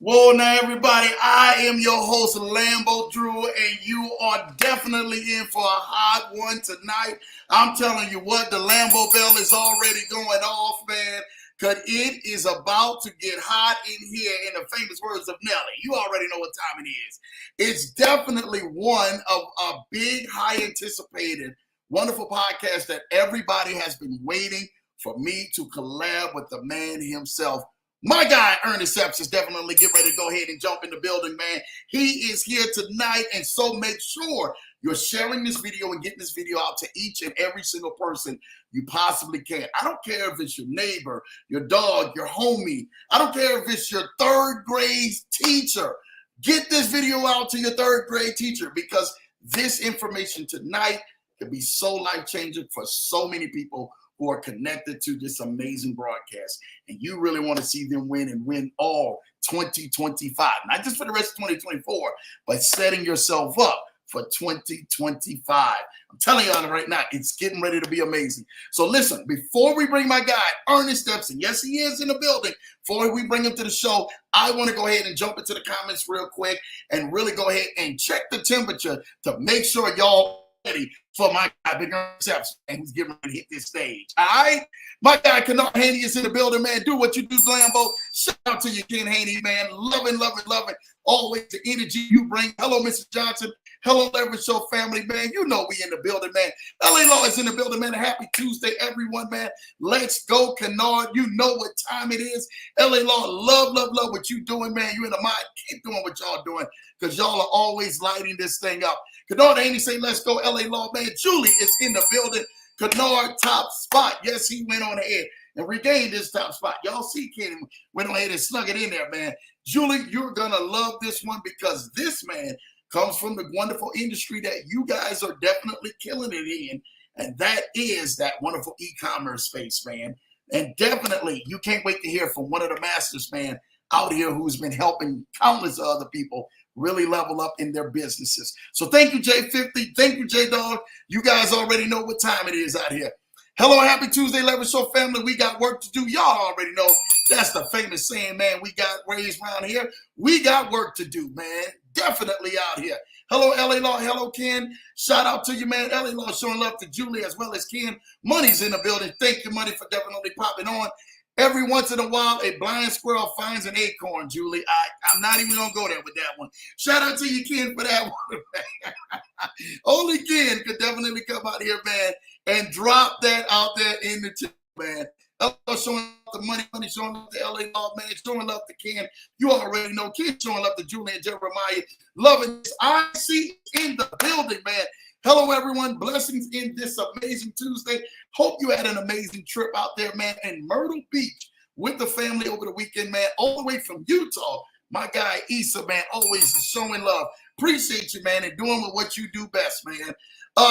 Well, now, everybody, I am your host, Lambo Drew, and you are definitely in for a hot one tonight. I'm telling you what, the Lambo Bell is already going off, man, because it is about to get hot in here, in the famous words of Nelly. You already know what time it is. It's definitely one of a big, high anticipated, wonderful podcast that everybody has been waiting for me to collab with the man himself. My guy, Ernest Epps, is definitely getting ready to go ahead and jump in the building, man. He is here tonight, and so make sure you're sharing this video and getting this video out to each and every single person you possibly can. I don't care if it's your neighbor, your dog, your homie. I don't care if it's your third grade teacher. Get this video out to your third grade teacher, because this information tonight can be so life-changing for so many people who are connected to this amazing broadcast. And you really want to see them win and win all 2025, not just for the rest of 2024, but setting yourself up for 2025. I'm telling y'all right now, it's getting ready to be amazing. So listen, before we bring my guy, Ernest Epps, and yes, he is in the building, before we bring him to the show, I want to go ahead and jump into the comments real quick and really go ahead and check the temperature to make sure y'all ready for my guy, Big Ernest Epps, and who's getting ready to hit this stage. All right? My guy, Kennard Haney, is in the building, man. Do what you do, Lambo. Shout out to you, Ken Haney, man. Loving. Always the energy you bring. Hello, Mrs. Johnson. Hello, Leverage Show family, man. You know we in the building, man. LA Law is in the building, man. Happy Tuesday, everyone, man. Let's go, Kennard. You know what time it is. LA Law, love what you doing, man. You in the mind. Keep doing what y'all doing, because y'all are always lighting this thing up. Kennard Haney say, let's go, LA Law, man. Julie is in the building. Kennard, top spot. Yes, he went on ahead and regained his top spot. Y'all see Kenny went on ahead and snug it in there, man. Julie, you're going to love this one, because this man comes from the wonderful industry that you guys are definitely killing it in, and that is that wonderful e-commerce space, man. And definitely, you can't wait to hear from one of the masters, man, out here who's been helping countless other people really level up in their businesses. So thank you, J50. Thank you, J-Dog. You guys already know what time it is out here. Hello, happy Tuesday, Leverage Show family. We got work to do. Y'all already know that's the famous saying, man. We got raised around here. We got work to do, man. Definitely out here. Hello, LA Law. Hello, Ken. Shout out to you, man. LA Law showing love to Julie as well as Ken. Money's in the building. Thank you, Money, for definitely popping on. Every once in a while, a blind squirrel finds an acorn, Julie. I'm not even going to go there with that one. Shout out to you, Ken, for that one, man. Only Ken could definitely come out here, man, and drop that out there in the chat, man. LA showing love to Money showing love to LA Law, man, showing love to Ken. You already know Ken showing love to Julie and Jeremiah. Loving this. I see in the building, man. Hello, everyone. Blessings in this amazing Tuesday. Hope you had an amazing trip out there, man, in Myrtle Beach with the family over the weekend, man, all the way from Utah. My guy, Issa, man, always is showing love. Appreciate you, man, and doing what you do best, man.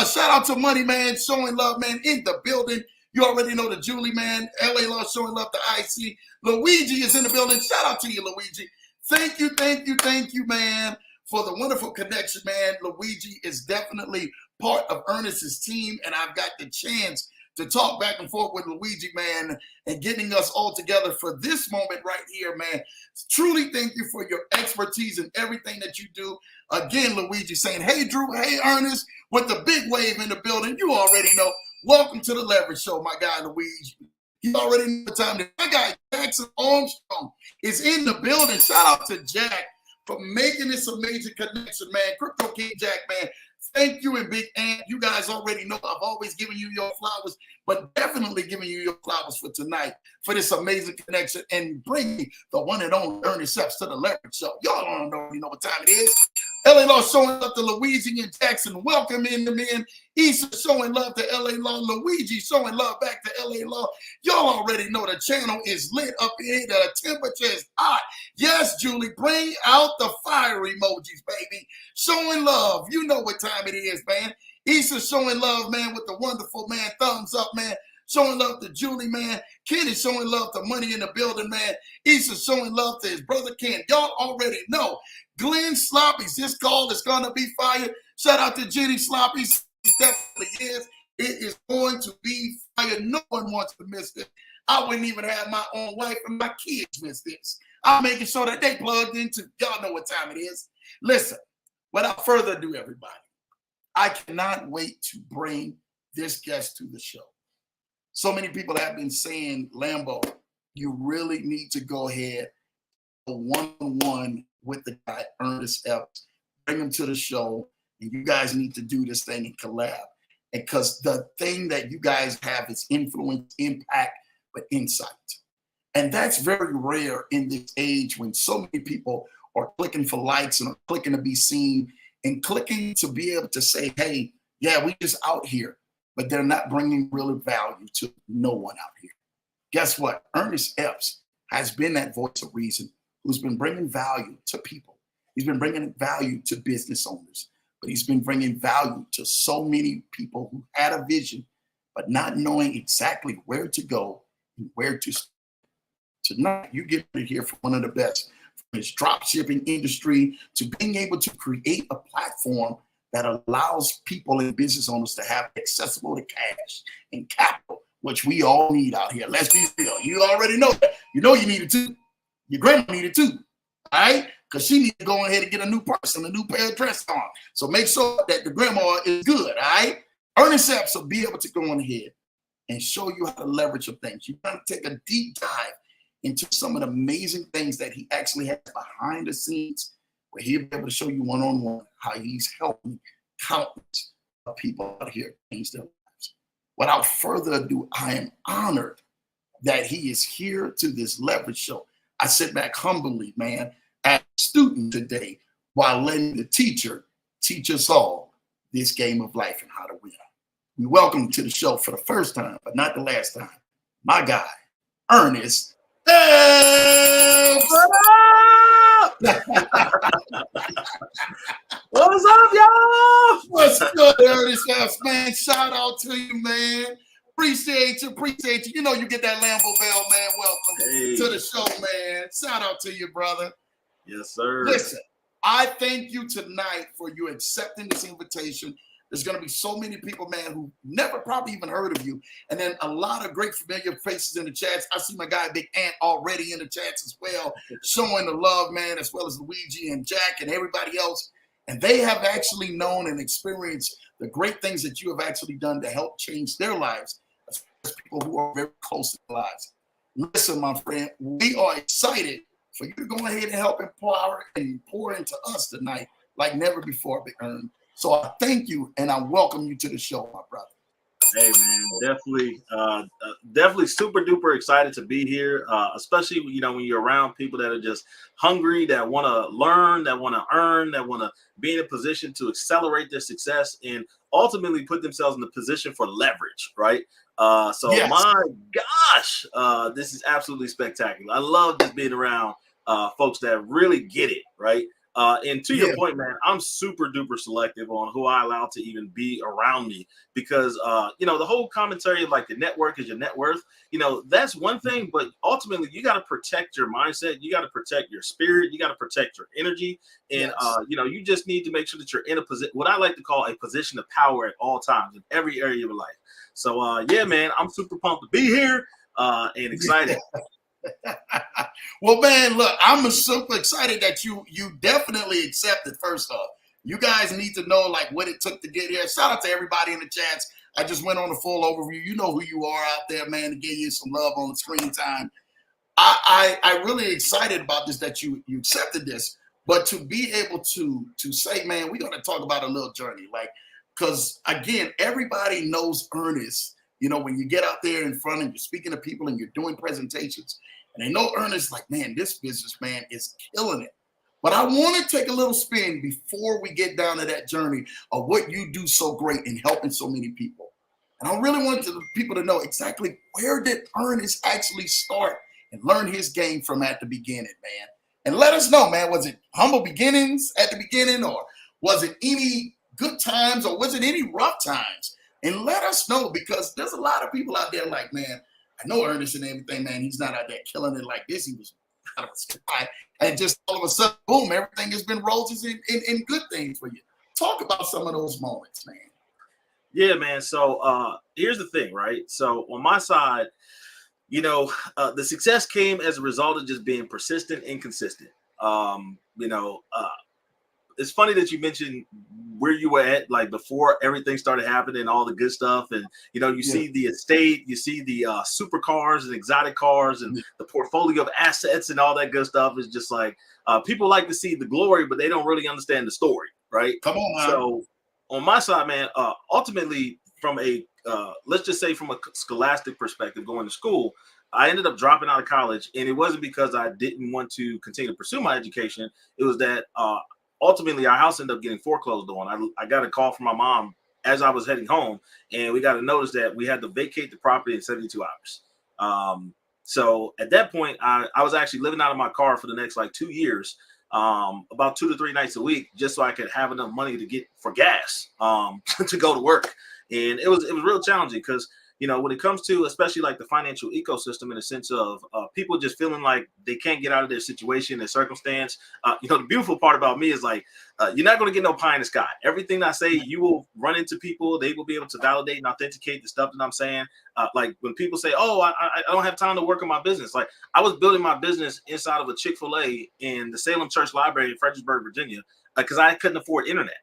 Shout out to Money, man, showing love, man, in the building. You already know the Julie, man. LA Law showing love to IC. Luigi is in the building. Shout out to you, Luigi. Thank you, man, for the wonderful connection, man. Luigi is definitely part of Ernest's team, and I've got the chance to talk back and forth with Luigi, man, and getting us all together for this moment right here, man. Truly thank you for your expertise and everything that you do. Again, Luigi saying, hey, Drew, hey, Ernest, with the big wave in the building. You already know. Welcome to the Leverage Show, my guy, Luigi. You already know the time. My guy, Jackson Armstrong, is in the building. Shout out to Jack for making this amazing connection, man. Crypto King Jack, man. Thank you, and Big Ant. You guys already know I've always given you your flowers, but definitely giving you your flowers for tonight for this amazing connection and bringing the one and only Ernest Epps to the Leverage Show. Y'all don't already know what time it is. LA Law showing love to Luigi and Jackson. Welcome in the men. Issa showing love to LA Law. Luigi showing love back to LA Law. Y'all already know the channel is lit up here. The temperature is hot. Yes, Julie, bring out the fire emojis, baby. Showing love. You know what time it is, man. Issa showing love, man, with the wonderful, man, thumbs up, man. Showing love to Julie, man. Ken is showing love to Money in the building, man. Issa showing love to his brother Ken. Y'all already know. Glenn Sloppies, this call is going to be fire. Shout out to Jenny Sloppies. It definitely is. It is going to be fire. No one wants to miss this. I wouldn't even have my own wife and my kids miss this. I'm making sure that they plugged into. Y'all know what time it is. Listen, without further ado, everybody, I cannot wait to bring this guest to the show. So many people have been saying, Lambo, you really need to go ahead one-on-one with the guy, Ernest Epps. Bring him to the show, and you guys need to do this thing and collab. Because the thing that you guys have is influence, impact, but insight. And that's very rare in this age when so many people are clicking for likes and are clicking to be seen and clicking to be able to say, hey, yeah, we just out here, but they're not bringing real value to no one out here. Guess what? Ernest Epps has been that voice of reason who's been bringing value to people. He's been bringing value to business owners, but he's been bringing value to so many people who had a vision, but not knowing exactly where to go and where to start. Tonight, you get to hear from one of the best, from his drop shipping industry to being able to create a platform that allows people and business owners to have accessible to cash and capital, which we all need out here. Let's be real. You already know that. You know you need it too. Your grandma needed it too. All right? Because she needs to go ahead and get a new purse and a new pair of dress on. So make sure that the grandma is good. All right? Ernest Epps will be able to go on ahead and show you how to leverage your things. You're going to take a deep dive into some of the amazing things that he actually has behind the scenes, where he'll be able to show you one-on-one how he's helping countless of people out here change their lives. Without further ado, I am honored that he is here to this leverage show. I sit back humbly, man, as a student today, while letting the teacher teach us all this game of life and how to win. We welcome to the show for the first time, but not the last time, my guy, Ernest Epps. What's up, y'all? What's good, Ernest Epps, man? Shout out to you, man. Appreciate you. You know you get that Lambo Bell, man. Welcome to the show, man. Shout out to you, brother. Yes, sir. Listen, I thank you tonight for you accepting this invitation. There's going to be so many people, man, who never probably even heard of you. And then a lot of great familiar faces in the chats. I see my guy, Big Ant, already in the chats as well, showing the love, man, as well as Luigi and Jack and everybody else. And they have actually known and experienced the great things that you have actually done to help change their lives, as people who are very close to their lives. Listen, my friend, we are excited for you to go ahead and help empower and pour into us tonight like never before, Big Earn. So I thank you and I welcome you to the show, my brother. Hey, man, definitely super duper excited to be here, especially, when you're around people that are just hungry, that want to learn, that want to earn, that want to be in a position to accelerate their success and ultimately put themselves in the position for leverage, right? Yes. My gosh, this is absolutely spectacular. I love just being around folks that really get it, right? And to your point, man, I'm super duper selective on who I allow to even be around me because, the whole commentary of like the network is your net worth, that's one thing, but ultimately you got to protect your mindset. You got to protect your spirit. You got to protect your energy. And, you just need to make sure that you're in a position, what I like to call a position of power at all times in every area of your life. So, man, I'm super pumped to be here and excited. Well, man, look, I'm super excited that you definitely accepted. First off, you guys need to know like what it took to get here. Shout out to everybody in the chats. I just went on a full overview. You know who you are out there, man, to give you some love on the screen time. I really excited about this, that you accepted this, but to be able to say, man, we're going to talk about a little journey, like, because again, everybody knows Ernest. When you get out there in front and you're speaking to people and you're doing presentations, and they know Ernest, like, man, this businessman is killing it. But I want to take a little spin before we get down to that journey of what you do so great in helping so many people. And I really want people to know exactly where did Ernest actually start and learn his game from at the beginning, man. And let us know, man, was it humble beginnings at the beginning, or was it any good times, or was it any rough times? And let us know, because there's a lot of people out there like, man, I know Ernest and everything, man. He's not out there killing it like this. He was out of a sky. And just all of a sudden, boom, everything has been roses and good things for you. Talk about some of those moments, man. Yeah, man. So here's the thing, right? So on my side, The success came as a result of just being persistent and consistent. It's funny that you mentioned where you were at, like before everything started happening, all the good stuff, and you see the estate, you see the supercars and exotic cars, and the portfolio of assets and all that good stuff. Is just like people like to see the glory, but they don't really understand the story, right? Come on, man. So on my side, man, ultimately from a let's just say from a scholastic perspective, going to school, I ended up dropping out of college, and it wasn't because I didn't want to continue to pursue my education. It was that ultimately our house ended up getting foreclosed on. I got a call from my mom as I was heading home, and we got a notice that we had to vacate the property in 72 hours. So at that point, I was actually living out of my car for the next like 2 years, about 2 to 3 nights a week, just so I could have enough money to get for gas to go to work. And it was real challenging because when it comes to especially like the financial ecosystem, in a sense of people just feeling like they can't get out of their situation, their circumstance. The beautiful part about me is like, you're not going to get no pie in the sky. Everything I say, you will run into people. They will be able to validate and authenticate the stuff that I'm saying. Like when people say, oh, I don't have time to work on my business. Like I was building my business inside of a Chick-fil-A in the Salem Church Library in Fredericksburg, Virginia, because I couldn't afford internet.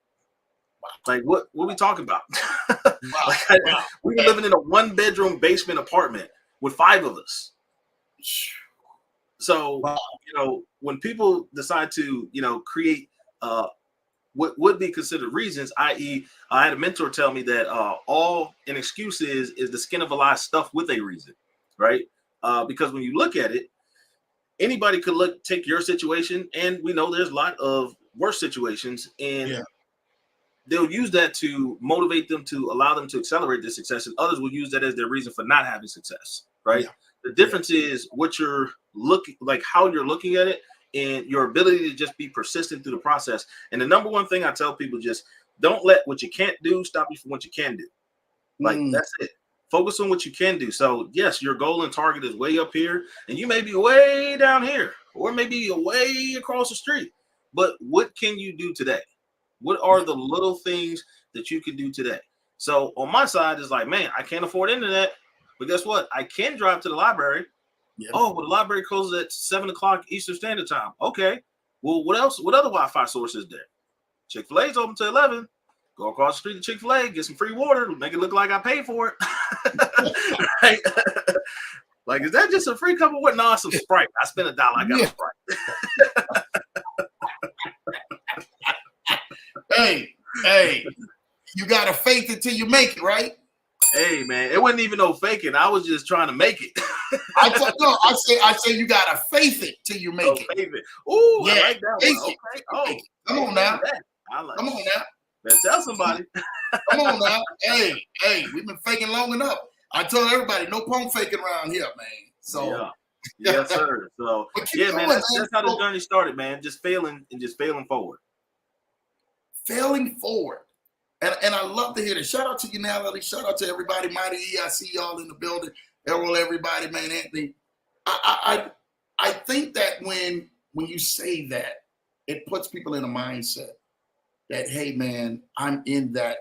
Like what are we talking about? We were living in a 1-bedroom basement apartment with 5 of us. So when people decide to create what would be considered reasons, i.e., I had a mentor tell me that all an excuse is the skin of a lie stuffed with a reason, right? Because when you look at it, anybody could take your situation, and we know there's a lot of worse situations, and they'll use that to motivate them, to allow them to accelerate their success, and others will use that as their reason for not having success, right? The difference is what you're looking, like how you're looking at it, and your ability to just be persistent through the process. And the number one thing I tell people, just don't let what you can't do stop you from what you can do. Like that's it. Focus on what you can do. So yes, your goal and target is way up here, and you may be way down here, or maybe way across the street. But what can you do today? What are the little things that you can do today? So on my side is like, man, I can't afford internet, but guess what? I can drive to the library. Oh, well, the library closes at 7 o'clock Eastern Standard Time. Okay. Well, what else? What other Wi-Fi sources there? Chick-fil-A is open till 11. Go across the street to Chick-fil-A, get some free water, make it look like I paid for it. Right? Like, is that just a free cup of water? No, it's some Sprite. I spent $1. I got a Sprite. Hey, you gotta fake it till you make it, right? Hey, man, it wasn't even no faking. I was just trying to make it. I say you gotta faith it till you make it. Faith it. Ooh, yeah, I like that one. Okay. Oh, come on now. Come on now. Better tell somebody. Come on now. Hey, we've been faking long enough. I told everybody, no pump faking around here, man. So yes, sir. So man, that's how the journey started, man. Just failing and just failing forward. Failing forward. And I love to hear this. Shout out to you, Natalie. Shout out to everybody. Mighty E, I see y'all in the building. Errol, everybody, man. Anthony. I think that when you say that, it puts people in a mindset that, hey, man, I'm in that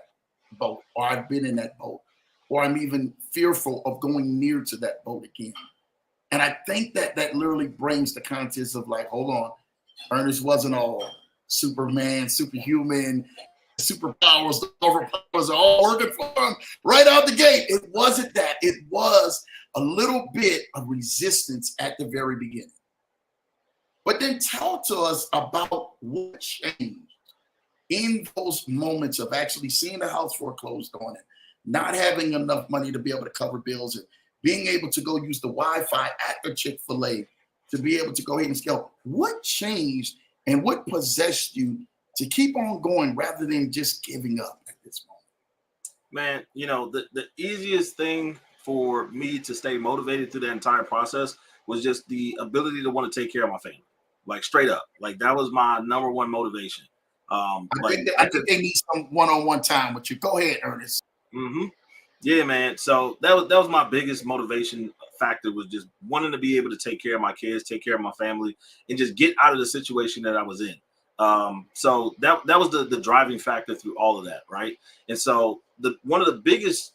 boat, or I've been in that boat, or I'm even fearful of going near to that boat again. And I think that literally brings the context of like, hold on, Ernest wasn't all Superman, superhuman, superpowers, the overpowers are all working for him right out the gate. It wasn't that. It was a little bit of resistance at the very beginning. But then tell to us about what changed in those moments of actually seeing the house foreclosed on it, not having enough money to be able to cover bills, and being able to go use the Wi-Fi at the Chick-fil-A to be able to go ahead and scale. What changed and what possessed you to keep on going rather than just giving up at this moment? Man, the easiest thing for me to stay motivated through the entire process was just the ability to want to take care of my family. Like straight up. Like that was my number one motivation. I think they need some one-on-one time with you. Go ahead, Ernest. Mm-hmm. Yeah, man. So that was my biggest motivation factor, was just wanting to be able to take care of my kids, take care of my family, and just get out of the situation that I was in. So that was the driving factor through all of that, right? And so one of the biggest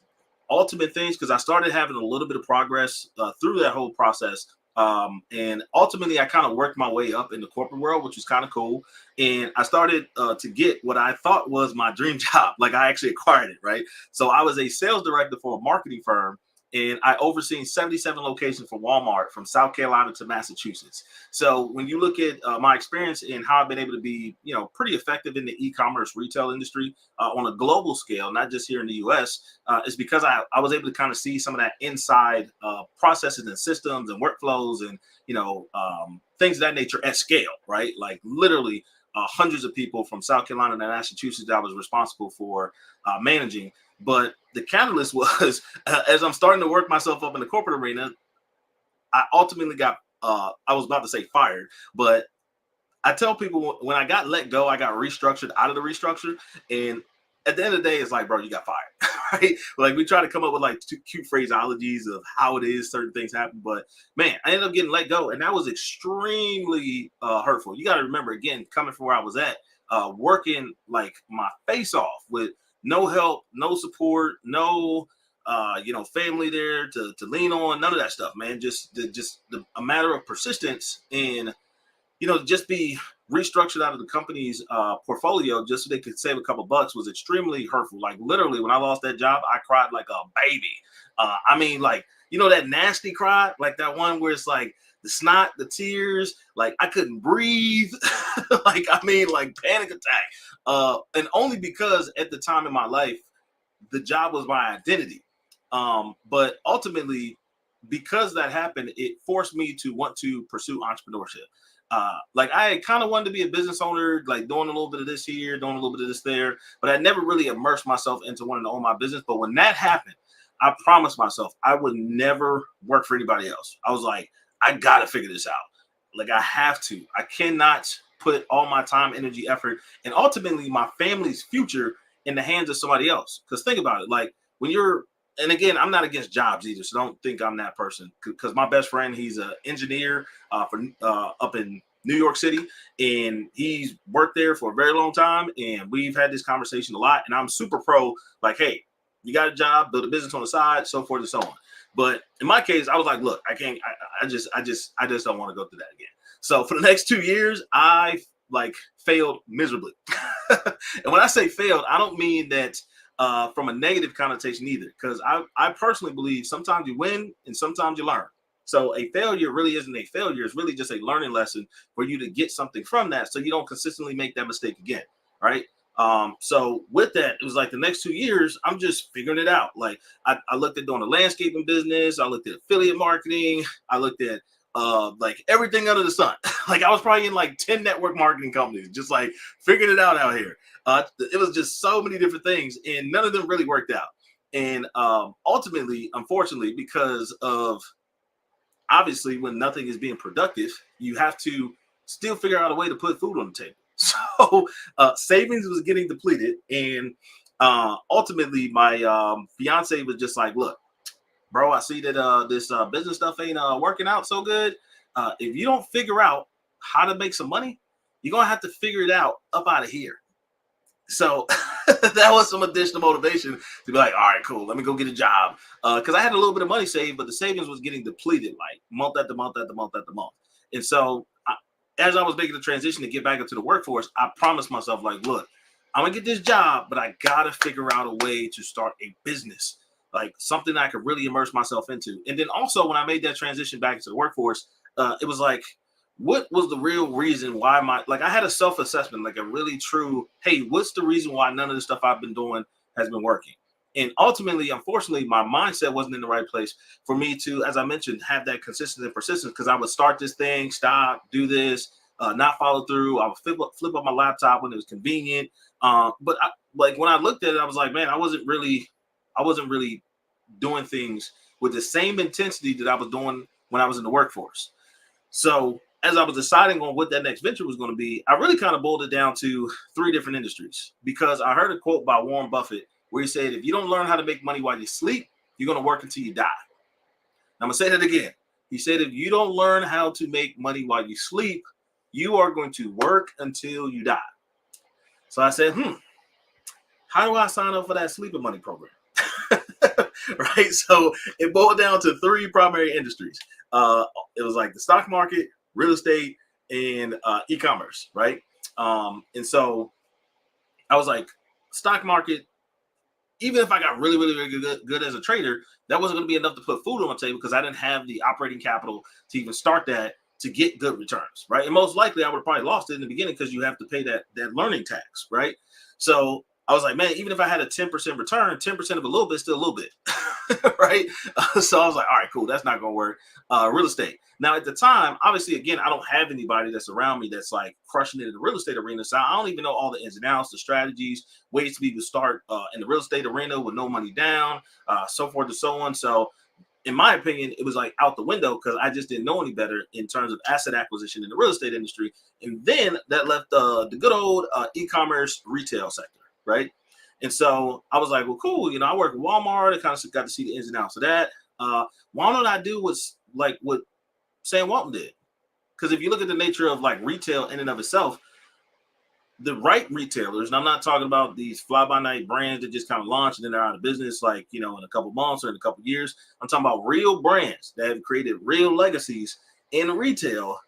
ultimate things, because I started having a little bit of progress through that whole process. And ultimately, I kind of worked my way up in the corporate world, which was kind of cool. And I started to get what I thought was my dream job. Like I actually acquired it, right? So I was a sales director for a marketing firm, and I overseen 77 locations for Walmart from South Carolina to Massachusetts. So when you look at my experience and how I've been able to be, pretty effective in the e-commerce retail industry on a global scale, not just here in the U.S., is because I was able to kind of see some of that inside processes and systems and workflows and things of that nature at scale, right? Like literally hundreds of people from South Carolina and Massachusetts that I was responsible for managing. But the catalyst was as I'm starting to work myself up in the corporate arena, I ultimately got I was about to say fired, but I tell people when I got let go, I got restructured out of the restructure. And at the end of the day, it's like, bro, you got fired, right? Like we try to come up with like cute phraseologies of how it is certain things happen. But man, I ended up getting let go. And that was extremely hurtful. You got to remember, again, coming from where I was at, working like my face off with no help, no support, no family there to lean on, none of that stuff, man. A matter of persistence and just be restructured out of the company's portfolio just so they could save a couple bucks was extremely hurtful. Like literally, when I lost that job, I cried like a baby. I mean, like that nasty cry, like that one where it's like the snot, the tears, like I couldn't breathe, like panic attack. And only because at the time in my life, the job was my identity. But ultimately, because that happened, it forced me to want to pursue entrepreneurship. Like I kind of wanted to be a business owner, like doing a little bit of this here, doing a little bit of this there, but I never really immersed myself into wanting to own my business. But when that happened, I promised myself I would never work for anybody else. I was like, I got to figure this out. Like I have to. I cannot put all my time, energy, effort, and ultimately my family's future in the hands of somebody else. Because think about it, like when you're and again, I'm not against jobs either, so don't think I'm that person. Because my best friend, he's an engineer for up in New York City, and he's worked there for a very long time. And we've had this conversation a lot. And I'm super pro, like, hey, you got a job, build a business on the side, so forth and so on. But in my case, I was like, look, I can't. I just don't want to go through that again. So for the next 2 years, I failed miserably. And when I say failed, I don't mean that from a negative connotation either, because I personally believe sometimes you win and sometimes you learn. So a failure really isn't a failure. It's really just a learning lesson for you to get something from that so you don't consistently make that mistake again, right? So with that, it was like the next 2 years, I'm just figuring it out. Like I looked at doing a landscaping business. I looked at affiliate marketing. I looked at everything under the sun. Like I was probably in like 10 network marketing companies, just like figuring it out here. It was just so many different things, and none of them really worked out. And ultimately, unfortunately, because of obviously when nothing is being productive, you have to still figure out a way to put food on the table. So savings was getting depleted, and ultimately my fiance was just like, look, bro, I see that this business stuff ain't working out so good. If you don't figure out how to make some money, you're going to have to figure it out up out of here. So that was some additional motivation to be like, all right, cool, let me go get a job. Because I had a little bit of money saved, but the savings was getting depleted like month after month after month after month. And so as I was making the transition to get back into the workforce, I promised myself, like, look, I'm going to get this job, but I got to figure out a way to start a business, like something I could really immerse myself into. And then also when I made that transition back into the workforce, it was like, what was the real reason why I had a self-assessment, like a really true, hey, what's the reason why none of the stuff I've been doing has been working? And ultimately, unfortunately, my mindset wasn't in the right place for me to, as I mentioned, have that consistency and persistence, because I would start this thing, stop, do this, not follow through. I would flip up my laptop when it was convenient. But when I looked at it, I was like, man, I wasn't really doing things with the same intensity that I was doing when I was in the workforce. So as I was deciding on what that next venture was going to be, I really kind of boiled it down to 3 different industries, because I heard a quote by Warren Buffett where he said, if you don't learn how to make money while you sleep, you're going to work until you die. I'm going to say that again. He said, if you don't learn how to make money while you sleep, you are going to work until you die. So I said, how do I sign up for that sleeping money program? right? So it boiled down to three primary industries. It was like the stock market, real estate, and e-commerce, right? And so I was like, stock market, even if I got really, really, really good as a trader, that wasn't going to be enough to put food on my table because I didn't have the operating capital to even start that to get good returns, right? And most likely I would have probably lost it in the beginning because you have to pay that learning tax, right? So I was like, man, even if I had a 10% return, 10% of a little bit, still a little bit, right? So I was like, all right, cool, that's not going to work. Real estate. Now at the time, obviously, again, I don't have anybody that's around me that's like crushing it in the real estate arena. So I don't even know all the ins and outs, the strategies, ways to be able to start in the real estate arena with no money down, so forth and so on. So in my opinion, it was like out the window because I just didn't know any better in terms of asset acquisition in the real estate industry. And then that left the good old e-commerce retail sector, right? And so I was like, well, cool. You know, I work at Walmart. I kind of got to see the ins and outs of that. Why don't I do what's like what Sam Walton did? Because if you look at the nature of like retail in and of itself, the right retailers, and I'm not talking about these fly-by-night brands that just kind of launch and then they're out of business, like, you know, in a couple months or in a couple years. I'm talking about real brands that have created real legacies in retail.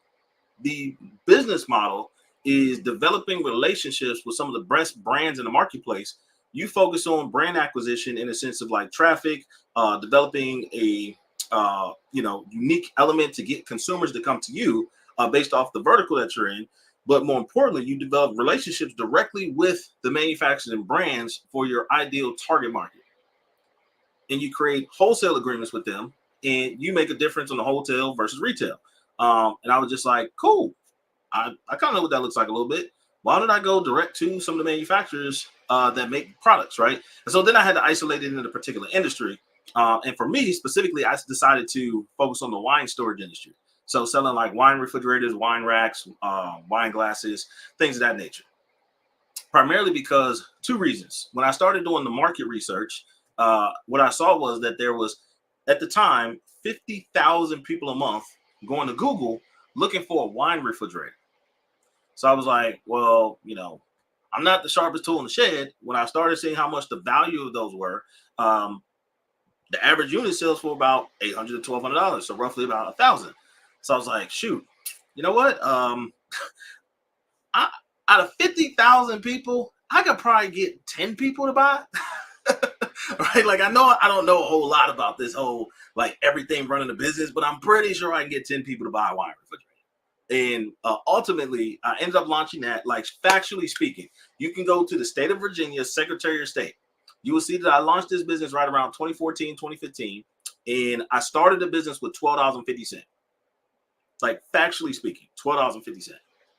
The business model is developing relationships with some of the best brands in the marketplace. You focus on brand acquisition in a sense of like traffic, developing a unique element to get consumers to come to you based off the vertical that you're in. But more importantly, you develop relationships directly with the manufacturers and brands for your ideal target market. And you create wholesale agreements with them and you make a difference on the wholesale versus retail. And I was just like, cool. I kind of know what that looks like a little bit. Why don't I go direct to some of the manufacturers that make products, right? And so then I had to isolate it in a particular industry. And for me specifically, I decided to focus on the wine storage industry. So selling like wine refrigerators, wine racks, wine glasses, things of that nature. Primarily because two reasons. When I started doing the market research, what I saw was that there was, at the time, 50,000 people a month going to Google looking for a wine refrigerator. So I was like, well, you know, I'm not the sharpest tool in the shed. When I started seeing how much the value of those were, the average unit sells for about $800 to $1,200, so roughly about 1,000. So I was like, shoot, you know what? Out of 50,000 people, I could probably get 10 people to buy. Right? Like I don't know a whole lot about this whole like everything running the business, but I'm pretty sure I can get 10 people to buy a wine refrigerator. And ultimately, I ended up launching that. Like factually speaking, you can go to the state of Virginia, Secretary of State. You will see that I launched this business right around 2014, 2015. And I started the business with $12.50. Like factually speaking, $12.50.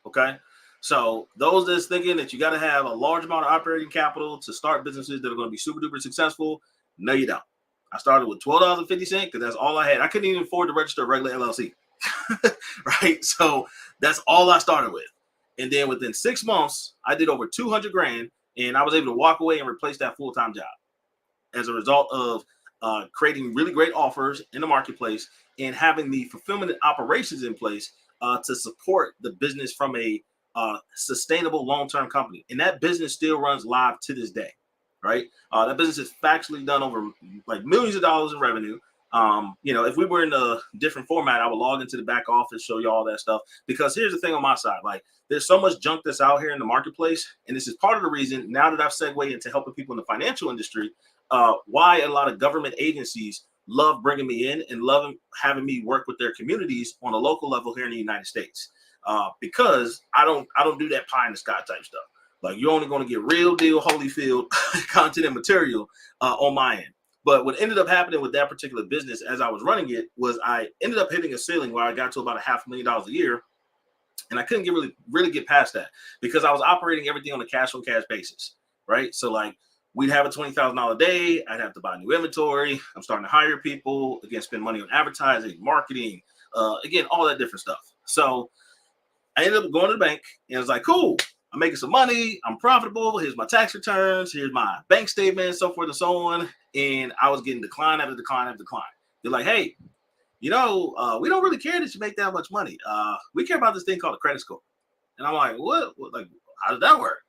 Okay. So those that's thinking that you got to have a large amount of operating capital to start businesses that are going to be super duper successful, no, you don't. I started with $12.50 because that's all I had. I couldn't even afford to register a regular LLC. Right? So that's all I started with. And then within 6 months, I did over 200 grand and I was able to walk away and replace that full-time job as a result of creating really great offers in the marketplace and having the fulfillment operations in place to support the business from a sustainable long-term company. And that business still runs live to this day, right? That business is factually done over like millions of dollars in revenue. If we were in a different format, I would log into the back office, show you all that stuff. Because here's the thing on my side, like there's so much junk that's out here in the marketplace. And this is part of the reason now that I've segued into helping people in the financial industry, why a lot of government agencies love bringing me in and love having me work with their communities on a local level here in the United States. Because I don't do that pie in the sky type stuff. Like you're only going to get real deal Holyfield content and material on my end. But what ended up happening with that particular business as I was running it was I ended up hitting a ceiling where I got to about $500,000 a year. And I couldn't really get past that because I was operating everything on a cash on cash basis. Right. So like we'd have a $20,000 day. I'd have to buy new inventory. I'm starting to hire people, again, spend money on advertising, marketing, again, all that different stuff. So I ended up going to the bank and I was like, cool, I'm making some money. I'm profitable. Here's my tax returns. Here's my bank statement, so forth and so on. And I was getting decline after decline after decline. They're like, hey, we don't really care that you make that much money. We care about this thing called a credit score. And I'm like, what? Like, how does that work?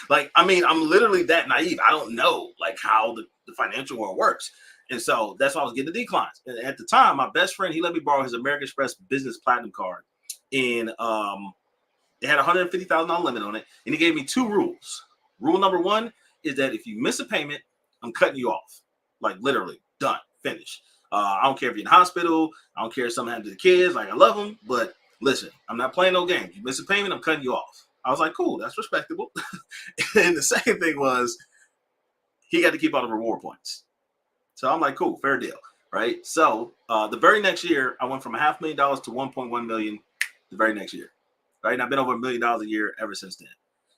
Like, I mean, I'm literally that naive. I don't know like how the financial world works. And so that's why I was getting the declines. And at the time, my best friend, he let me borrow his American Express Business Platinum card. And it had a $150,000 limit on it. And he gave me 2 rules. Rule number 1 is that if you miss a payment, I'm cutting you off. Like literally, done, finished. I don't care if you're in the hospital. I don't care if something happened to the kids. Like I love them, but listen, I'm not playing no games. You miss a payment, I'm cutting you off. I was like, cool, that's respectable. And the second thing was he got to keep all the reward points. So I'm like, cool, fair deal, right? So the very next year, I went from $500,000 to 1.1 million the very next year, right? And I've been over $1 million a year ever since then.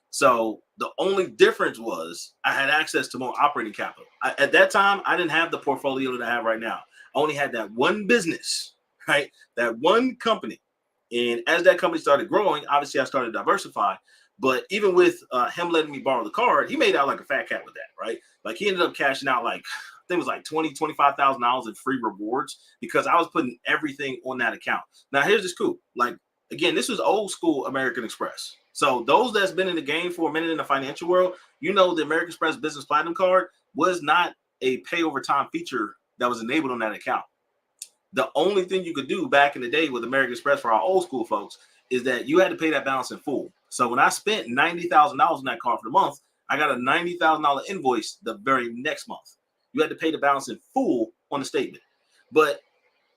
So the only difference was I had access to more operating capital. At that time, I didn't have the portfolio that I have right now. I only had that one business, right? That one company. And as that company started growing, obviously I started to diversify. But even with him letting me borrow the card, he made out like a fat cat with that, right? Like he ended up cashing out like, I think it was like $25,000 in free rewards because I was putting everything on that account. Now here's the scoop. Like, again, this was old school American Express. So those that's been in the game for a minute in the financial world, you know, the American Express Business Platinum card was not a pay over time feature that was enabled on that account. The only thing you could do back in the day with American Express for our old school folks is that you had to pay that balance in full. So when I spent $90,000 on that card for the month, I got a $90,000 invoice the very next month. You had to pay the balance in full on the statement. But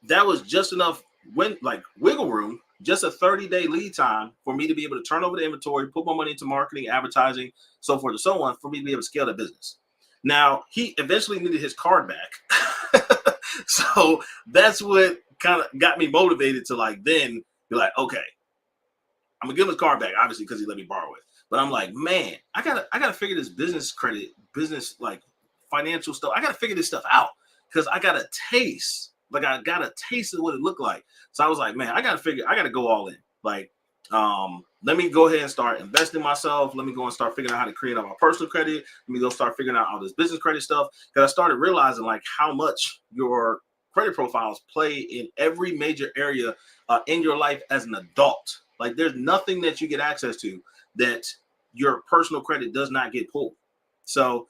that was just enough wiggle room, just a 30-day lead time for me to be able to turn over the inventory, put my money into marketing, advertising, so forth and so on, for me to be able to scale that business. Now, he eventually needed his card back. So that's what kind of got me motivated to like then be like, okay, I'm gonna give him his card back, obviously, because he let me borrow it. But I'm like, man, I gotta figure this business credit, business like financial stuff. I gotta figure this stuff out because I got a taste. Like I got a taste of what it looked like. So I was like, man, I gotta go all in. Like, let me go ahead and start investing myself. Let me go and start figuring out how to create out my personal credit. Let me go start figuring out all this business credit stuff. Because I started realizing like how much your credit profiles play in every major area in your life as an adult. Like there's nothing that you get access to that your personal credit does not get pulled. So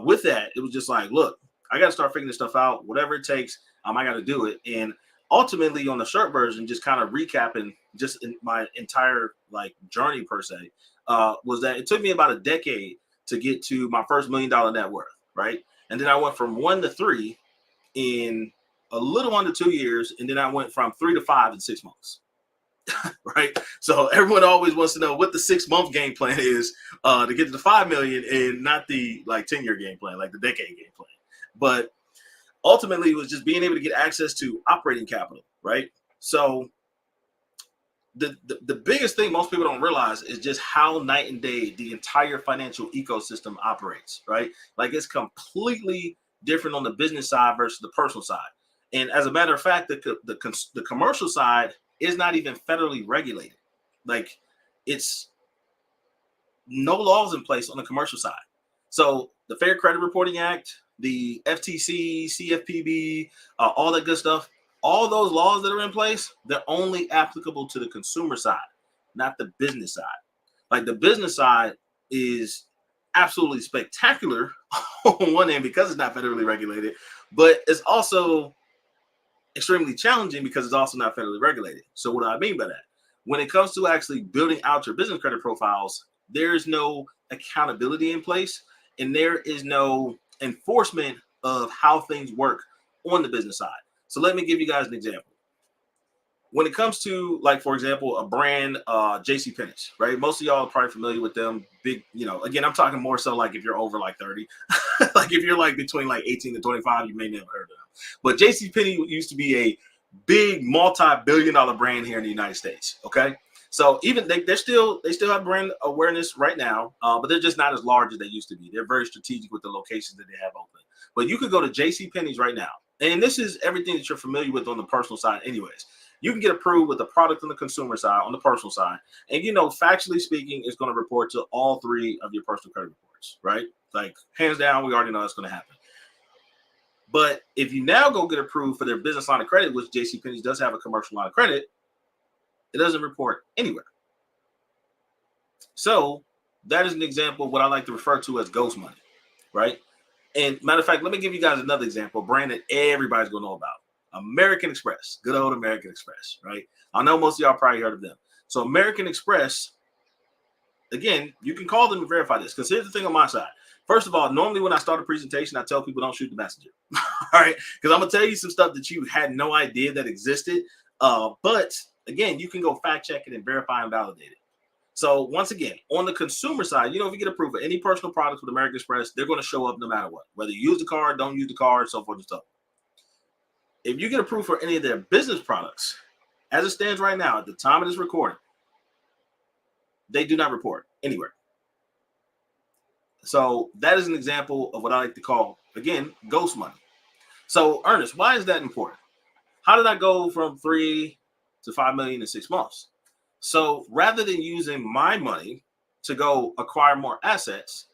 with that, it was just like, look, I got to start figuring this stuff out. Whatever it takes, I got to do it. And ultimately on the short version, just kind of recapping just in my entire like journey per se, was that it took me about a decade to get to my first $1 million net worth, right? And then I went from 1 to 3 in a little under 2 years, and then I went from 3 to 5 in 6 months. Right. So everyone always wants to know what the 6-month game plan is to get to the 5 million and not the like 10-year game plan, like the decade game plan. But ultimately it was just being able to get access to operating capital. Right. So the biggest thing most people don't realize is just how night and day the entire financial ecosystem operates. Right. Like it's completely different on the business side versus the personal side. And as a matter of fact, the commercial side is not even federally regulated. Like it's no laws in place on the commercial side. So the Fair Credit Reporting Act, the FTC, CFPB, all that good stuff, all those laws that are in place, they're only applicable to the consumer side, not the business side. Like the business side is absolutely spectacular on one end because it's not federally regulated, but it's also extremely challenging because it's also not federally regulated. So what do I mean by that? When it comes to actually building out your business credit profiles, there's no accountability in place and there is no enforcement of how things work on the business side. So let me give you guys an example. When it comes to, like, for example, a brand, JCPenney's, right? Most of y'all are probably familiar with them. Big, again, I'm talking more so like if you're over like 30, like if you're like between like 18 to 25, you may never heard of them. But JCPenney used to be a big multi-billion-dollar brand here in the United States. Okay, so even they still have brand awareness right now, but they're just not as large as they used to be. They're very strategic with the locations that they have open. But you could go to JCPenney's right now, and this is everything that you're familiar with on the personal side, anyways. You can get approved with the product on the consumer side, on the personal side. And, factually speaking, it's going to report to all 3 of your personal credit reports, right? Like, hands down, we already know that's going to happen. But if you now go get approved for their business line of credit, which JCPenney's does have a commercial line of credit, it doesn't report anywhere. So that is an example of what I like to refer to as ghost money, right? And matter of fact, let me give you guys another example, a brand that everybody's going to know about. American Express, good old American Express, right? I know most of y'all probably heard of them. So American Express, again, you can call them and verify this, because here's the thing on my side. First of all, normally when I start a presentation, I tell people don't shoot the messenger. All right, because I'm gonna tell you some stuff that you had no idea that existed. But again, you can go fact check it and verify and validate it. So once again, on the consumer side, if you get approved for any personal products with American Express, they're going to show up no matter what, whether you use the card, don't use the card, so forth and so on. If you get approved for any of their business products, as it stands right now, at the time of this recording, they do not report anywhere. So that is an example of what I like to call, again, ghost money. So Ernest, why is that important? How did I go from 3 to 5 million in 6 months? So rather than using my money to go acquire more assets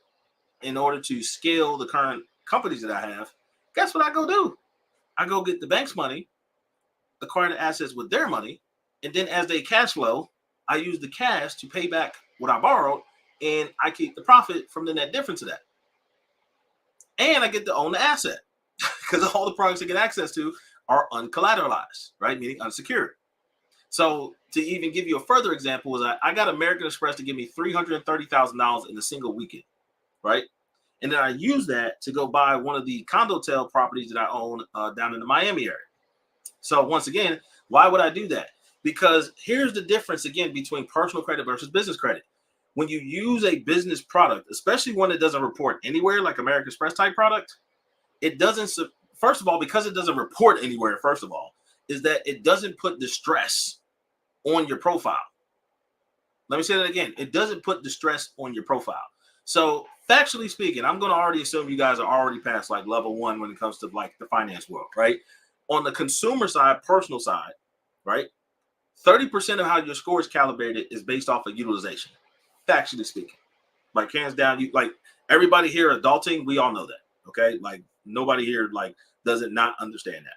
in order to scale the current companies that I have, guess what I go do? I go get the bank's money, acquire the assets with their money, and then as they cash flow, I use the cash to pay back what I borrowed, and I keep the profit from the net difference of that. And I get to own the asset because all the products I get access to are uncollateralized, right? Meaning unsecured. So to even give you a further example, is I got American Express to give me $330,000 in a single weekend, right? And then I use that to go buy one of the condotel properties that I own down in the Miami area. So once again, why would I do that? Because here's the difference again between personal credit versus business credit. When you use a business product, especially one that doesn't report anywhere, like American Express type product, it doesn't, first of all, because it doesn't report anywhere, first of all, is that it doesn't put distress on your profile. Let me say that again. It doesn't put distress on your profile. So factually speaking, I'm going to already assume you guys are already past like level 1 when it comes to like the finance world, right? On the consumer side, personal side, right? 30% of how your score is calibrated is based off of utilization, factually speaking. Like hands down, you like everybody here adulting, we all know that, okay? Like nobody here like doesn't not understand that.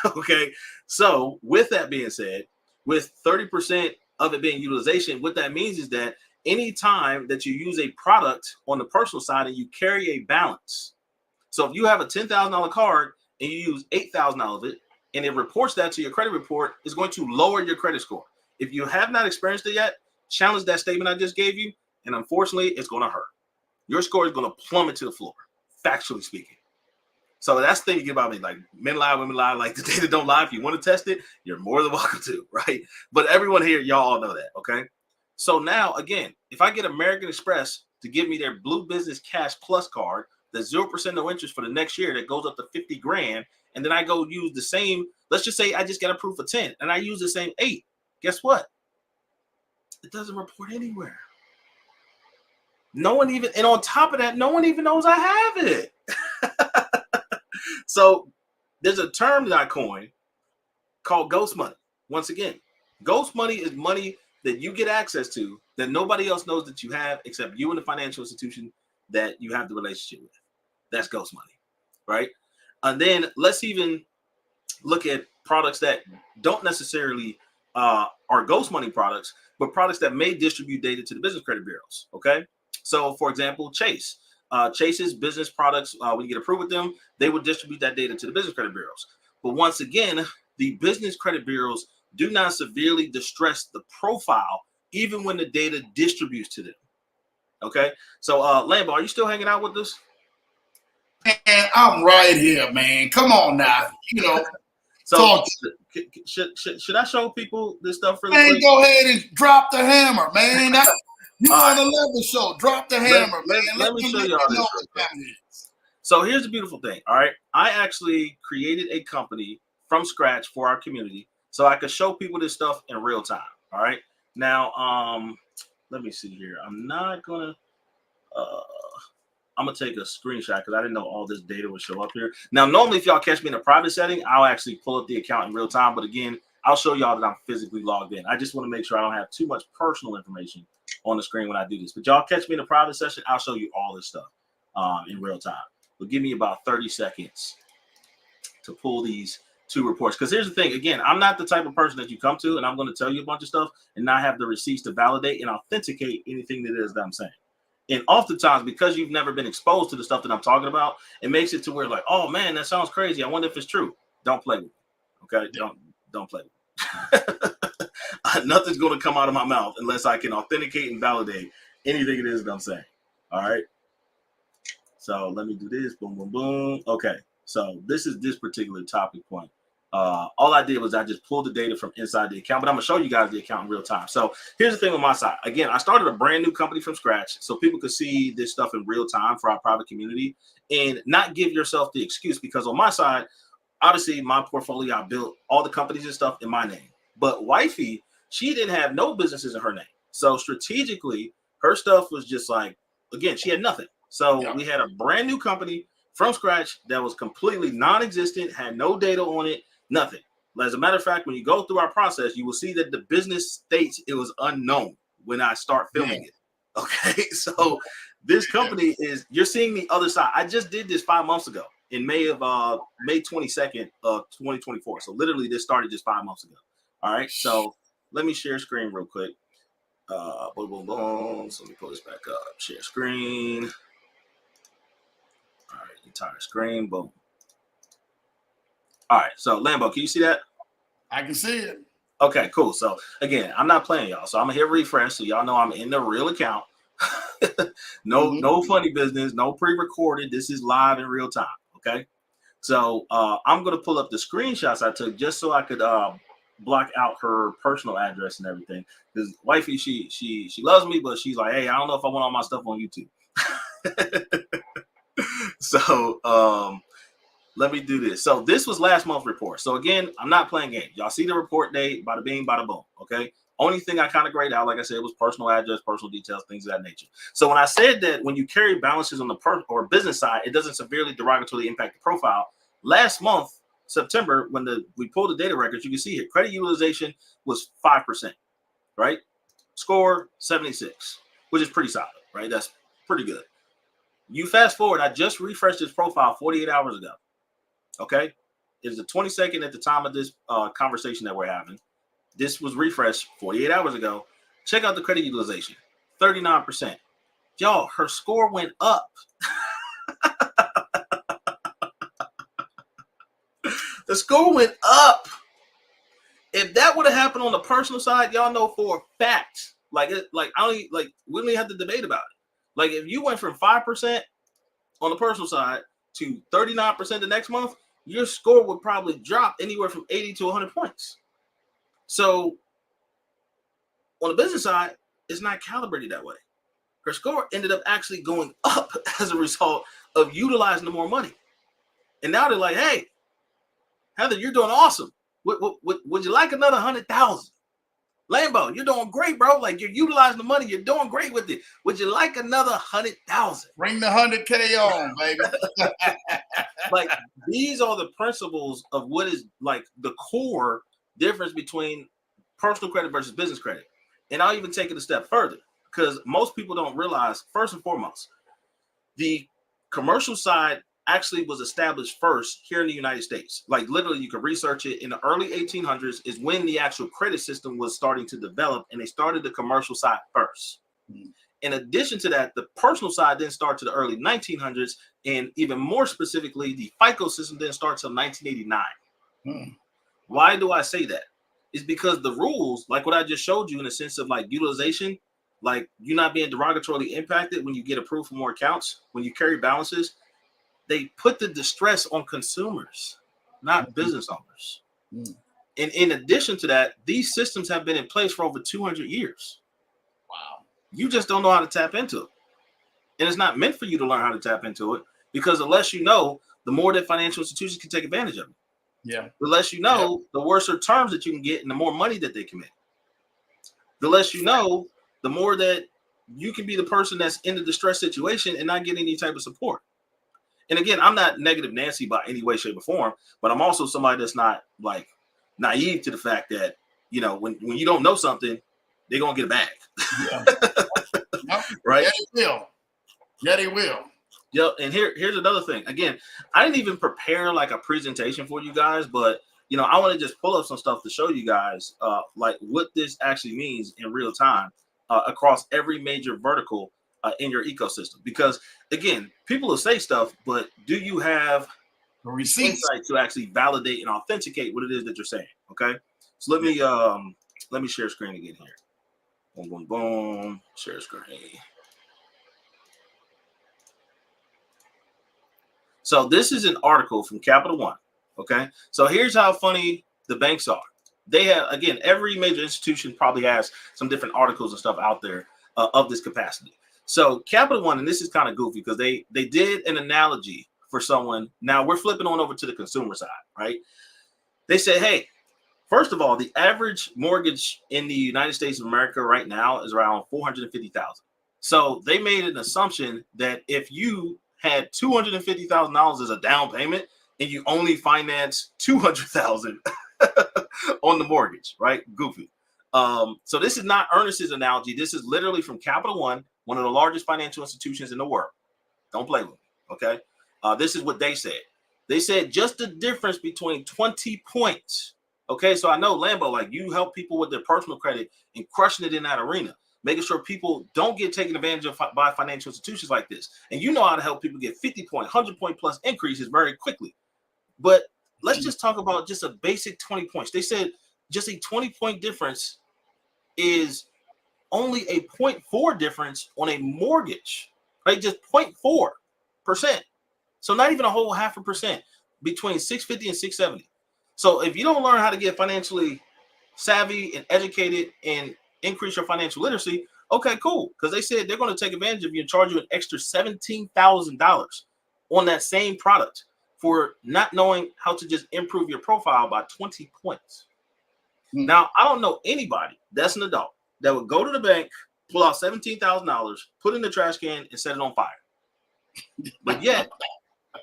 Okay, so with that being said, with 30% of it being utilization, what that means is that any time that you use a product on the personal side and you carry a balance, so if you have a $10,000 card and you use $8,000 of it and it reports that to your credit report, it's going to lower your credit score. If you have not experienced it yet, challenge that statement I just gave you, and unfortunately it's going to hurt. Your score is going to plummet to the floor, factually speaking. So that's the thing you get about me, like men lie, women lie, like the data don't lie. If you want to test it, you're more than welcome to, right? But everyone here, y'all all know that, okay? So now, again, if I get American Express to give me their Blue Business Cash Plus card, that's 0% no interest for the next year, that goes up to 50 grand, and then I go use the same, let's just say I just got approved for 10, and I use the same 8, guess what? It doesn't report anywhere. No one even, and on top of that, no one even knows I have it. So there's a term that I coined called ghost money. Once again, ghost money is money that you get access to that nobody else knows that you have except you and the financial institution that you have the relationship with. That's ghost money, right? And then let's even look at products that don't necessarily are ghost money products, but products that may distribute data to the business credit bureaus, okay? So for example, Chase. Chase's business products, when you get approved with them, they will distribute that data to the business credit bureaus. But once again, the business credit bureaus do not severely distress the profile, even when the data distributes to them. Okay, so Lambo, are you still hanging out with us? Man, I'm right here, man. Come on now, So should I show people this stuff really man, quick? go ahead and drop the hammer, man. You on the level show. Drop the hammer, man. Let me show y'all this real quick. So here's the beautiful thing. All right. I actually created a company from scratch for our community so I could show people this stuff in real time. All right. Now, let me see here. I'm gonna take a screenshot because I didn't know all this data would show up here. Now, normally if y'all catch me in a private setting, I'll actually pull up the account in real time. But again, I'll show y'all that I'm physically logged in. I just want to make sure I don't have too much personal information on the screen when I do this. But y'all catch me in a private session, I'll show you all this stuff in real time. But give me about 30 seconds to pull these 2 reports. Because here's the thing. Again, I'm not the type of person that you come to and I'm going to tell you a bunch of stuff and not have the receipts to validate and authenticate anything that it is that I'm saying. And oftentimes, because you've never been exposed to the stuff that I'm talking about, it makes it to where like, oh man, that sounds crazy. I wonder if it's true. Don't play with me. Okay. Don't play with me. Nothing's going to come out of my mouth unless I can authenticate and validate anything it is that I'm saying. All right. So let me do this. Boom, boom, boom. Okay. So this is this particular topic point. All I did was I just pulled the data from inside the account, but I'm gonna show you guys the account in real time. So here's the thing on my side. Again, I started a brand new company from scratch so people could see this stuff in real time for our private community and not give yourself the excuse, because on my side, obviously my portfolio, I built all the companies and stuff in my name, but wifey, she didn't have no businesses in her name. So strategically, her stuff was just like, again, she had nothing. So we had a brand new company from scratch that was completely non-existent, had no data on it, nothing. As a matter of fact, when you go through our process, you will see that the business states it was unknown when I start filming it. Okay, so this company is, you're seeing the other side. I just did this 5 months ago in May 22nd of 2024. So literally this started just 5 months ago. All right, so let me share screen real quick. Boom, boom, boom. So let me pull this back up. Share screen. All right, entire screen. Boom. All right, so Lambo, can you see that? I can see it. Okay, cool. So again, I'm not playing y'all. So I'm gonna hit refresh so y'all know I'm in the real account. No funny business, no pre-recorded. This is live in real time. Okay. So I'm gonna pull up the screenshots I took just so I could block out her personal address and everything. Because wifey, she loves me, but she's like, hey, I don't know if I want all my stuff on YouTube. So let me do this. So this was last month's report. So again, I'm not playing games. Y'all see the report date, bada bing, bada boom. Okay. Only thing I kind of grayed out, like I said, was personal address, personal details, things of that nature. So when I said that when you carry balances on the or business side, it doesn't severely derogatorily impact the profile. Last month, September, when we pulled the data records, you can see here credit utilization was 5%, right? Score 76, which is pretty solid, right? That's pretty good. You fast forward, I just refreshed this profile 48 hours ago. Okay, it's the 22nd at the time of this conversation that we're having. This was refreshed 48 hours ago. Check out the credit utilization, 39%. Y'all, her score went up. The score went up. If that would have happened on the personal side, y'all know for a fact, we don't even have to debate about it. Like if you went from 5% on the personal side to 39% the next month, your score would probably drop anywhere from 80 to 100 points. So on the business side, it's not calibrated that way. Her score ended up actually going up as a result of utilizing the more money. And now they're like, hey, Heather, you're doing awesome. Would you like another 100,000? Lambo, you're doing great, bro. Like you're utilizing the money. You're doing great with it. Would you like another 100,000? Bring the 100K on, baby. Like these are the principles of what is like the core difference between personal credit versus business credit. And I'll even take it a step further because most people don't realize, first and foremost, the commercial side actually was established first here in the United States. Like literally you can research it. In the early 1800s is when the actual credit system was starting to develop, and they started the commercial side first. In addition to that, the personal side didn't start to the early 1900s, and even more specifically, the FICO system didn't start till 1989. Why do I say that? It's because the rules, like what I just showed you in the sense of like utilization, like you're not being derogatorily impacted when you get approved for more accounts, when you carry balances, they put the distress on consumers, not business owners. And in addition to that, these systems have been in place for over 200 years. Wow. You just don't know how to tap into it. And it's not meant for you to learn how to tap into it, because the less you know, the more that financial institutions can take advantage of it. Yeah. The less you know, the worse terms that you can get and the more money that they commit. The less you know, the more that you can be the person that's in the distress situation and not get any type of support. And again, I'm not negative Nancy by any way, shape, or form, but I'm also somebody that's not like naive to the fact that, you know, when you don't know something, they're going to get it back. Yeah. Right? Yeah, they will. Yeah, they will. Yeah. And here's another thing. Again, I didn't even prepare like a presentation for you guys, but, you know, I want to just pull up some stuff to show you guys like what this actually means in real time across every major vertical in your ecosystem. Because again, people will say stuff, but do you have receipts insight to actually validate and authenticate what it is that you're saying? Okay, so let me share screen again here. Boom, boom, boom. Share screen. So this is an article from Capital One. Okay, so here's how funny the banks are. They have, again, every major institution probably has some different articles and stuff out there of this capacity. So Capital One, and this is kind of goofy because they did an analogy for someone. Now we're flipping on over to the consumer side, right? They said, hey, first of all, the average mortgage in the United States of America right now is around $450,000. So they made an assumption that if you had $250,000 as a down payment and you only finance $200,000 on the mortgage, right? Goofy. So this is not Ernest's analogy. This is literally from Capital one of the largest financial institutions in the world. Don't play with me, okay? This is what they said. They said just the difference between 20 points. Okay, so I know Lambo, like you help people with their personal credit and crushing it in that arena, making sure people don't get taken advantage of by financial institutions like this. And you know how to help people get 50 point, 100 point plus increases very quickly. But let's just talk about just a basic 20 points. They said just a 20-point difference is only a 0.4 difference on a mortgage, right? Just 0.4%. So not even a whole 0.5% between 650 and 670. So if you don't learn how to get financially savvy and educated and increase your financial literacy, okay, cool. Because they said they're going to take advantage of you and charge you an extra $17,000 on that same product for not knowing how to just improve your profile by 20 points. Now, I don't know anybody that's an adult that would go to the bank, pull out $17,000, put it in the trash can, and set it on fire. But yet,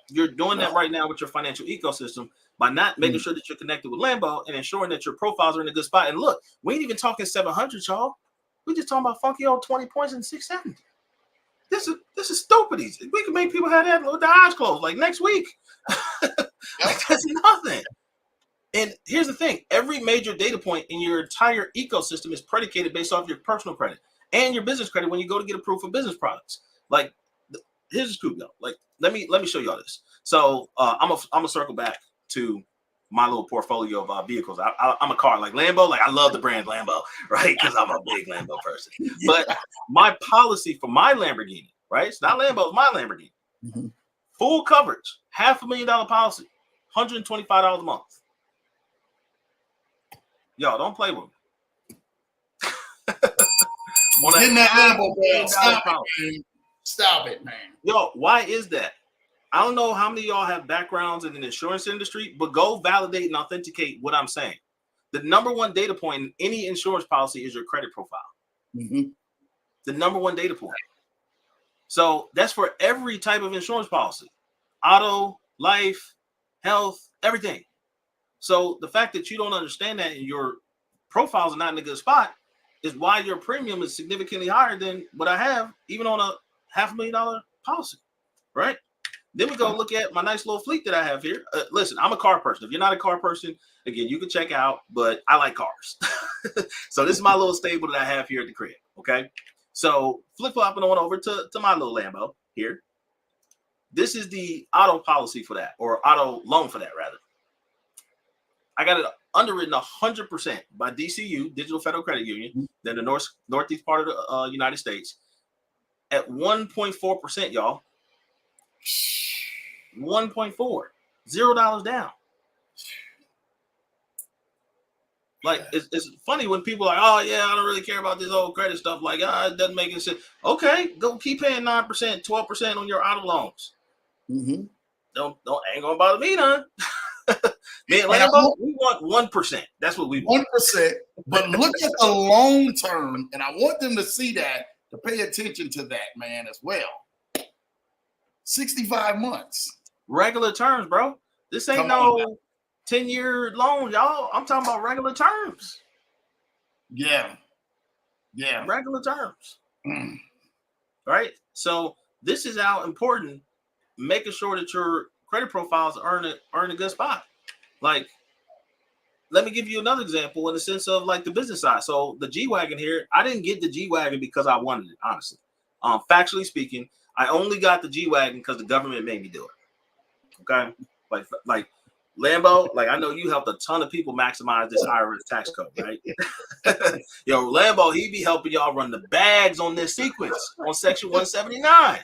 you're doing that right now with your financial ecosystem by not making sure that you're connected with Lambo and ensuring that your profiles are in a good spot. And look, we ain't even talking 700, y'all. We just talking about funky old 20 points and 670. This is stupid. We can make people have that with their eyes closed like next week. That's nothing. And here's the thing. Every major data point in your entire ecosystem is predicated based off your personal credit and your business credit when you go to get approved for business products. Like, here's the scoop, though. Like, let me show y'all this. So I'm gonna circle back to my little portfolio of vehicles. I'm a car like Lambo. Like, I love the brand Lambo, right? Because I'm a big Lambo person. But my policy for my Lamborghini, right? It's not Lambo, it's my Lamborghini. Mm-hmm. Full coverage, $500,000 policy, $125 a month. Y'all don't play with me. Getting that Lambo, man. Stop it, man. Yo, why is that? I don't know how many of y'all have backgrounds in the insurance industry, but go validate and authenticate what I'm saying. The number one data point in any insurance policy is your credit profile. Mm-hmm. The number one data point. So that's for every type of insurance policy. Auto, life, health, everything. So the fact that you don't understand that and your profiles are not in a good spot is why your premium is significantly higher than what I have, even on a $500,000 policy, right? Then we go look at my nice little fleet that I have here. Listen, I'm a car person. If you're not a car person, again, you can check out, but I like cars. So this is my little stable that I have here at the crib, okay? So flip-flopping on over to my little Lambo here. This is the auto policy for that, or auto loan for that, rather. I got it underwritten 100% by DCU, Digital Federal Credit Union, then the northeast part of the United States, at 1.4%, y'all. 1.4, $0 down. Like, it's funny when people are like, oh yeah, I don't really care about this old credit stuff. Like, it doesn't make any sense. Okay, go keep paying 9%, 12% on your auto loans. Mm-hmm. Don't ain't gonna bother me none. Man, Lambo, we want 1%. That's what we want. 1%. But look at the long term, and I want them to see that, to pay attention to that, man, as well. 65 months. Regular terms, bro. This ain't no 10-year loan, y'all. I'm talking about regular terms. Yeah. Regular terms. Right? So this is how important making sure that your credit profiles are in a good spot. Like, let me give you another example in the sense of like the business side. So the G-Wagon here, I didn't get the G-Wagon because I wanted it, honestly. Factually speaking, I only got the G-Wagon because the government made me do it. Okay, like Lambo, like I know you helped a ton of people maximize this IRS tax code, right? Yo, Lambo, he be helping y'all run the bags on this sequence on Section 179.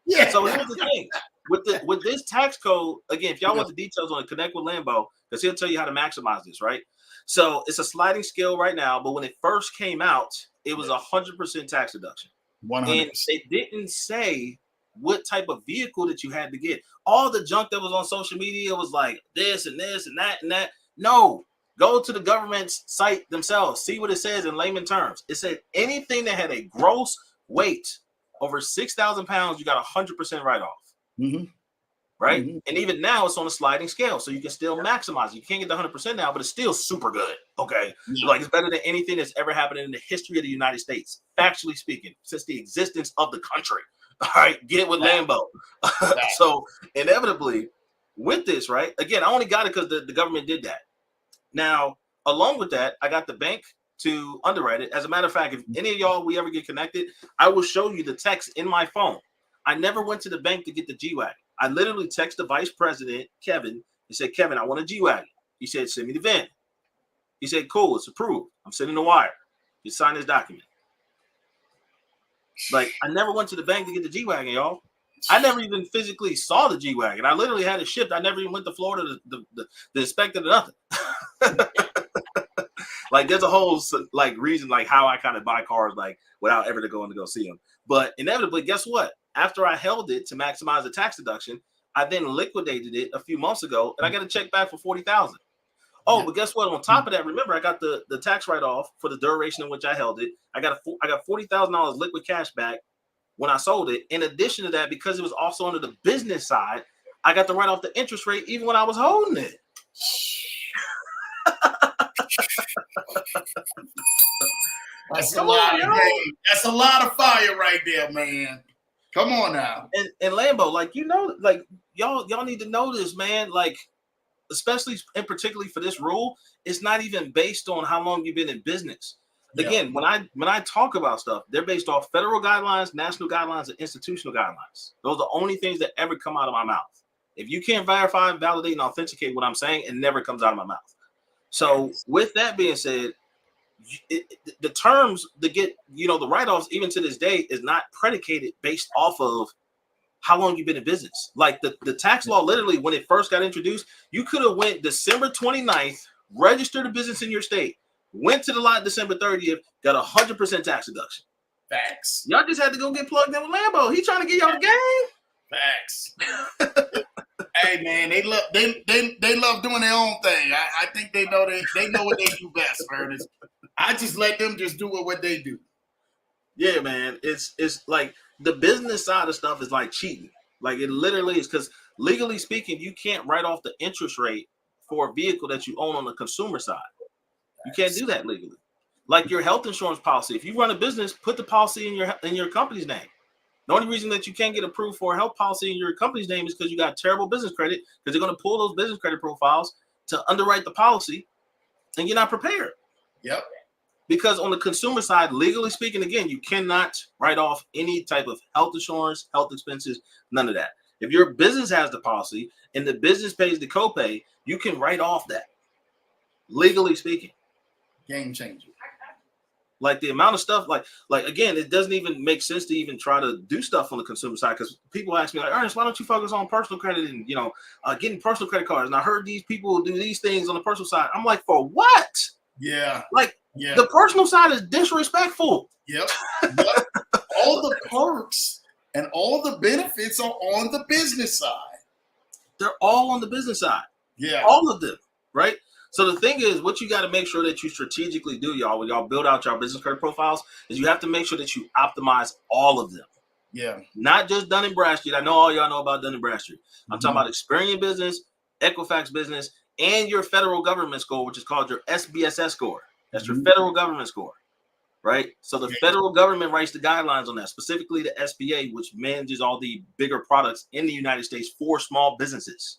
Yeah. So here's the thing. With this tax code, again, if y'all want the details on it, connect with Lambo because he'll tell you how to maximize this, right? So it's a sliding scale right now, but when it first came out, it was 100% tax deduction. 100%. And they didn't say what type of vehicle that you had to get. All the junk that was on social media was like this and this and that and that. No, go to the government's site themselves. See what it says in layman terms. It said anything that had a gross weight over 6,000 pounds, you got 100% write-off. Mm-hmm. Right? Mm-hmm. And even now it's on a sliding scale, so you can still maximize. You can't get the 100% now, but it's still super good. Okay. Yeah. Like it's better than anything that's ever happened in the history of the United States, factually speaking, since the existence of the country. All right, get it with Lambo. So inevitably, with this, right? Again, I only got it because the government did that. Now, along with that, I got the bank to underwrite it. As a matter of fact, if any of y'all we ever get connected, I will show you the text in my phone. I never went to the bank to get the G-Wagon. I literally texted the vice president, Kevin, and said, Kevin, I want a G-Wagon. He said, send me the VIN. He said, cool, it's approved. I'm sending the wire. You sign this document. Like, I never went to the bank to get the G-Wagon, y'all. I never even physically saw the G-Wagon. I literally had it shipped. I never even went to Florida to inspect it or nothing. Like, there's a whole, like, reason, like, how I kind of buy cars, like, without ever going to go see them. But inevitably, guess what? After I held it to maximize the tax deduction, I then liquidated it a few months ago, and I got a check back for $40,000. Oh, but guess what? On top of that, remember, I got the tax write-off for the duration in which I held it. I got $40,000 liquid cash back when I sold it. In addition to that, because it was also under the business side, I got to write off the interest rate even when I was holding it. That's a lot of game. That's a lot of fire right there, man. Come on now. And Lambo, like, you know, like y'all need to know this, man. Like, especially and particularly for this rule, it's not even based on how long you've been in business. Yeah. Again, when I talk about stuff, they're based off federal guidelines, national guidelines, and institutional guidelines. Those are the only things that ever come out of my mouth. If you can't verify, validate, and authenticate what I'm saying, it never comes out of my mouth. So with that being said, the terms to get, you know, the write-offs even to this day is not predicated based off of how long you've been in business. Like the tax law, literally, when it first got introduced, you could have went December 29th, registered a business in your state, went to the lot December 30th, got 100% tax deduction. Facts. Y'all just had to go get plugged in with Lambo. He trying to get y'all the game. Facts. Hey man, they love doing their own thing. I think they know what they do best, Ernest. I just let them just do what they do. Yeah, man. It's like the business side of stuff is like cheating. Like it literally is, because legally speaking, you can't write off the interest rate for a vehicle that you own on the consumer side. You can't do that legally. Like your health insurance policy. If you run a business, put the policy in your company's name. The only reason that you can't get approved for a health policy in your company's name is because you got terrible business credit, because they're going to pull those business credit profiles to underwrite the policy, and you're not prepared. Yep. Because on the consumer side, legally speaking, again, you cannot write off any type of health insurance, health expenses, none of that. If your business has the policy and the business pays the copay, you can write off that, legally speaking. Game changer. Like the amount of stuff, like again, it doesn't even make sense to even try to do stuff on the consumer side, because people ask me like, Ernest, why don't you focus on personal credit and, you know, getting personal credit cards? And I heard these people do these things on the personal side. I'm like, for what? Yeah. Like, the personal side is disrespectful. Yep. All the perks and all the benefits are on the business side. They're all on the business side. Yeah. All of them, right? So the thing is, what you got to make sure that you strategically do, y'all, when y'all build out your business credit profiles, is you have to make sure that you optimize all of them. Yeah. Not just Dun & Bradstreet. I know all y'all know about Dun & Bradstreet. I'm talking about Experian Business, Equifax Business, and your federal government score, which is called your SBSS score. That's your federal government score, right? So the federal government writes the guidelines on that, specifically the SBA, which manages all the bigger products in the United States for small businesses,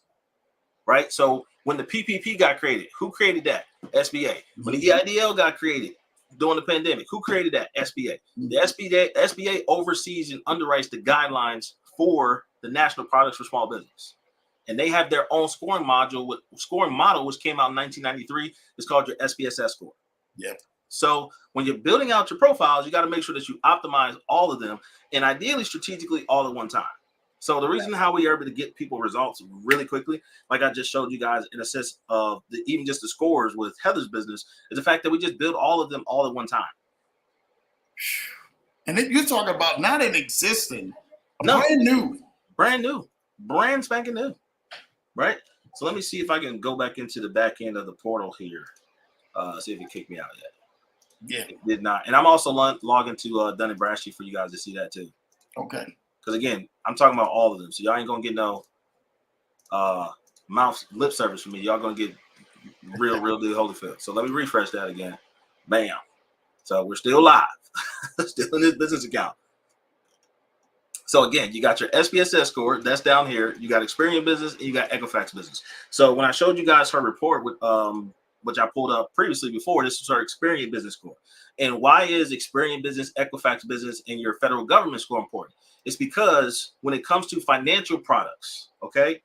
right? So when the PPP got created, who created that? SBA. When the EIDL got created, during the pandemic. Who created that? SBA. The SBA oversees and underwrites the guidelines for the National Products for Small Business. And they have their own scoring model, which came out in 1993. It's called your SPSS score. Yep. So when you're building out your profiles, you got to make sure that you optimize all of them, and ideally strategically all at one time. So the reason how we are able to get people results really quickly, like I just showed you guys in a sense of even just the scores with Heather's business, is the fact that we just build all of them all at one time. And then you're talking about not in existing, brand spanking new, right? So let me see if I can go back into the back end of the portal here. See if it kicked me out yet. Yeah, it did not. And I'm also logging to Dun & Bradstreet for you guys to see that too. Okay. Because again, I'm talking about all of them, so y'all ain't gonna get no mouth lip service from me. Y'all gonna get real deal Holyfield. So let me refresh that again. Bam. So we're still live, still in this business account. So again, you got your SPSS score, that's down here. You got Experian Business and you got Equifax Business. So when I showed you guys her report with which I pulled up previously before, this was her Experian Business score. And why is Experian Business, Equifax Business, and your federal government score important? It's because when it comes to financial products, okay,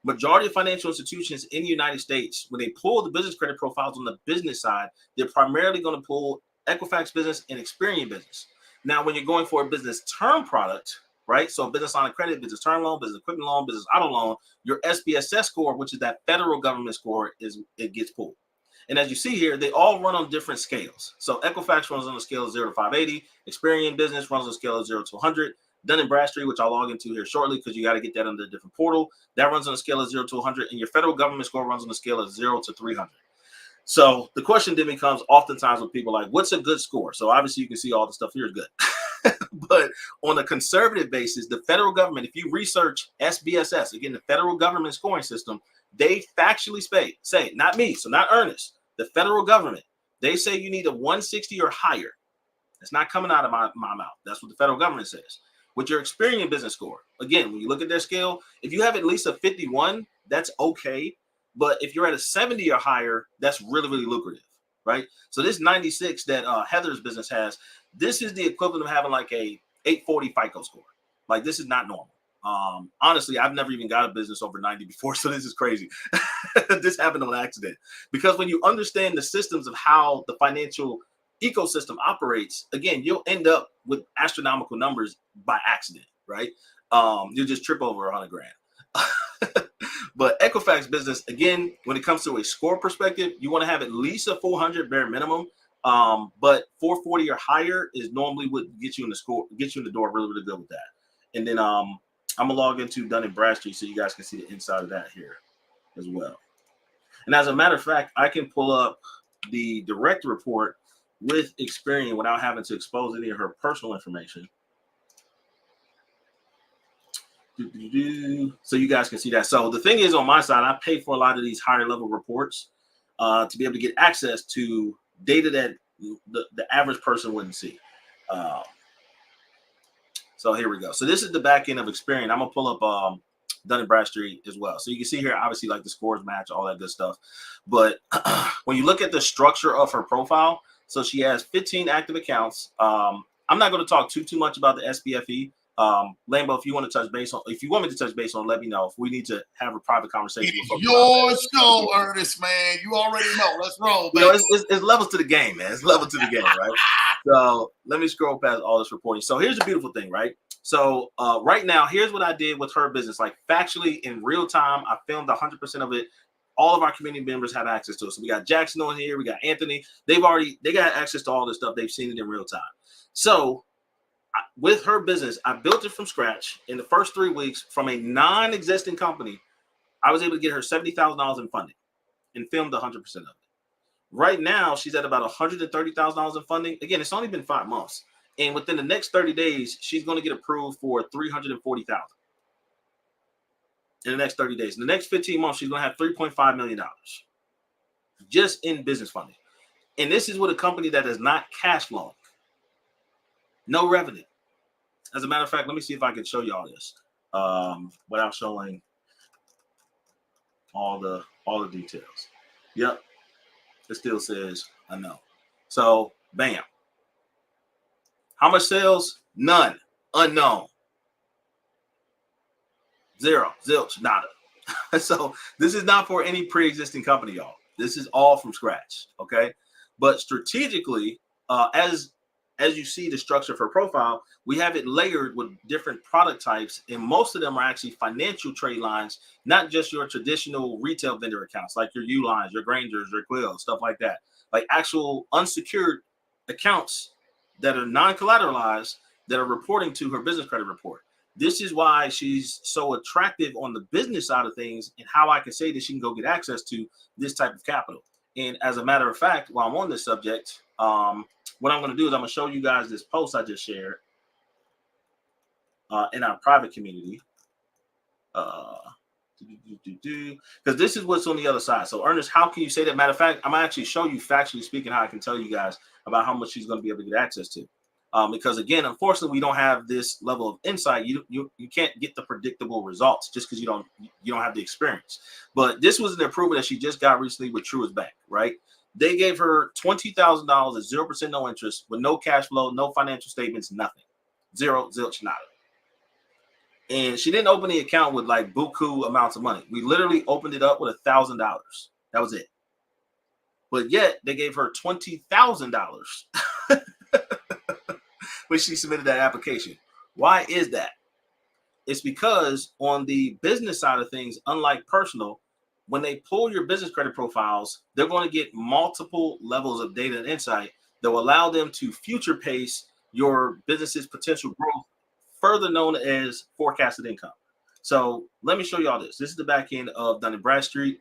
majority of financial institutions in the United States, when they pull the business credit profiles on the business side, they're primarily going to pull Equifax Business and Experian Business. Now, when you're going for a business term product, right? So business line of credit, business term loan, business equipment loan, business auto loan, your SPSS score, which is that federal government score, it gets pulled. And as you see here, they all run on different scales. So Equifax runs on a scale of 0 to 580. Experian Business runs on a scale of 0 to 100. Dun & Bradstreet, which I'll log into here shortly because you got to get that under a different portal, that runs on a scale of 0 to 100. And your federal government score runs on a scale of 0 to 300. So the question then becomes oftentimes with people like, what's a good score? So obviously you can see all the stuff here is good. But on a conservative basis, the federal government, if you research SBSS, again, the federal government scoring system, they factually say, not me, so not Ernest, the federal government, they say you need a 160 or higher. It's not coming out of my mouth. That's what the federal government says. With your Experian Business score, again, when you look at their scale, if you have at least a 51, that's okay. But if you're at a 70 or higher, that's really lucrative, right? So this 96 that Heather's business has, this is the equivalent of having like a 840 FICO score. Like this is not normal. Honestly, I've never even got a business over 90 before, so this is crazy. This happened on accident. Because when you understand the systems of how the financial ecosystem operates, again, you'll end up with astronomical numbers by accident, right? You'll just trip over 100 grand. But Equifax Business, again, when it comes to a score perspective, you want to have at least a 400 bare minimum. But 440 or higher is normally what gets you in the score, gets you in the door really good with that. And then I'm gonna log into Dun & Bradstreet so you guys can see the inside of that here as well. And as a matter of fact, I can pull up the direct report with Experian without having to expose any of her personal information. So you guys can see that. So the thing is, on my side, I pay for a lot of these higher level reports to be able to get access to data that the average person wouldn't see. So here we go. So this is the back end of Experian. I'm gonna pull up Dun & Bradstreet as well. So you can see here, obviously, like the scores match, all that good stuff. But when you look at the structure of her profile, so she has 15 active accounts. I'm not going to talk too much about the SPFE. Lambo, if you want to touch base on, if you want me to touch base on, let me know. If we need to have a private conversation. It's your show, Ernest, man. You already know. Let's roll, baby. You know, it's levels to the game, man. It's levels to the game, right? So let me scroll past all this reporting. So here's the beautiful thing, right? So right now, here's what I did with her business. Like factually in real time, I filmed 100% of it. All of our community members have access to it. So we got Jackson on here. We got Anthony. They got access to all this stuff. They've seen it in real time. So with her business, I built it from scratch in the first 3 weeks from a non-existing company. I was able to get her $70,000 in funding and filmed 100% of it. Right now, she's at about $130,000 in funding. Again, it's only been 5 months. And within the next 30 days, she's going to get approved for $340,000 in the next 30 days. In the next 15 months, she's going to have $3.5 million just in business funding. And this is with a company that is not cash flowing. No revenue. As a matter of fact, let me see if I can show you all this without showing all the details. Yep. It still says I know. So Bam. How much sales? None. Unknown. Zero. Zilch. Nada. So this is not for any pre-existing company, y'all. This is all from scratch. Okay. But strategically, as you see the structure of her profile, we have it layered with different product types, and most of them are actually financial trade lines, not just your traditional retail vendor accounts like your Ulines, your Grangers, your Quills, stuff like that. Like actual unsecured accounts that are non-collateralized that are reporting to her business credit report. This is why she's so attractive on the business side of things, and how I can say that she can go get access to this type of capital. And as a matter of fact, while I'm on this subject, what I'm going to do is I'm going to show you guys this post I just shared in our private community. Because this is what's on the other side. So, Ernest, how can you say that? Matter of fact, I'm going to actually show you, factually speaking, how I can tell you guys about how much she's going to be able to get access to. Because again, unfortunately, we don't have this level of insight. You can't get the predictable results just because you don't have the experience. But this was an improvement that she just got recently with Truist Bank, right? They gave her $20,000 at 0% no interest, with no cash flow, no financial statements, nothing, zero, zilch, nada. And she didn't open the account with like buku amounts of money. We literally opened it up with $1,000. That was it. But yet they gave her $20,000 when she submitted that application. Why is that? It's because on the business side of things, unlike personal, when they pull your business credit profiles, they're going to get multiple levels of data and insight that will allow them to future pace your business's potential growth, further known as forecasted income. So let me show you all this. This is the back end of Dun & Bradstreet,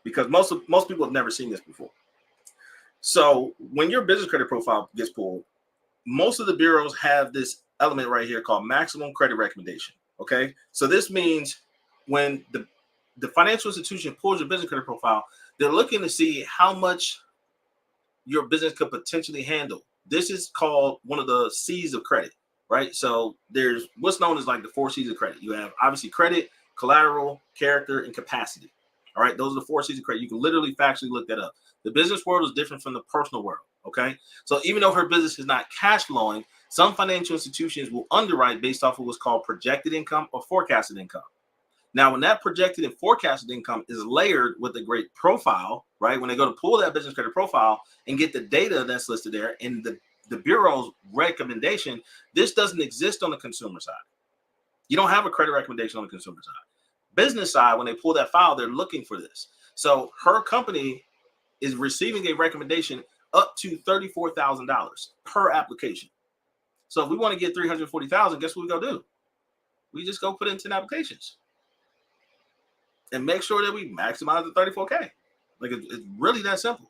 because most people have never seen this before. So when your business credit profile gets pulled, most of the bureaus have this element right here called maximum credit recommendation. Okay, so this means when the financial institution pulls your business credit profile, they're looking to see how much your business could potentially handle. This is called one of the C's of credit, right? So there's what's known as like the 4 C's of credit. You have obviously credit, collateral, character, and capacity. All right, those are the 4 C's of credit. You can literally factually look that up. The business world is different from the personal world. Okay, so even though her business is not cash flowing, some financial institutions will underwrite based off of what's called projected income or forecasted income. Now, when that projected and forecasted income is layered with a great profile, right? When they go to pull that business credit profile and get the data that's listed there in the bureau's recommendation, this doesn't exist on the consumer side. You don't have a credit recommendation on the consumer side. Business side, when they pull that file, they're looking for this. So her company is receiving a recommendation up to $34,000 per application. So if we want to get 340,000, guess what we go do? We just go put in 10 applications and make sure that we maximize the 34K. Like it's really that simple.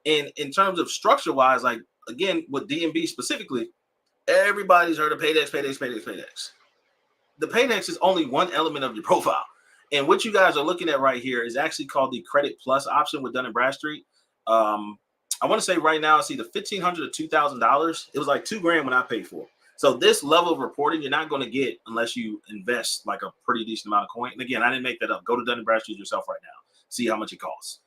And in terms of structure wise, like again, with DMB specifically, everybody's heard of Paydex. The Paydex is only one element of your profile. And what you guys are looking at right here is actually called the Credit Plus option with Dun & Bradstreet. I want to say right now it's either $1,500 to $2,000. It was like $2,000 when I paid for it. So this level of reporting you're not going to get unless you invest like a pretty decent amount of coin. And again, I didn't make that up. Go to Dun & Bradstreet yourself right now. See how much it costs.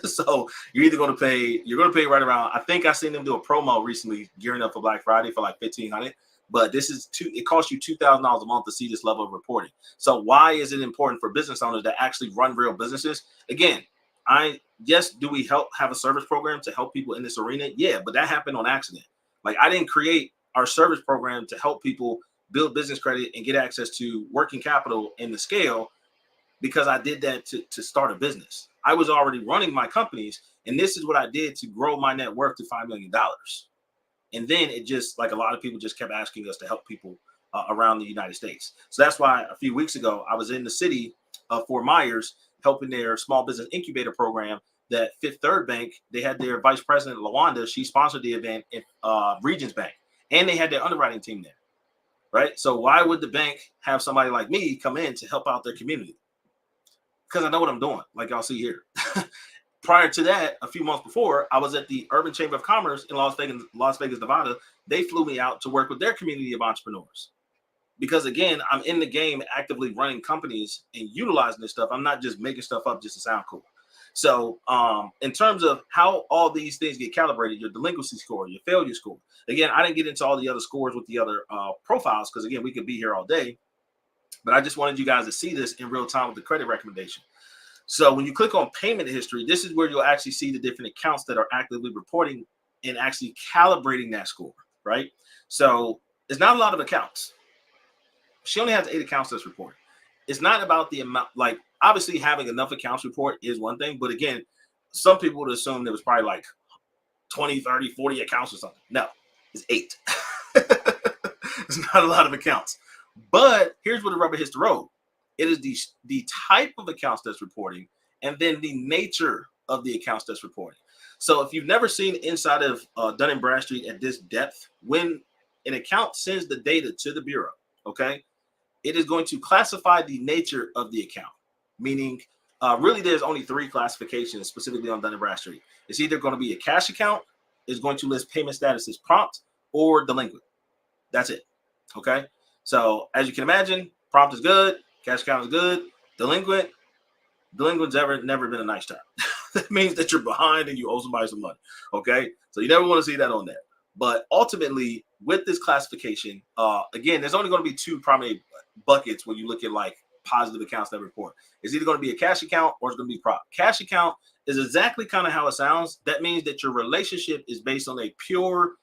So you're going to pay right around. I think I seen them do a promo recently, gearing up for Black Friday for like $1,500. But this is it costs you $2,000 a month to see this level of reporting. So why is it important for business owners that actually run real businesses? Again, do we have a service program to help people in this arena? Yeah, but that happened on accident. Like I didn't create our service program to help people build business credit and get access to working capital and the scale because I did that to start a business. I was already running my companies, and this is what I did to grow my net worth to $5 million. And then it just, like a lot of people just kept asking us to help people around the United States. So that's why a few weeks ago, I was in the city of Fort Myers helping their small business incubator program that Fifth Third Bank. They had their vice president, LaWanda. She sponsored the event in Regions Bank, and they had their underwriting team there, right? So why would the bank have somebody like me come in to help out their community? Because I know what I'm doing, like y'all see here. Prior to that, a few months before, I was at the Urban Chamber of Commerce in Las Vegas, Nevada. They flew me out to work with their community of entrepreneurs. Because again, I'm in the game actively running companies and utilizing this stuff. I'm not just making stuff up just to sound cool. So in terms of how all these things get calibrated, your delinquency score, your failure score. Again, I didn't get into all the other scores with the other profiles because, again, we could be here all day. But I just wanted you guys to see this in real time with the credit recommendation. So when you click on payment history, this is where you'll actually see the different accounts that are actively reporting and actually calibrating that score, right? So it's not a lot of accounts. She only has 8 accounts that's reported. It's not about the amount, like obviously having enough accounts report is one thing, but again, some people would assume there was probably like 20, 30, 40 accounts or something. No, it's 8. It's not a lot of accounts. But here's where the rubber hits the road. It is the type of accounts that's reporting and then the nature of the accounts that's reporting. So if you've never seen inside of Dun & Bradstreet at this depth, when an account sends the data to the bureau, okay, it is going to classify the nature of the account, meaning really there's only 3 classifications specifically on Dun & Bradstreet. It's either going to be a cash account, it's going to list payment status as prompt, or delinquent. That's it, okay? So as you can imagine, prompt is good, cash account is good, delinquent's never been a nice term. That means that you're behind and you owe somebody some money, okay? So you never want to see that on there. But ultimately, with this classification, again, there's only going to be 2 primary buckets when you look at like positive accounts that report. It's either going to be a cash account or it's going to be prop. Cash account is exactly kind of how it sounds. That means that your relationship is based on a pure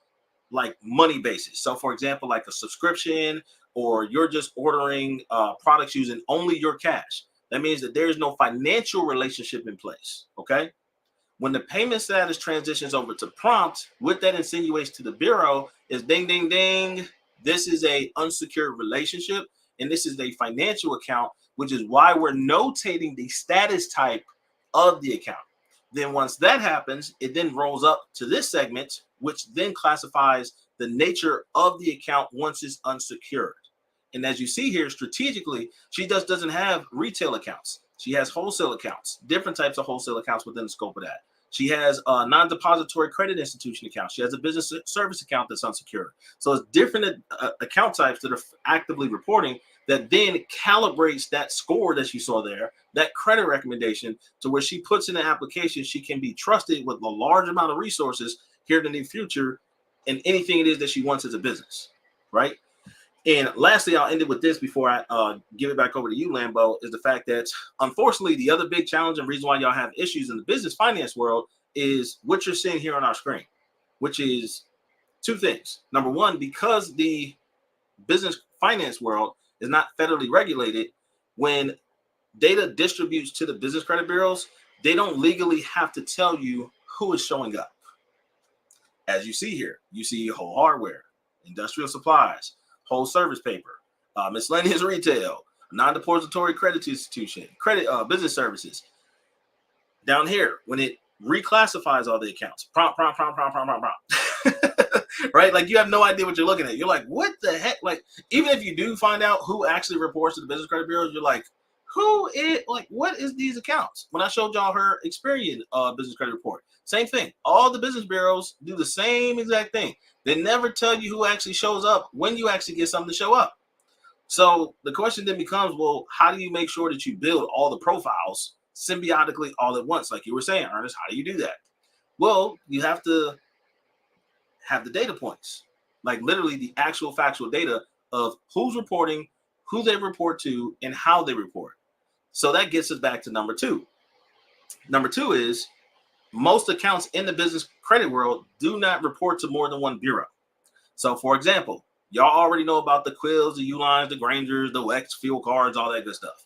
like money basis. So for example, like a subscription, or you're just ordering products using only your cash. That means that there is no financial relationship in place, okay? When the payment status transitions over to prompt, what that insinuates to the bureau is ding, ding, ding. This is a unsecured relationship, and this is a financial account, which is why we're notating the status type of the account. Then once that happens, it then rolls up to this segment, which then classifies the nature of the account once it's unsecured. And as you see here, strategically, she just doesn't have retail accounts. She has wholesale accounts, different types of wholesale accounts within the scope of that. She has a non-depository credit institution account. She has a business service account that's unsecured. So it's different account types that are actively reporting that then calibrates that score that you saw there, that credit recommendation, to where she puts in an application she can be trusted with a large amount of resources here in the near future in anything it is that she wants as a business, right? And lastly, I'll end it with this before I give it back over to you, Lambo, is the fact that, unfortunately, the other big challenge and reason why y'all have issues in the business finance world is what you're seeing here on our screen, which is 2 things. Number one, because the business finance world is not federally regulated, when data distributes to the business credit bureaus, they don't legally have to tell you who is showing up. As you see here, you see whole hardware, industrial supplies, whole service paper, miscellaneous retail, non-depository credit institution, credit business services. Down here, when it reclassifies all the accounts, prompt. Right? Like you have no idea what you're looking at. You're like, what the heck? Like, even if you do find out who actually reports to the business credit bureaus, you're like, who is, like, what is these accounts? When I showed y'all her Experian business credit report, same thing. All the business bureaus do the same exact thing. They never tell you who actually shows up when you actually get something to show up. So the question then becomes, well, how do you make sure that you build all the profiles symbiotically all at once? Like you were saying, Ernest, how do you do that? Well, you have to have the data points, like literally the actual factual data of who's reporting, who they report to, and how they report. So that gets us back to number 2. Number 2 is most accounts in the business credit world do not report to more than one bureau. So for example, y'all already know about the Quills, the Ulines, the Grangers, the Wex, fuel cards, all that good stuff.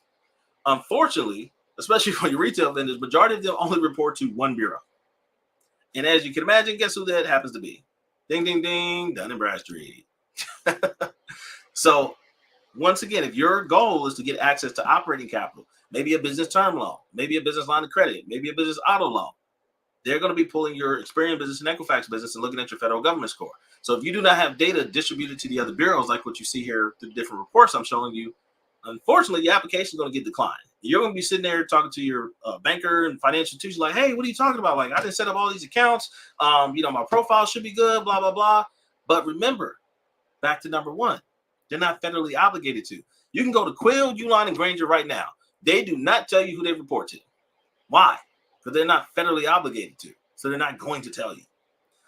Unfortunately, especially for your retail vendors, majority of them only report to one bureau. And as you can imagine, guess who that happens to be? Ding, ding, ding, Dun & Bradstreet. So once again, if your goal is to get access to operating capital, maybe a business term loan, maybe a business line of credit, maybe a business auto loan, they're going to be pulling your Experian business and Equifax business and looking at your federal government score. So if you do not have data distributed to the other bureaus, like what you see here through the different reports I'm showing you, unfortunately, your application is going to get declined. You're going to be sitting there talking to your banker and financial institution like, hey, what are you talking about? Like, I didn't set up all these accounts. My profile should be good, blah, blah, blah. But remember, back to number 1, they're not federally obligated to. You can go to Quill, Uline, and Granger right now. They do not tell you who they report to. Why? because they're not federally obligated to. So they're not going to tell you.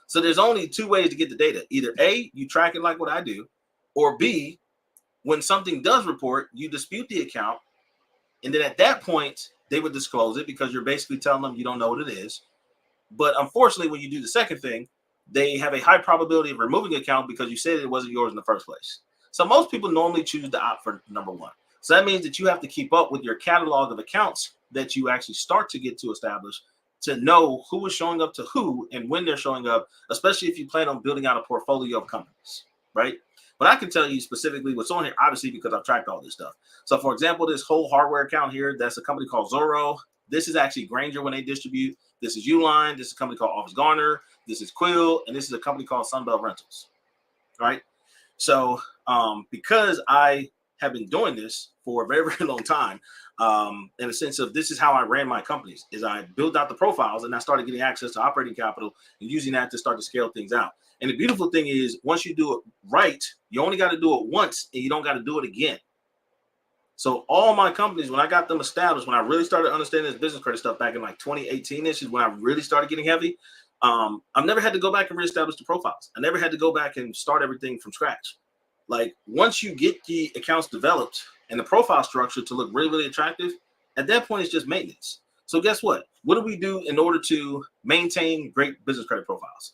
So there's only two ways to get the data. Either A, you track it like what I do, or B, when something does report, you dispute the account, and then at that point, they would disclose it because you're basically telling them you don't know what it is. But unfortunately, when you do the second thing, they have a high probability of removing the account because you said it wasn't yours in the first place. So most people normally choose to opt for number one. So that means that you have to keep up with your catalog of accounts that you actually start to get to establish to know who is showing up to who and when they're showing up, especially if you plan on building out a portfolio of companies, right? But I can tell you specifically what's on here, obviously, because I've tracked all this stuff. So, for example, this whole hardware account here, that's a company called Zorro. This is actually Grainger when they distribute. This is Uline. This is a company called Office Garner. This is Quill. And this is a company called Sunbelt Rentals, right? So, because I have been doing this for a very, very long time, in a sense of this is how I ran my companies, is I built out the profiles and I started getting access to operating capital and using that to start to scale things out. And the beautiful thing is once you do it right, you only got to do it once and you don't got to do it again. So all my companies, when I got them established, when I really started understanding this business credit stuff back in like 2018-ish is when I really started getting heavy. I've never had to go back and reestablish the profiles. I never had to go back and start everything from scratch. Like once you get the accounts developed and the profile structure to look really, really attractive, at that point, it's just maintenance. So guess what? What do we do in order to maintain great business credit profiles?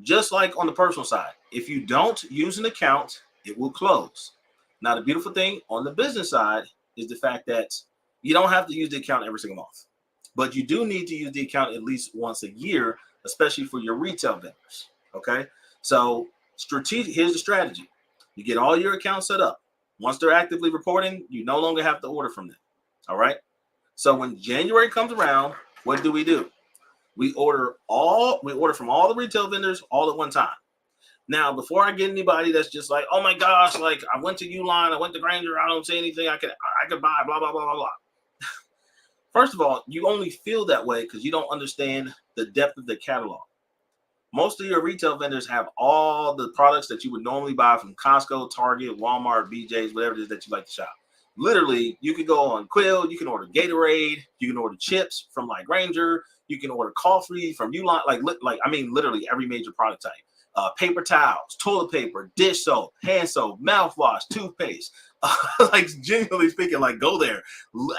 Just like on the personal side, if you don't use an account, it will close. Now, the beautiful thing on the business side is the fact that you don't have to use the account every single month, but you do need to use the account at least once a year, especially for your retail vendors. Okay. So here's the strategy. You get all your accounts set up. Once they're actively reporting, you no longer have to order from them. All right. So when January comes around, what do? We order from all the retail vendors all at one time. Now, before I get anybody that's just like, oh my gosh, like I went to Uline, I went to Grainger, I don't see anything I could buy, blah, blah, blah, blah, blah. First of all, you only feel that way because you don't understand the depth of the catalog. Most of your retail vendors have all the products that you would normally buy from Costco, Target, Walmart, BJ's, whatever it is that you like to shop. Literally, you can go on Quill, you can order Gatorade, you can order chips from like Grainger, you can order coffee from Uline, literally every major product type. Paper towels, toilet paper, dish soap, hand soap, mouthwash, toothpaste. Like genuinely speaking, like go there.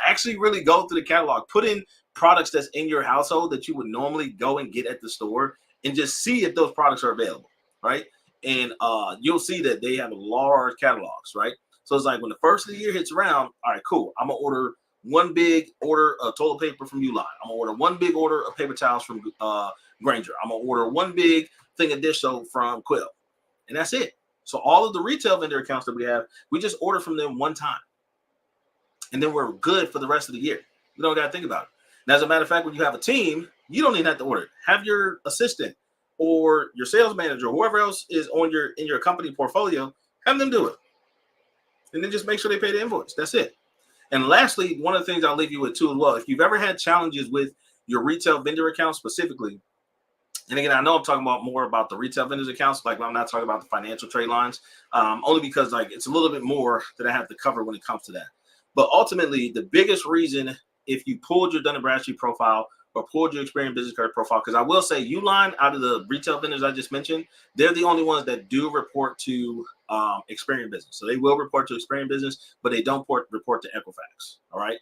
Actually really go through the catalog. Put in products that's in your household that you would normally go and get at the store and just see if those products are available, right? And you'll see that they have large catalogs, right? So it's like when the first of the year hits around, all right, cool. I'm going to order one big order of toilet paper from Uline. I'm going to order one big order of paper towels from Grainger. I'm going to order one big thing of dish soap from Quill. And that's it. So all of the retail vendor accounts that we have, we just order from them one time. And then we're good for the rest of the year. You don't got to think about it. And as a matter of fact, when you have a team, you don't even have to order it. Have your assistant or your sales manager, or whoever else is in your company portfolio, have them do it. And then just make sure they pay the invoice. That's it. And lastly, one of the things I'll leave you with too as well, if you've ever had challenges with your retail vendor account specifically, and again, I know I'm talking more about the retail vendors accounts, like I'm not talking about the financial trade lines, only because like it's a little bit more that I have to cover when it comes to that. But ultimately, the biggest reason if you pulled your Dun & Bradstreet profile or pulled your Experian business credit profile, because I will say Uline, out of the retail vendors I just mentioned, they're the only ones that do report to Experian business. So they will report to Experian business, but they don't report to Equifax. All right.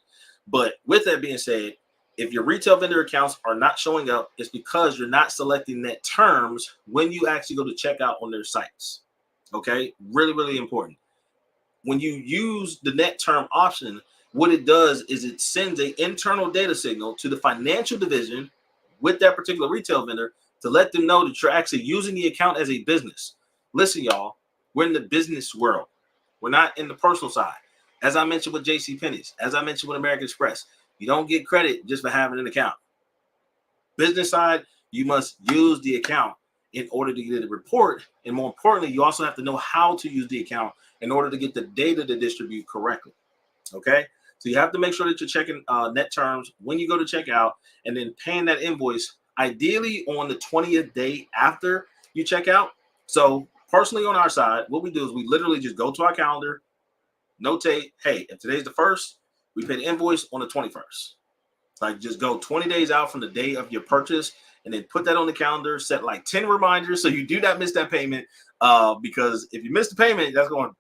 But with that being said, if your retail vendor accounts are not showing up, it's because you're not selecting net terms when you actually go to checkout on their sites. Okay. Really, really important. When you use the net term option, what it does is it sends an internal data signal to the financial division with that particular retail vendor to let them know that you're actually using the account as a business. Listen, y'all, we're in the business world. We're not in the personal side. As I mentioned with JCPenney's, as I mentioned with American Express, you don't get credit just for having an account. Business side, you must use the account in order to get a report. And more importantly, you also have to know how to use the account in order to get the data to distribute correctly. Okay. So you have to make sure that you're checking net terms when you go to checkout and then paying that invoice, ideally on the 20th day after you check out. So personally on our side, what we do is we literally just go to our calendar, notate, hey, if today's the 1st, we pay the invoice on the 21st. Like just go 20 days out from the day of your purchase and then put that on the calendar, set like 10 reminders so you do not miss that payment. Because if you miss the payment, that's going to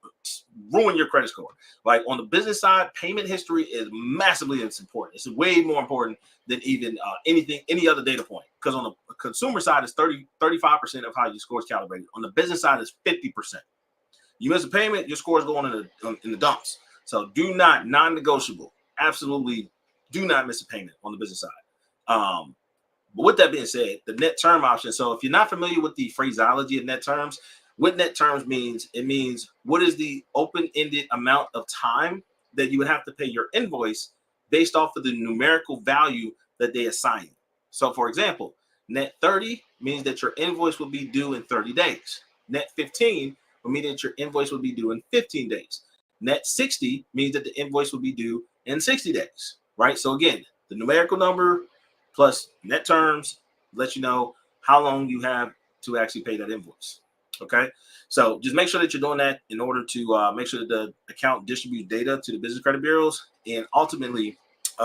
ruin your credit score. Like on the business side, payment history is massively important. It's way more important than even any other data point. Because on the consumer side, it's 35% of how your score is calibrated. On the business side, it's 50%. You miss a payment, your score is going in the dumps. So do not, non-negotiable, absolutely do not miss a payment on the business side. But with that being said, the net term option. So if you're not familiar with the phraseology of net terms, what net terms means, it means what is the open-ended amount of time that you would have to pay your invoice based off of the numerical value that they assign you. So for example, net 30 means that your invoice will be due in 30 days. Net 15 will mean that your invoice will be due in 15 days. Net 60 means that the invoice will be due in 60 days, right? So again, the numerical number plus net terms lets you know how long you have to actually pay that invoice. Okay, so just make sure that you're doing that in order to make sure that the account distributes data to the business credit bureaus, and ultimately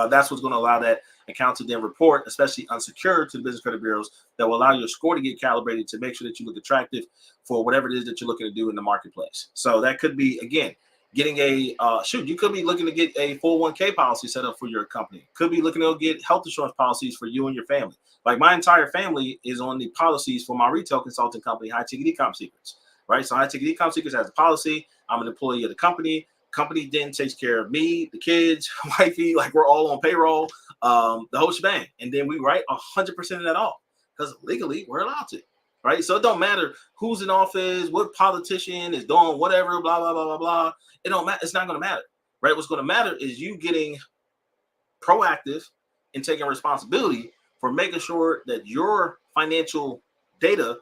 that's what's going to allow that account to then report, especially unsecured, to the business credit bureaus, that will allow your score to get calibrated to make sure that you look attractive for whatever it is that you're looking to do in the marketplace. So that could be, again, getting a you could be looking to get a 401k policy set up for your company. Could be looking to get health insurance policies for you and your family. Like my entire family is on the policies for my retail consulting company, High Ticket Ecom Secrets, right? So High Ticket Ecom Secrets has a policy. I'm an employee of the company. Company then takes care of me, the kids, wifey, like we're all on payroll, the whole shebang. And then we write 100% of that off because legally we're allowed to, right? So it don't matter who's in office, what politician is doing whatever, blah, blah, blah, blah, blah. It don't matter. It's not going to matter, right? What's going to matter is you getting proactive and taking responsibility for making sure that your financial data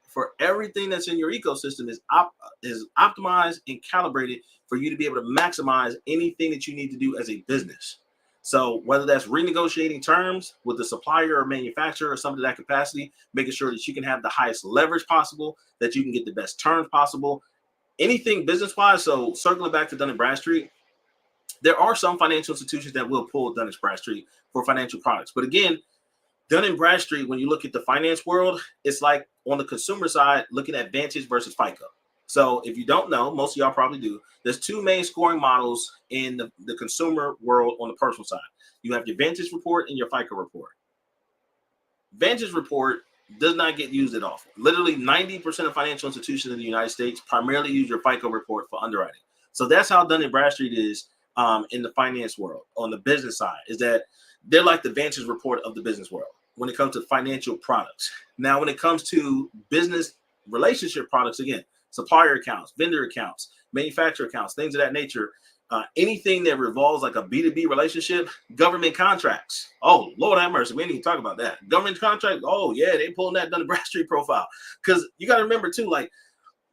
for everything that's in your ecosystem is optimized and calibrated for you to be able to maximize anything that you need to do as a business. So whether that's renegotiating terms with the supplier or manufacturer or something to that capacity, making sure that you can have the highest leverage possible, that you can get the best terms possible, anything business-wise. So circling back to Dun & Bradstreet, there are some financial institutions that will pull Dun & Bradstreet for financial products. But again, Dun & Bradstreet, when you look at the finance world, it's like on the consumer side, looking at Vantage versus FICO. So if you don't know, most of y'all probably do, there's two main scoring models in the consumer world on the personal side. You have your Vantage report and your FICO report. Vantage report does not get used at all. Literally 90% of financial institutions in the United States primarily use your FICO report for underwriting. So that's how Dun & Bradstreet is in the finance world. On the business side, is that they're like the Vantage report of the business world when it comes to financial products. Now, when it comes to business relationship products, again, supplier accounts, vendor accounts, manufacturer accounts, things of that nature, anything that revolves like a B2B relationship, government contracts. Oh, Lord have mercy. We didn't even talk about that. Government contract. Oh, yeah, they pulling that Dun & Bradstreet profile. Because you got to remember, too, like,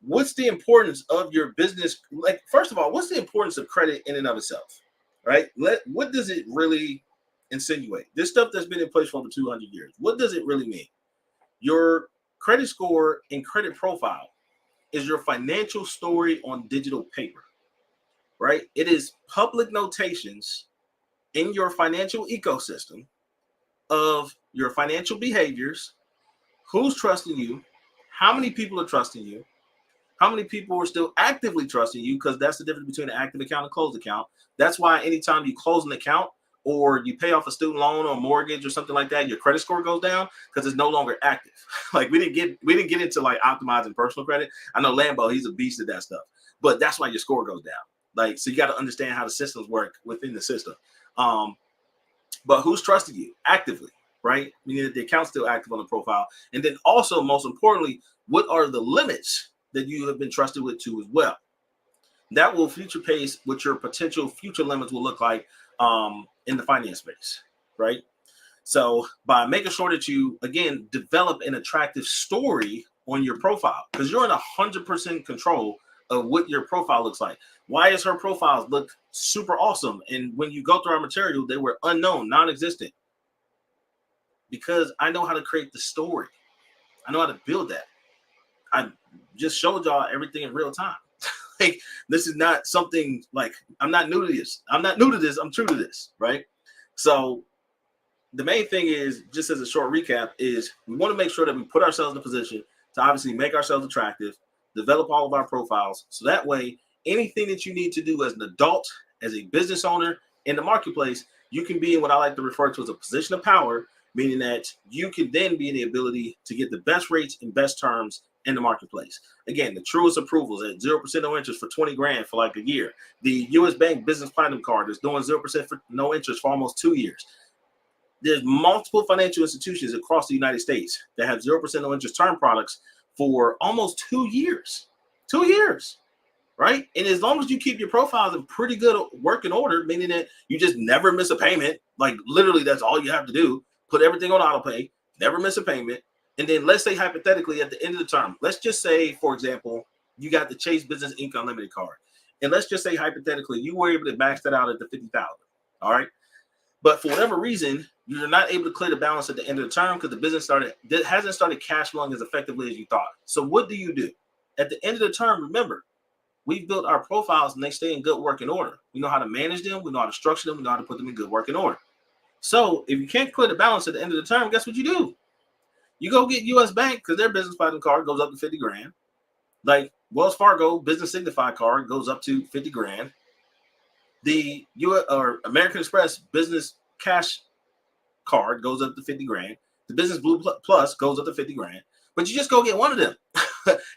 what's the importance of your business? Like, first of all, what's the importance of credit in and of itself, right? What does it really insinuate? This stuff that's been in place for over 200 years. What does it really mean? Your credit score and credit profile is your financial story on digital paper, right? It is public notations in your financial ecosystem of your financial behaviors, who's trusting you, how many people are trusting you, how many people are still actively trusting you, because that's the difference between an active account and closed account. That's why anytime you close an account or you pay off a student loan or mortgage or something like that, your credit score goes down because it's no longer active. Like we didn't get into like optimizing personal credit. I know Lambo, he's a beast at that stuff, but that's why your score goes down. Like, so you got to understand how the systems work within the system. But who's trusting you actively, right? Meaning that the account's still active on the profile. And then also, most importantly, what are the limits that you have been trusted with too as well? That will future pace what your potential future limits will look like in the finance space, right? So by making sure that you, again, develop an attractive story on your profile, because you're in 100% control of what your profile looks like. Why is her profiles look super awesome? And when you go through our material, they were unknown, non-existent. Because I know how to create the story. I know how to build that. I just showed y'all everything in real time. Like, this is not something like, I'm not new to this. I'm true to this, right? So the main thing is, just as a short recap, is we want to make sure that we put ourselves in a position to obviously make ourselves attractive, develop all of our profiles, so that way anything that you need to do as an adult, as a business owner in the marketplace, you can be in what I like to refer to as a position of power, meaning that you can then be in the ability to get the best rates and best terms in the marketplace. Again, the truest approvals at 0% no interest for 20 grand for like a year. The US Bank Business Platinum Card is doing 0% for no interest for almost 2 years. There's multiple financial institutions across the United States that have 0% no interest term products for almost 2 years. 2 years, right? And as long as you keep your profiles in pretty good working order, meaning that you just never miss a payment, like literally that's all you have to do, put everything on auto pay, never miss a payment. And then let's say hypothetically at the end of the term, let's just say, for example, you got the Chase Business Inc. Unlimited card. And let's just say hypothetically, you were able to max that out at the 50,000. All right. But for whatever reason, you're not able to clear the balance at the end of the term because the business hasn't started cash flowing as effectively as you thought. So what do? At the end of the term, remember, we've built our profiles and they stay in good working order. We know how to manage them. We know how to structure them. We know how to put them in good working order. So if you can't clear the balance at the end of the term, guess what you do? You go get US Bank because their business platinum card goes up to 50 grand. Like Wells Fargo Business Signify card goes up to 50 grand. The American Express Business Cash card goes up to 50 grand. The Business Blue Plus goes up to 50 grand. But you just go get one of them.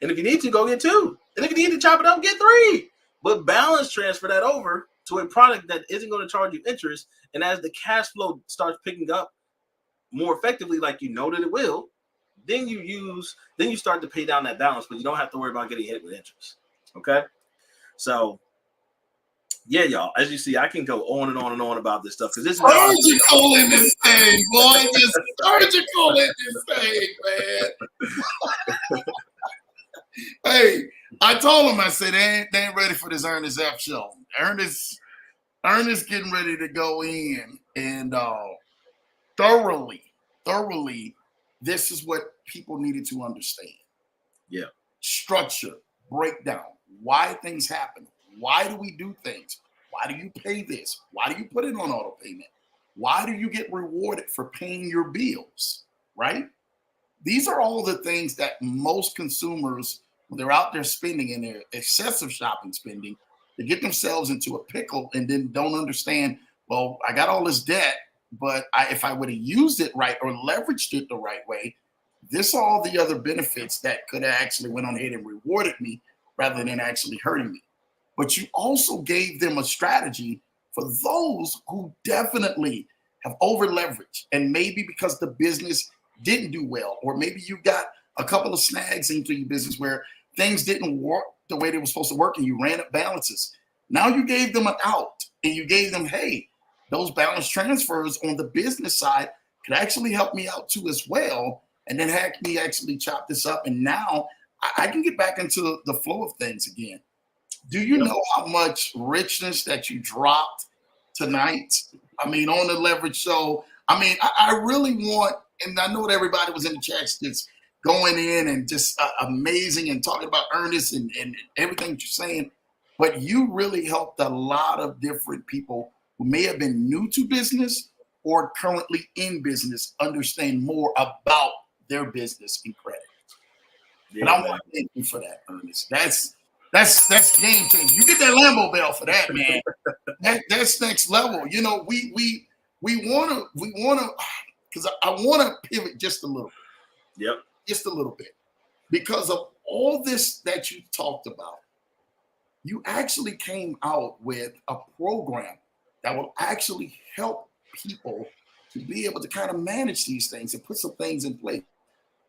And if you need to, go get two. And if you need to chop it up, get three. But balance transfer that over to a product that isn't going to charge you interest. And as the cash flow starts picking up more effectively, like you know that it will, then you start to pay down that balance, but you don't have to worry about getting hit with interest. Okay? So yeah, y'all, as you see, I can go on and on and on about this stuff because this is surgical in this thing, boy. Just surgical in this thing, man. Hey, I told him, I said, they ain't ready for this Ernest Epps show. Ernest getting ready to go in and thoroughly, this is what people needed to understand. Yeah. Structure, breakdown, why things happen. Why do we do things? Why do you pay this? Why do you put it on auto payment? Why do you get rewarded for paying your bills, right? These are all the things that most consumers, when they're out there spending in their excessive shopping spending, they get themselves into a pickle and then don't understand, well, I got all this debt, but if I would have used it right or leveraged it the right way, this are all the other benefits that could have actually went on ahead and rewarded me rather than actually hurting me. But you also gave them a strategy for those who definitely have over leveraged, and maybe because the business didn't do well, or maybe you got a couple of snags into your business where things didn't work the way they were supposed to work and you ran up balances. Now you gave them an out and you gave them, hey, those balance transfers on the business side could actually help me out too as well, and then have me actually chop this up. And now I can get back into the flow of things again. Do you know how much richness that you dropped tonight? I mean, on the leverage show. I mean, I really want, and I know that everybody was in the chats just going in and just amazing and talking about Ernest and everything that you're saying. But you really helped a lot of different people who may have been new to business or currently in business understand more about their business and credit. Yeah, and I want to thank you for that, Ernest. That's game changing. You get that Lambo bell for that, man. That's next level. You know, we wanna because I want to pivot just a little bit. Yep. Just a little bit. Because of all this that you talked about, you actually came out with a program that will actually help people to be able to kind of manage these things and put some things in place.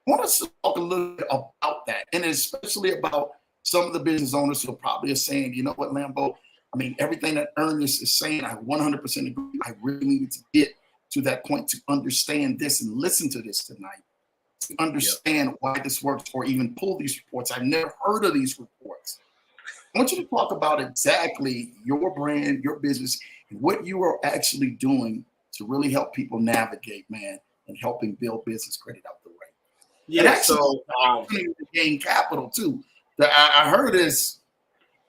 I want us to talk a little bit about that, and especially about some of the business owners who probably are saying, you know what, Lambo, I mean, everything that Ernest is saying, I 100% agree. I really needed to get to that point to understand this and listen to this tonight, to understand why this works or even pull these reports. I've never heard of these reports. I want you to talk about exactly your brand, your business, and what you are actually doing to really help people navigate, man, and helping build business credit out the way. Yeah, and actually, to gain capital too. I heard this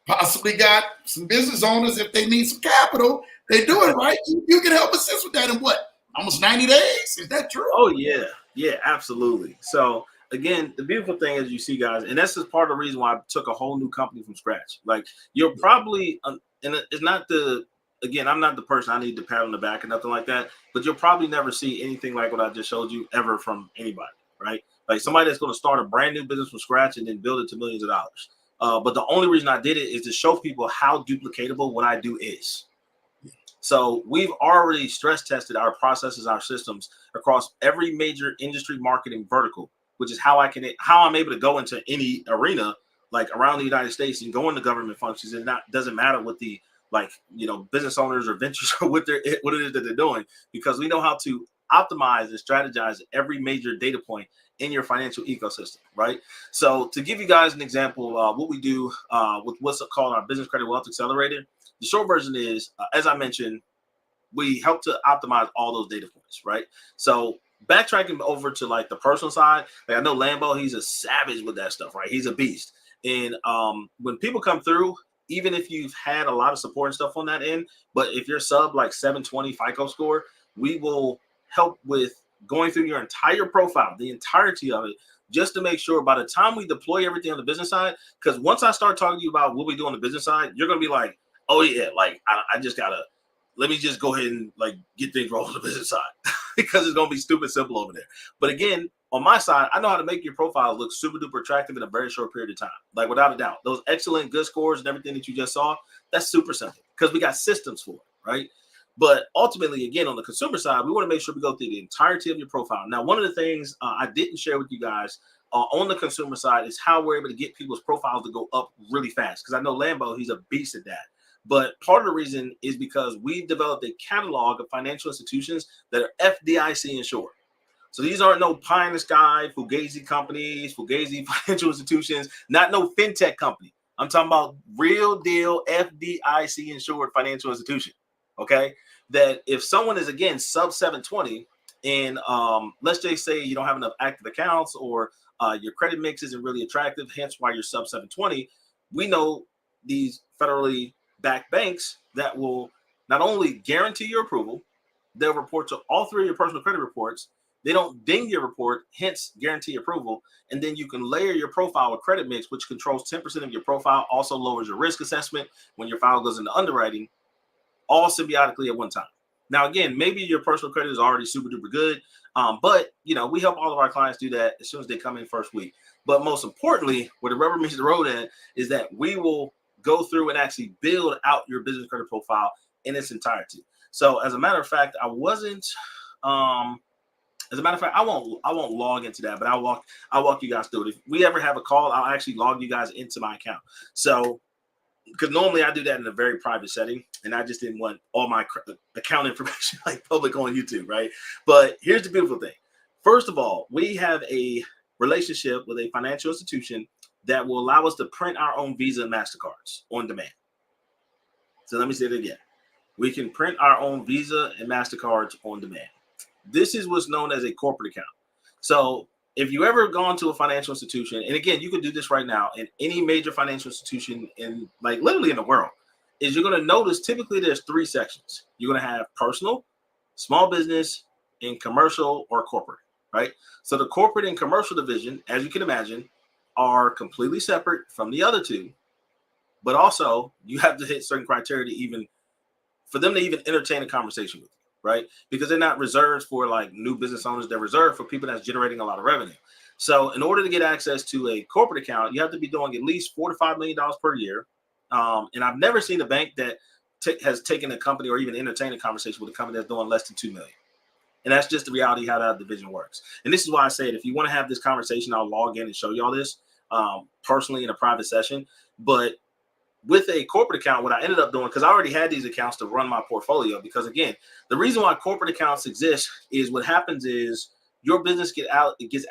possibly got some business owners, if they need some capital, they do it right. You can help assist with that in what? Almost 90 days. Is that true? Oh yeah, yeah, absolutely. So again, the beautiful thing is you see guys, and that's just part of the reason why I took a whole new company from scratch. Like you're probably, and it's not the again, I'm not the person I need to pat on the back or nothing like that, but you'll probably never see anything like what I just showed you ever from anybody, right? Like somebody that's going to start a brand new business from scratch and then build it to millions of dollars. But the only reason I did it is to show people how duplicatable what I do is. So we've already stress tested our processes, our systems across every major industry marketing vertical, which is how I'm able to go into any arena like around the United States and go into government functions. And not doesn't matter what the business owners or ventures or what it is that they're doing, because we know how to optimize and strategize every major data point in your financial ecosystem, right? So to give you guys an example, what we do with what's called our Business Credit Wealth Accelerator. The short version is, as I mentioned, we help to optimize all those data points, right? So backtracking over to like the personal side, like I know Lambo, he's a savage with that stuff, right? He's a beast. And when people come through, even if you've had a lot of support and stuff on that end, but if you're sub like 720 FICO score, we will help with going through your entire profile, the entirety of it, just to make sure by the time we deploy everything on the business side, because once I start talking to you about what we do on the business side, you're going to be like, oh yeah, like I just gotta let me just go ahead and like get things rolling on the business side because it's gonna be stupid simple over there. But again, on my side, I know how to make your profile look super duper attractive in a very short period of time. Like without a doubt, those excellent good scores and everything that you just saw, that's super simple because we got systems for it, right? But ultimately, again, on the consumer side, we want to make sure we go through the entirety of your profile. Now, one of the things I didn't share with you guys on the consumer side is how we're able to get people's profiles to go up really fast. Because I know Lambo, he's a beast at that. But part of the reason is because we developed a catalog of financial institutions that are FDIC insured. So these aren't no pie in the sky, fugazi companies, fugazi financial institutions, not no fintech company. I'm talking about real deal FDIC insured financial institution. Okay. That if someone is again sub 720 and let's just say you don't have enough active accounts or your credit mix isn't really attractive, hence why you're sub 720, we know these federally backed banks that will not only guarantee your approval, they'll report to all three of your personal credit reports. They don't ding your report, hence guarantee approval. And then you can layer your profile with credit mix, which controls 10% of your profile, also lowers your risk assessment when your file goes into underwriting, all symbiotically at one time. Now, again, maybe your personal credit is already super duper good, but we help all of our clients do that as soon as they come in first week. But most importantly, where the rubber meets the road at is that we will go through and actually build out your business credit profile in its entirety. So, as a matter of fact, I wasn't. As a matter of fact, I won't log into that, but I'll walk you guys through it. If we ever have a call, I'll actually log you guys into my account. So, because normally I do that in a very private setting, and I just didn't want all my account information like public on YouTube, right? But here's the beautiful thing. First of all, we have a relationship with a financial institution that will allow us to print our own Visa and MasterCards on demand. So let me say it again. We can print our own Visa and MasterCards on demand. This is what's known as a corporate account. So if you ever gone to a financial institution, and again, you can do this right now in any major financial institution in like literally in the world, is you're going to notice typically there's three sections. You're going to have personal, small business, and commercial or corporate, right? So the corporate and commercial division, as you can imagine, are completely separate from the other two, but also you have to hit certain criteria to even for them to even entertain a conversation with you, right? Because they're not reserved for like new business owners. They're reserved for people that's generating a lot of revenue. So in order to get access to a corporate account, you have to be doing at least $4 to $5 million per year. And I've never seen a bank that has taken a company or even entertained a conversation with a company that's doing less than $2 million. And that's just the reality how that division works. And this is why I said, if you want to have this conversation, I'll log in and show you all this personally in a private session. But with a corporate account, what I ended up doing, because I already had these accounts to run my portfolio, because again, the reason why corporate accounts exist is what happens is your business gets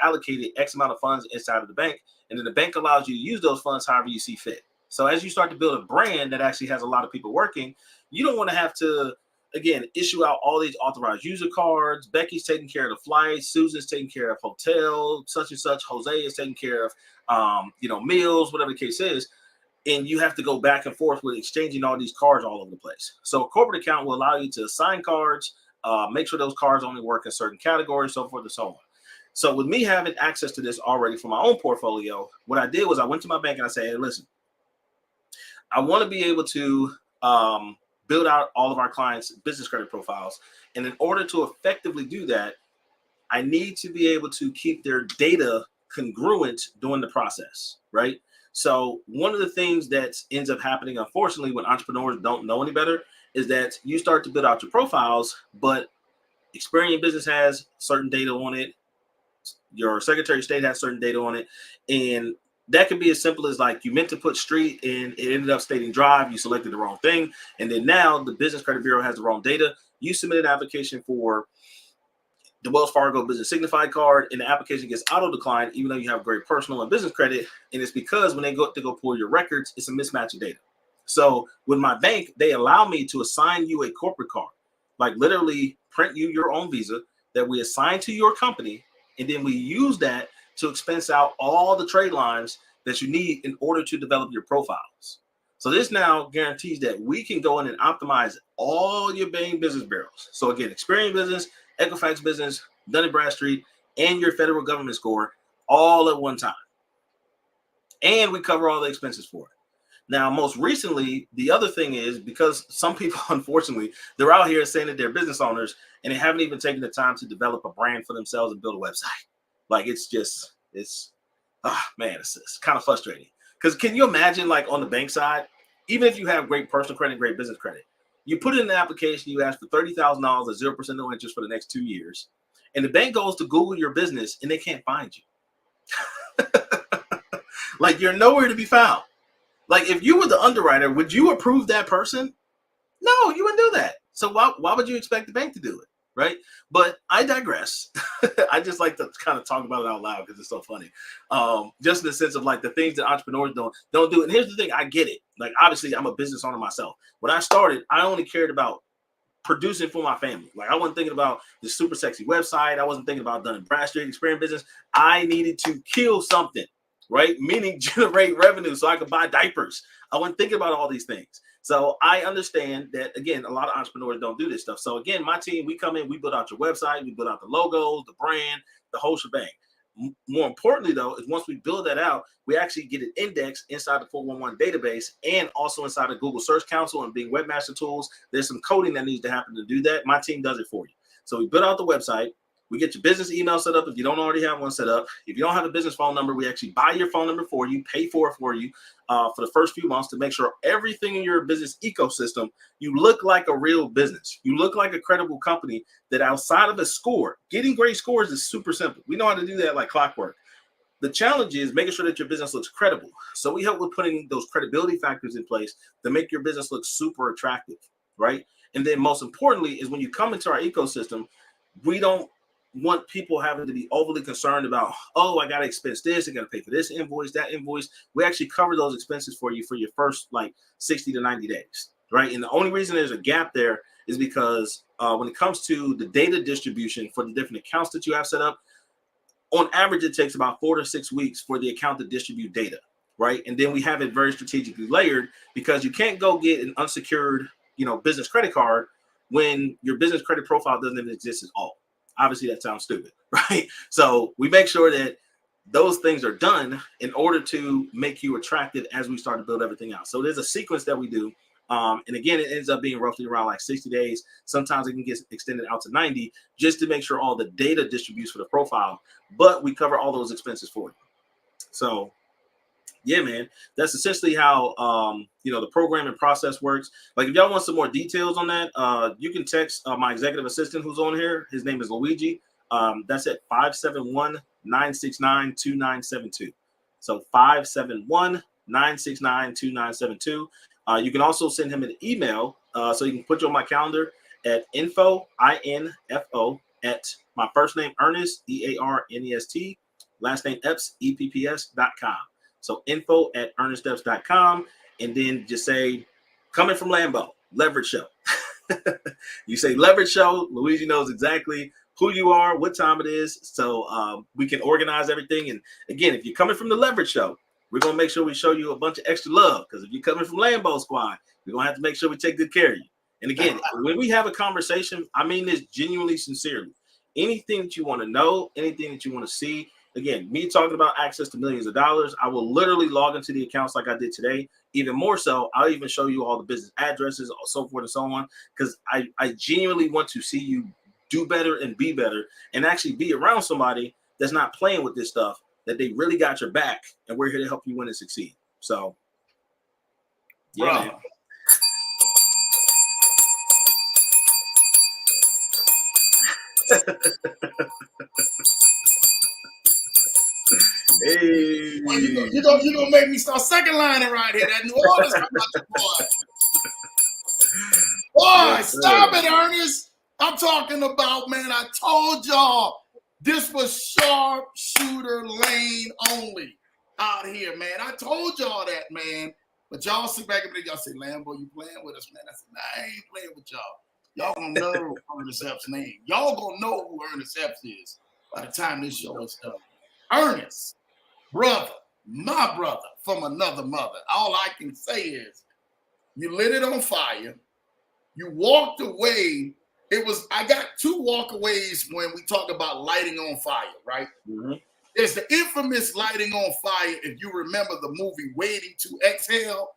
allocated X amount of funds inside of the bank, and then the bank allows you to use those funds however you see fit. So as you start to build a brand that actually has a lot of people working, you don't want to have to, again, issue out all these authorized user cards. Becky's taking care of the flights. Susan's taking care of hotel, such and such. Jose is taking care of, meals, whatever the case is. And you have to go back and forth with exchanging all these cards all over the place. So a corporate account will allow you to assign cards, make sure those cards only work in certain categories, so forth and so on. So with me having access to this already for my own portfolio, what I did was I went to my bank and I said, hey, listen, I want to be able to build out all of our clients' business credit profiles. And in order to effectively do that, I need to be able to keep their data congruent during the process, right? So one of the things that ends up happening, unfortunately, when entrepreneurs don't know any better, is that you start to build out your profiles, but Experian Business has certain data on it. Your Secretary of State has certain data on it. And that can be as simple as like you meant to put street and it ended up stating drive. You selected the wrong thing. And then now the Business Credit Bureau has the wrong data. You submit an application for the Wells Fargo Business Signified card, and the application gets auto declined, even though you have great personal and business credit. And it's because when they go to pull your records, it's a mismatch of data. So with my bank, they allow me to assign you a corporate card, like literally print you your own Visa that we assign to your company. And then we use that to expense out all the trade lines that you need in order to develop your profiles. So this now guarantees that we can go in and optimize all your main business bureaus. So again, Experian Business, Equifax Business, Dun & Bradstreet, and your federal government score all at one time. And we cover all the expenses for it. Now, most recently, the other thing is because some people, unfortunately, they're out here saying that they're business owners and they haven't even taken the time to develop a brand for themselves and build a website. Like it's kind of frustrating. Because can you imagine, like on the bank side, even if you have great personal credit, great business credit, you put in the application, you ask for $30,000 at 0% no interest for the next 2 years, and the bank goes to Google your business and they can't find you. Like you're nowhere to be found. Like if you were the underwriter, would you approve that person? No, you wouldn't do that. So why would you expect the bank to do it, right? But I digress. I just like to kind of talk about it out loud because it's so funny. Just in the sense of like the things that entrepreneurs don't do. And here's the thing, I get it. Like obviously I'm a business owner myself. When I started, I only cared about producing for my family. Like I wasn't thinking about the super sexy website. I wasn't thinking about Dun & Bradstreet, Experian Business. I needed to kill something, right? Meaning generate revenue so I could buy diapers. I wasn't thinking about all these things. So I understand that, again, a lot of entrepreneurs don't do this stuff. So again, my team, we come in, we build out your website, we build out the logos, the brand, the whole shebang. More importantly, though, is once we build that out, we actually get it indexed inside the 411 database and also inside of Google Search Console and Bing Webmaster Tools. There's some coding that needs to happen to do that. My team does it for you. So we build out the website. We get your business email set up if you don't already have one set up. If you don't have a business phone number, we actually buy your phone number for you, pay for it for you for the first few months to make sure everything in your business ecosystem, you look like a real business. You look like a credible company that outside of a score, getting great scores is super simple. We know how to do that like clockwork. The challenge is making sure that your business looks credible. So we help with putting those credibility factors in place to make your business look super attractive, right? And then most importantly is when you come into our ecosystem, we don't want people having to be overly concerned about, oh, I got to expense this, I got to pay for this invoice, that invoice. We actually cover those expenses for you for your first like 60 to 90 days, right? And the only reason there's a gap there is because when it comes to the data distribution for the different accounts that you have set up, on average, it takes about 4 to 6 weeks for the account to distribute data, right? And then we have it very strategically layered because you can't go get an unsecured, business credit card when your business credit profile doesn't even exist at all. Obviously, that sounds stupid, right? So we make sure that those things are done in order to make you attractive as we start to build everything out. So there's a sequence that we do. And again, it ends up being roughly around like 60 days. Sometimes it can get extended out to 90 just to make sure all the data distributes for the profile. But we cover all those expenses for you. So yeah, man, that's essentially how the program and process works. Like if y'all want some more details on that, you can text my executive assistant who's on here. His name is Luigi. That's at 571-969-2972. So 571-969-2972. You can also send him an email, so you can put you on my calendar at info at my first name Ernest EARNEST, last name Epps EPPS.com. So info at earnestepps.com, and then just say, coming from Lambo, Leverage Show. You say Leverage Show, Luigi knows exactly who you are, what time it is, so we can organize everything. And again, if you're coming from the Leverage Show, we're going to make sure we show you a bunch of extra love, because if you're coming from Lambo Squad, we're going to have to make sure we take good care of you. And again, when we have a conversation, I mean this genuinely, sincerely. Anything that you want to know, anything that you want to see, again, me talking about access to millions of dollars, I will literally log into the accounts like I did today. Even more so, I'll even show you all the business addresses, so forth and so on, because I genuinely want to see you do better and be better, and actually be around somebody that's not playing with this stuff, that they really got your back, and we're here to help you win and succeed. So, yeah, man. Hey. Well, you gonna make me start second lining right here. That New Orleans come out the boy. Boy, yes, stop it, Ernest. I'm talking about, man, I told y'all this was sharpshooter lane only out here, man. I told y'all that, man. But y'all sit back and y'all say, Lambo, you playing with us, man. I said, nah, I ain't playing with y'all. Y'all gonna know Ernest Epps' name. Y'all gonna know who Ernest Epps is by the time this show is done. Ernest, brother, my brother from another mother. All I can say is you lit it on fire. You walked away. I got two walkaways when we talk about lighting on fire, right? Mm-hmm. There's the infamous lighting on fire, if you remember the movie Waiting to Exhale.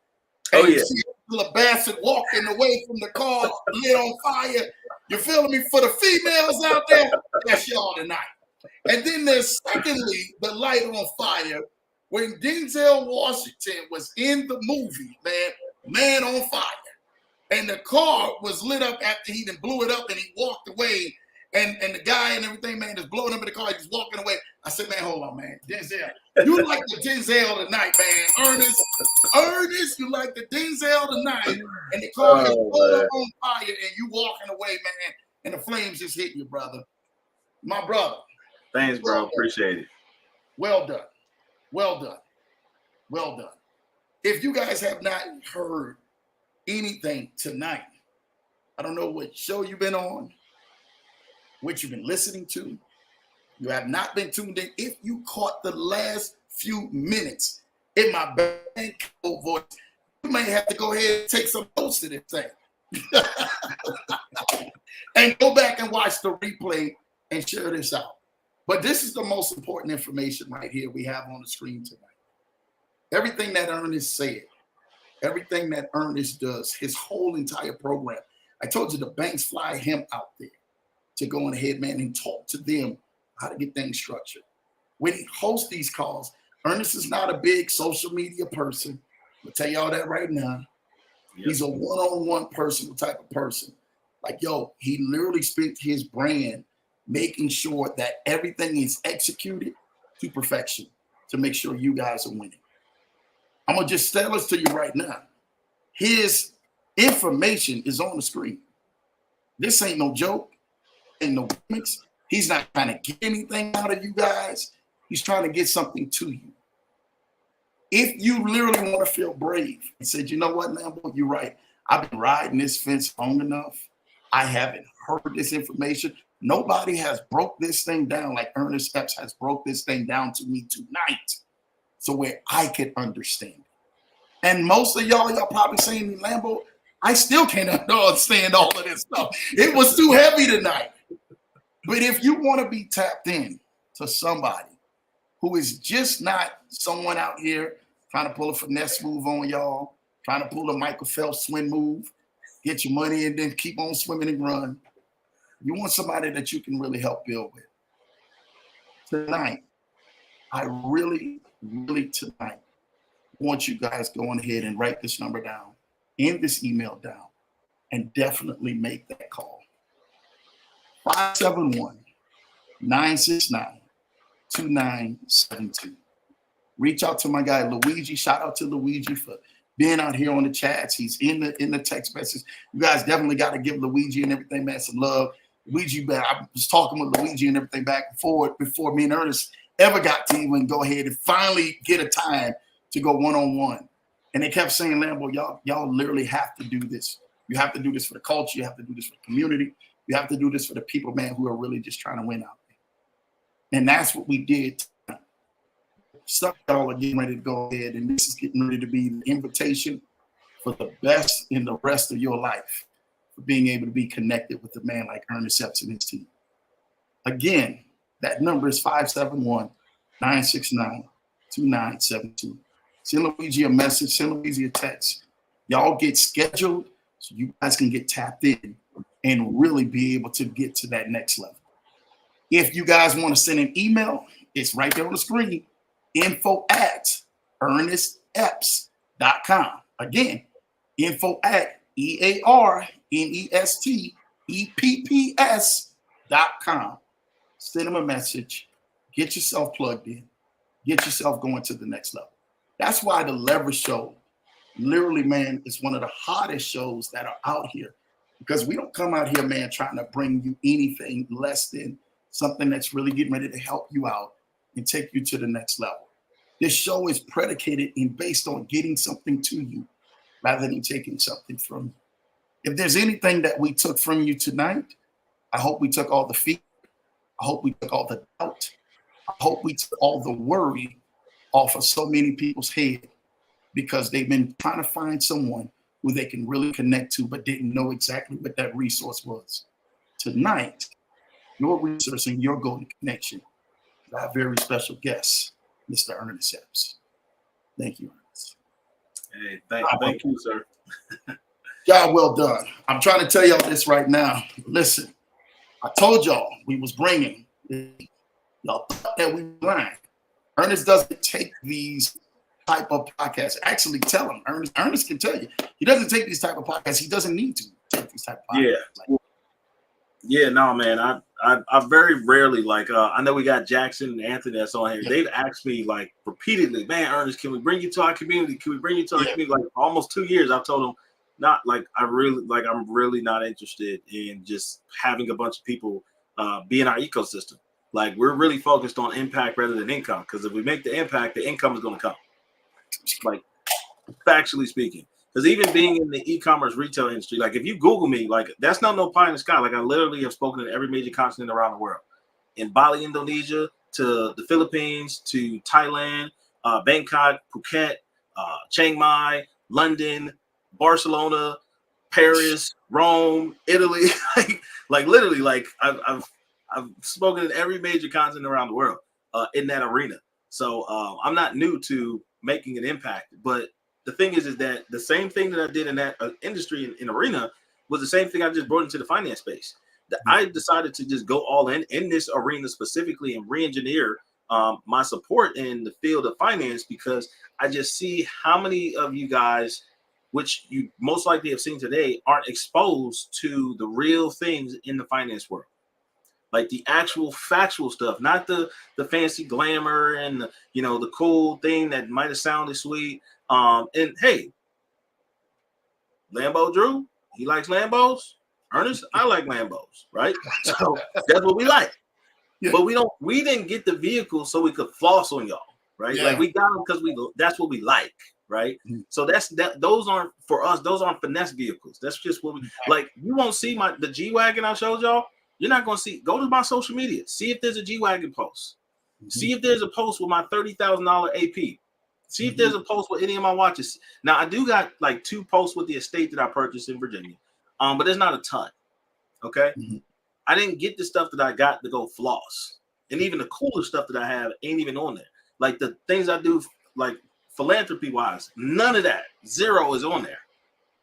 And you see Angela Bassett walking away from the car, lit on fire. You feeling me? For the females out there, that's y'all tonight. And then there's secondly, the light on fire, when Denzel Washington was in the movie, Man on Fire. And the car was lit up after he then blew it up and he walked away. And the guy and everything, man, is blowing up in the car. He's walking away. I said, man, hold on, man. Denzel, you like the Denzel tonight, man. Ernest, you like the Denzel tonight. And the car is blowing up on fire and you walking away, man. And the flames just hit you, brother. My brother. Thanks, bro. Appreciate it. Well done. Well done. Well done. If you guys have not heard anything tonight, I don't know what show you've been on, what you've been listening to. You have not been tuned in. If you caught the last few minutes in my bank voice, you may have to go ahead and take some notes to this thing. And go back and watch the replay and share this out. But this is the most important information right here we have on the screen tonight. Everything that Ernest said, everything that Ernest does, his whole entire program. I told you the banks fly him out there to go on ahead, man, and talk to them how to get things structured. When he hosts these calls, Ernest is not a big social media person. I'll tell y'all that right now. Yep. He's a one-on-one personal type of person. Like, yo, he literally spent his brand making sure that everything is executed to perfection to make sure you guys are winning. I'm going to just tell this to you right now. His information is on the screen. This ain't no joke. Ain't no gimmicks. He's not trying to get anything out of you guys. He's trying to get something to you. If you literally want to feel brave and said, you know what, Lambo, you're right. I've been riding this fence long enough. I haven't heard this information. Nobody has broke this thing down like Ernest Epps has broke this thing down to me tonight. So where I could understand it. And most of y'all probably saying to me, Lambo, I still can't understand all of this stuff. It was too heavy tonight. But if you want to be tapped in to somebody who is just not someone out here trying to pull a finesse move on y'all, trying to pull a Michael Phelps swim move, get your money and then keep on swimming and run. You want somebody that you can really help build with. Tonight, I really tonight want you guys going ahead and write this number down, and this email down, and definitely make that call. 571-969-2972. Reach out to my guy Luigi. Shout out to Luigi for being out here on the chats. He's in the text message. You guys definitely got to give Luigi and everything, man, some love. Luigi, I was talking with Luigi and everything back and forth before me and Ernest ever got to even go ahead and finally get a time to go one-on-one. And they kept saying, Lambo, y'all literally have to do this. You have to do this for the culture. You have to do this for the community. You have to do this for the people, man, who are really just trying to win out there. And that's what we did. Stuff y'all are getting ready to go ahead, and this is getting ready to be the invitation for the best in the rest of your life. for being able to be connected with a man like Ernest Epps and his team. Again, that number is 571-969-2972. Send Luigi a message, send Luigi a text. Y'all get scheduled so you guys can get tapped in and really be able to get to that next level. If you guys want to send an email, it's right there on the screen, info@earnestepps.com. Again, info@earnestepps.com. Send them a message, get yourself plugged in, get yourself going to the next level. That's why the Leverage Show, literally, man, is one of the hottest shows that are out here, because we don't come out here, man, trying to bring you anything less than something that's really getting ready to help you out and take you to the next level. This show is predicated and based on getting something to you rather than taking something from you. If there's anything that we took from you tonight, I hope we took all the fear. I hope we took all the doubt. I hope we took all the worry off of so many people's head, because they've been trying to find someone who they can really connect to, but didn't know exactly what that resource was. Tonight, your resource and your golden connection, our very special guest, Mr. Ernest Epps. Thank you, Ernest. Hey, thank you, sir. Job well done. I'm trying to tell y'all this right now. Listen, I told y'all we was bringing. Y'all thought that we were lying. Ernest doesn't take these type of podcasts. Actually, tell him. Ernest can tell you. He doesn't take these type of podcasts. He doesn't need to take these type of podcasts. Yeah. Yeah, no, man. I very rarely, like, I know we got Jackson and Anthony that's on here. They've asked me, like, repeatedly, man, Ernest, can we bring you to our community? Can we bring you to our community? Like, for almost 2 years, I've told them, I'm really not interested in just having a bunch of people be in our ecosystem. Like, we're really focused on impact rather than income, because if we make the impact, the income is going to come. Like, factually speaking. Because even being in the e-commerce retail industry, like if you Google me, like that's not no pie in the sky. Like I literally have spoken in every major continent around the world, in Bali, Indonesia, to the Philippines, to Thailand, Bangkok, Phuket, Chiang Mai, London, Barcelona, Paris, Rome, Italy. like literally, like I've spoken in every major continent around the world in that arena. So I'm not new to making an impact, but the thing is that the same thing that I did in that industry in arena was the same thing I just brought into the finance space. I decided to just go all in this arena specifically and re-engineer my support in the field of finance, because I just see how many of you guys, which you most likely have seen today, aren't exposed to the real things in the finance world. Like the actual factual stuff, not the fancy glamour and the cool thing that might have sounded sweet. And hey, Lambo Drew, he likes Lambos. Ernest, I like Lambos, right? So that's what we like. Yeah. But we didn't get the vehicle so we could floss on y'all, right? Yeah. Like we got them because that's what we like, right? Mm-hmm. So those aren't for us, those aren't finesse vehicles. That's just what we like. You won't see the G-Wagon I showed y'all. You're not going to see. Go to my social media. See if there's a G-Wagon post. Mm-hmm. See if there's a post with my $30,000 AP. See if there's a post with any of my watches. Now, I do got like 2 posts with the estate that I purchased in Virginia, but there's not a ton, okay? Mm-hmm. I didn't get the stuff that I got to go floss. And even the cooler stuff that I have ain't even on there. Like the things I do, like philanthropy-wise, none of that. 0 is on there,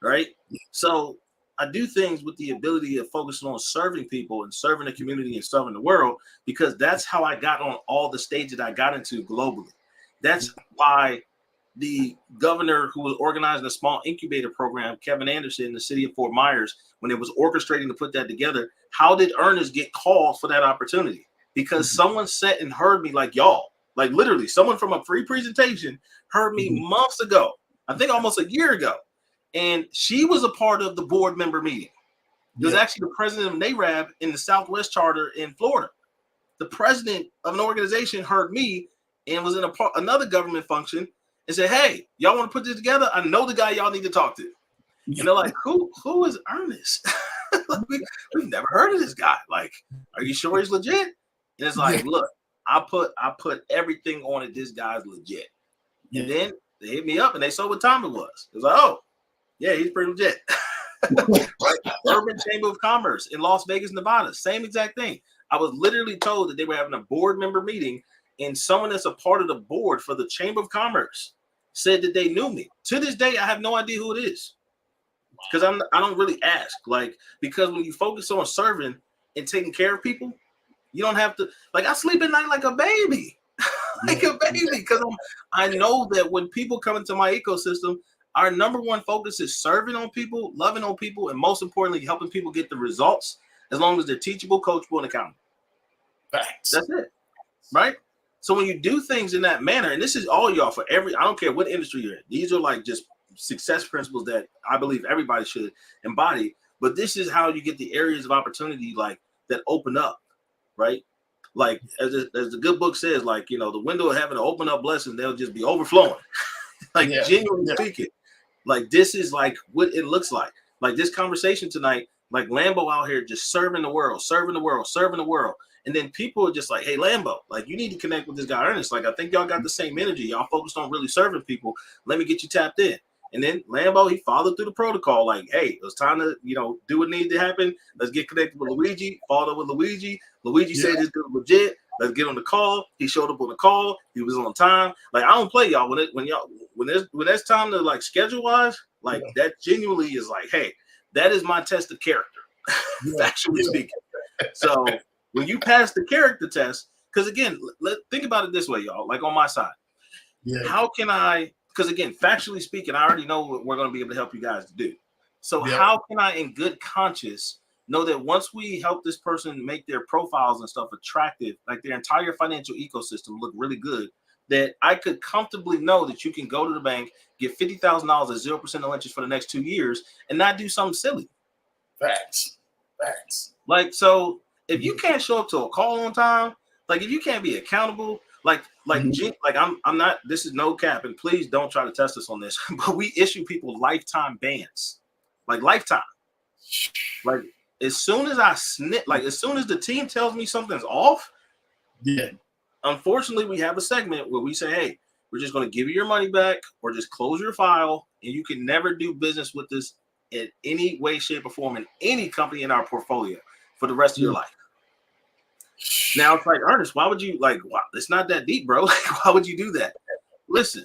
right? So I do things with the ability of focusing on serving people and serving the community and serving the world, because that's how I got on all the stages I got into globally. That's why the governor who was organizing a small incubator program, Kevin Anderson, in the city of Fort Myers, when it was orchestrating to put that together, how did Ernest get called for that opportunity? Because someone sat and heard me like y'all, like literally someone from a free presentation heard me months ago, I think almost a year ago. And she was a part of the board member meeting. It was actually the president of NARAB in the Southwest Charter in Florida. The president of an organization heard me and was in another government function and said, hey, y'all want to put this together? I know the guy y'all need to talk to. And they're like, who is Ernest? Like, we've never heard of this guy. Like, are you sure he's legit? And it's like, look, I put everything on it. This guy's legit. And then they hit me up and they saw what time it was. It was like, oh, yeah, he's pretty legit. Right? Urban Chamber of Commerce in Las Vegas, Nevada, same exact thing. I was literally told that they were having a board member meeting, and someone that's a part of the board for the Chamber of Commerce said that they knew me. To this day, I have no idea who it is, because I don't really ask, like, because when you focus on serving and taking care of people, you don't have to, like, I sleep at night like a baby. Like a baby, because I know that when people come into my ecosystem, our number one focus is serving on people, loving on people, and most importantly, helping people get the results, as long as they're teachable, coachable, and accountable. Facts. That's it, right? So when you do things in that manner, and this is all y'all for every, I don't care what industry you're in, these are like just success principles that I believe everybody should embody. But this is how you get the areas of opportunity, like, that open up, right? Like, as the good book says, like, you know, the window of heaven will open up blessings, they'll just be overflowing. Like, genuinely speaking, like, this is like what it looks like. Like, this conversation tonight, like, Lambo out here just serving the world, serving the world, serving the world. And then people are just like, hey, Lambo, like, you need to connect with this guy, Ernest. Like, I think y'all got the same energy. Y'all focused on really serving people. Let me get you tapped in. And then Lambo, he followed through the protocol. Like, hey, it was time to, you know, do what needed to happen. Let's get connected with Luigi. Followed up with Luigi. Luigi said this dude legit. Let's get on the call. He showed up on the call. He was on time. Like, I don't play y'all when there's time to, like, schedule wise. Like, that genuinely is like, hey, that is my test of character, factually speaking. So when you pass the character test, because again, think about it this way, y'all. Like, on my side, how can I? Because again, factually speaking, I already know what we're going to be able to help you guys to do. So how can I, in good conscience, know that once we help this person make their profiles and stuff attractive, like their entire financial ecosystem look really good, that I could comfortably know that you can go to the bank, get $50,000 at 0% no interest for the next 2 years, and not do something silly? Facts. Like, so if you can't show up to a call on time, like, if you can't be accountable, like I'm not, this is no cap, and please don't try to test us on this, but we issue people lifetime bans, like lifetime. Like, as soon as I snip, like, as soon as the team tells me something's off, unfortunately, we have a segment where we say, hey, we're just going to give you your money back, or just close your file, and you can never do business with this in any way, shape, or form in any company in our portfolio for the rest of your life. Now it's like, Ernest, why would you, like, wow, it's not that deep, bro. Why would you do that? Listen,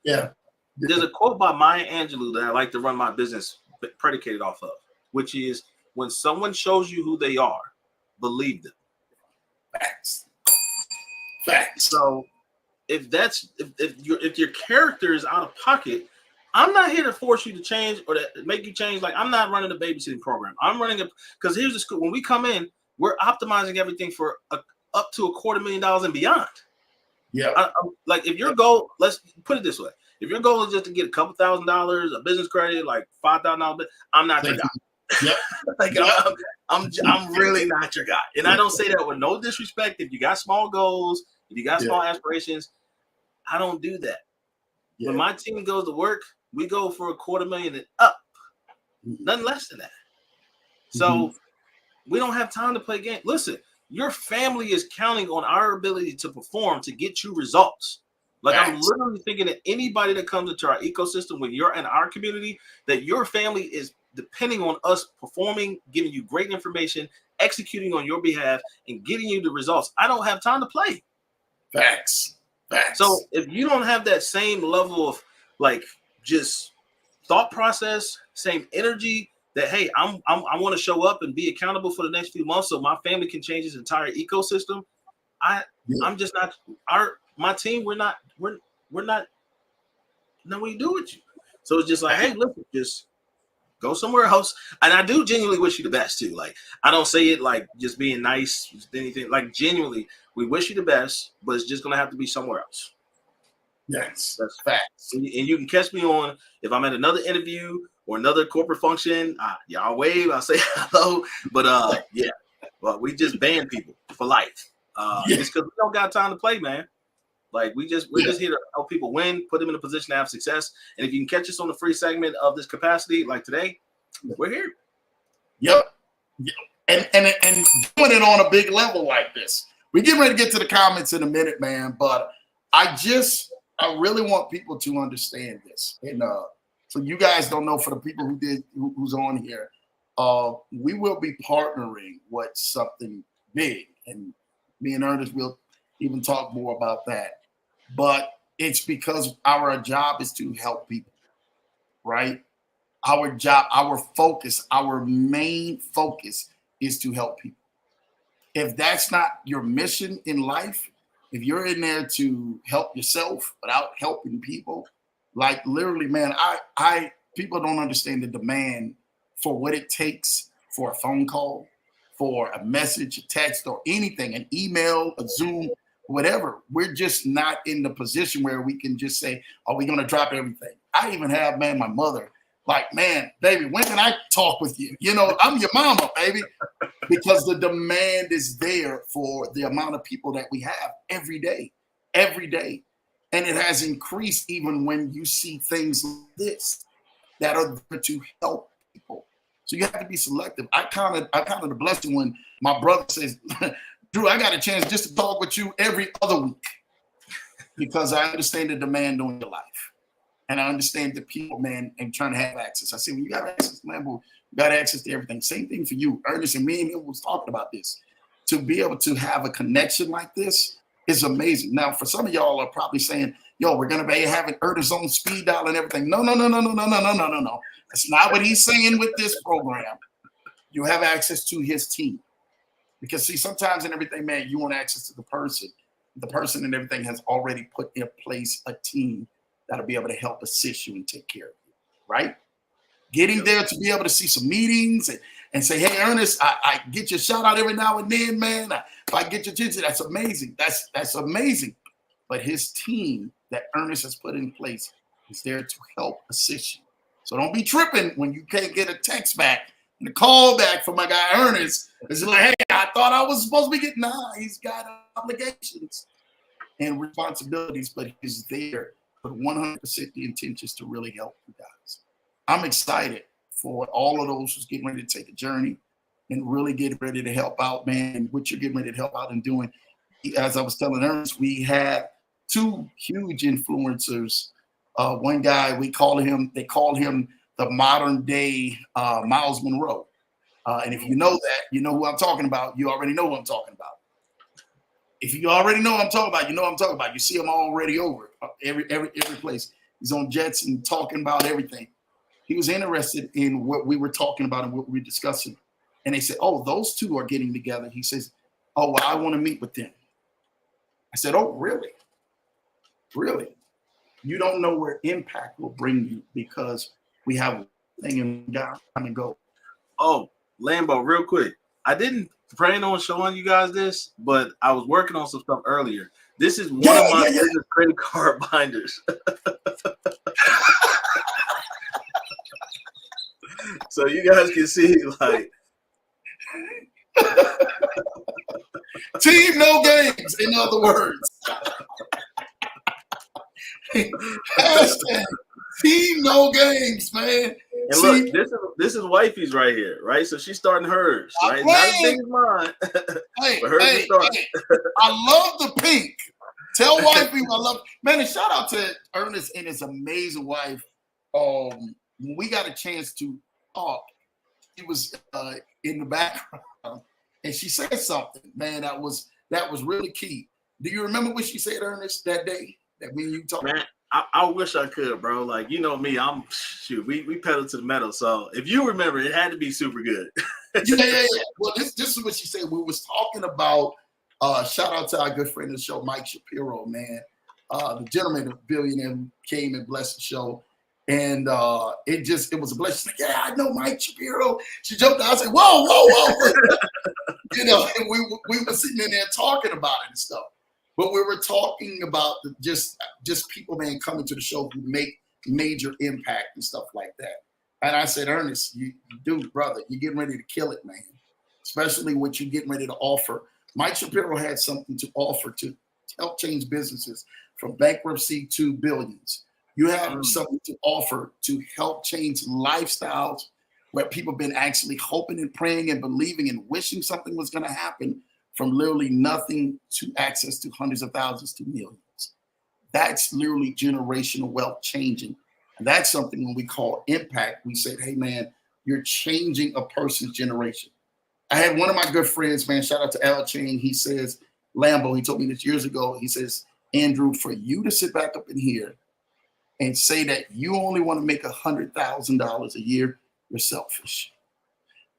there's a quote by Maya Angelou that I like to run my business predicated off of, which is, when someone shows you who they are, believe them. Facts. So if your character is out of pocket, I'm not here to force you to change or to make you change. Like, I'm not running a babysitting program. I'm running because here's the school. When we come in, we're optimizing everything for up to $250,000 and beyond. Like, if your goal, let's put it this way: if your goal is just to get a couple $1,000s, a business credit, like $5,000, I'm not your guy. Like, I'm really not your guy. And I don't say that with no disrespect. If you got small goals, if you got small aspirations, I don't do that. When my team goes to work, we go for $250,000 and up, nothing less than that. So we don't have time to play games. Listen, your family is counting on our ability to perform to get you results. Like, I'm literally thinking that anybody that comes into our ecosystem, when you're in our community, that your family is depending on us performing, giving you great information, executing on your behalf, and getting you the results. I don't have time to play. Facts. So if you don't have that same level of, like, just thought process, same energy, that, hey, I want to show up and be accountable for the next few months so my family can change its entire ecosystem, I'm just not, my team, we're not what we do with you. So it's just like, hey, listen, just go somewhere else. And I do genuinely wish you the best too. Like, I don't say it like just being nice, just anything. Like, genuinely, we wish you the best, but it's just gonna have to be somewhere else. That's facts. And you can catch me on, if I'm at another interview or another corporate function, I'll wave, I'll say hello. But well, we just ban people for life. Just because we don't got time to play, man. Like, we're just here to help people win, put them in a position to have success. And if you can catch us on the free segment of this capacity, like today, we're here. And doing it on a big level like this. We're getting ready to get to the comments in a minute, man. But I really want people to understand this. And So you guys don't know, for the people who's on here, we will be partnering with something big, and me and Ernest will even talk more about that. But it's because our job is to help people, right? Our job, our focus, our main focus is to help people. If that's not your mission in life, if you're in there to help yourself without helping people, like literally, man, I people don't understand the demand for what it takes for a phone call, for a message, a text, or anything, an email, a Zoom, whatever. We're just not in the position where we can just say, "Are we going to drop everything?" I even have, man, my mother, like, man, baby, when can I talk with you? You know, I'm your mama, baby, because the demand is there for the amount of people that we have every day. And it has increased even when you see things like this that are there to help people. So you have to be selective. I counted the blessing when my brother says, Drew, I got a chance just to talk with you every other week because I understand the demand on your life. And I understand the people, man, and trying to have access. I said, when you got access to Lambo, you got access to everything. Same thing for you. Ernest and me and him was talking about this. To be able to have a connection like this is amazing. Now, for some of y'all are probably saying, yo, we're going to be having Ernest on speed dial and everything. No. That's not what he's saying with this program. You have access to his team. Because, see, sometimes in everything, man, you want access to the person. The person and everything has already put in place a team that'll be able to help assist you and take care of you, right? Getting there to be able to see some meetings and say, hey, Ernest, I get your shout out every now and then, man. If I get your attention, that's amazing. That's amazing. But his team that Ernest has put in place is there to help assist you. So don't be tripping when you can't get a text back and a call back from my guy Ernest. It's like, hey, I thought I was supposed to be getting, nah, he's got obligations and responsibilities, but he's there with 100% the intentions to really help you guys. I'm excited for all of those who's getting ready to take a journey and really getting ready to help out, man, and what you're getting ready to help out and doing. As I was telling Ernest, we have two huge influencers. One guy, they call him the modern day Miles Monroe. And if you know that, you know who I'm talking about. You already know what I'm talking about. If you already know what I'm talking about, you know what I'm talking about. You see him already over every place. He's on jets and talking about everything. He was interested in what we were talking about and what we were discussing. And they said, oh, those two are getting together. He says, oh, well, I want to meet with them. I said, oh, really? Really? You don't know where impact will bring you because we have a thing in God and go. Oh, Lambo, real quick. I didn't plan on showing you guys this, but I was working on some stuff earlier. This is one of my business credit card binders. So you guys can see, like, team no games, in other words. Hashtag team no games, man. And see, look, this is wifey's right here, right? So she's starting hers, right? Not as big as mine, but hers is starting. I love the pink. Tell wifey I love. Man, and shout out to Ernest and his amazing wife. When we got a chance to talk, she was in the background, and she said something, man, that was really key. Do you remember what she said, Ernest, that day that me and you talked? Man, I wish I could, bro. Like, you know me, we pedal to the metal. So if you remember, it had to be super good. Yeah. Well, this is what she said. We was talking about. Shout out to our good friend of the show, Mike Shapiro, man. The gentleman, the billionaire, came and blessed the show. And it was a blessing. She's like, yeah, I know Mike Shapiro. She jumped out. I said, whoa. You know, and we were sitting in there talking about it and stuff. But we were talking about just people, man, coming to the show who make major impact and stuff like that. And I said, Ernest, you dude, brother, you're getting ready to kill it, man. Especially what you're getting ready to offer. Mike Shapiro had something to offer to help change businesses from bankruptcy to billions. You have something to offer to help change lifestyles where people have been actually hoping and praying and believing and wishing something was going to happen, from literally nothing to access to hundreds of thousands to millions. That's literally generational wealth changing. And that's something when we call impact. We said, hey, man, you're changing a person's generation. I had one of my good friends, man, shout out to Al Chain. He says, Lambo, he told me this years ago. He says, Andrew, for you to sit back up in here and say that you only want to make $100,000 a year, you're selfish.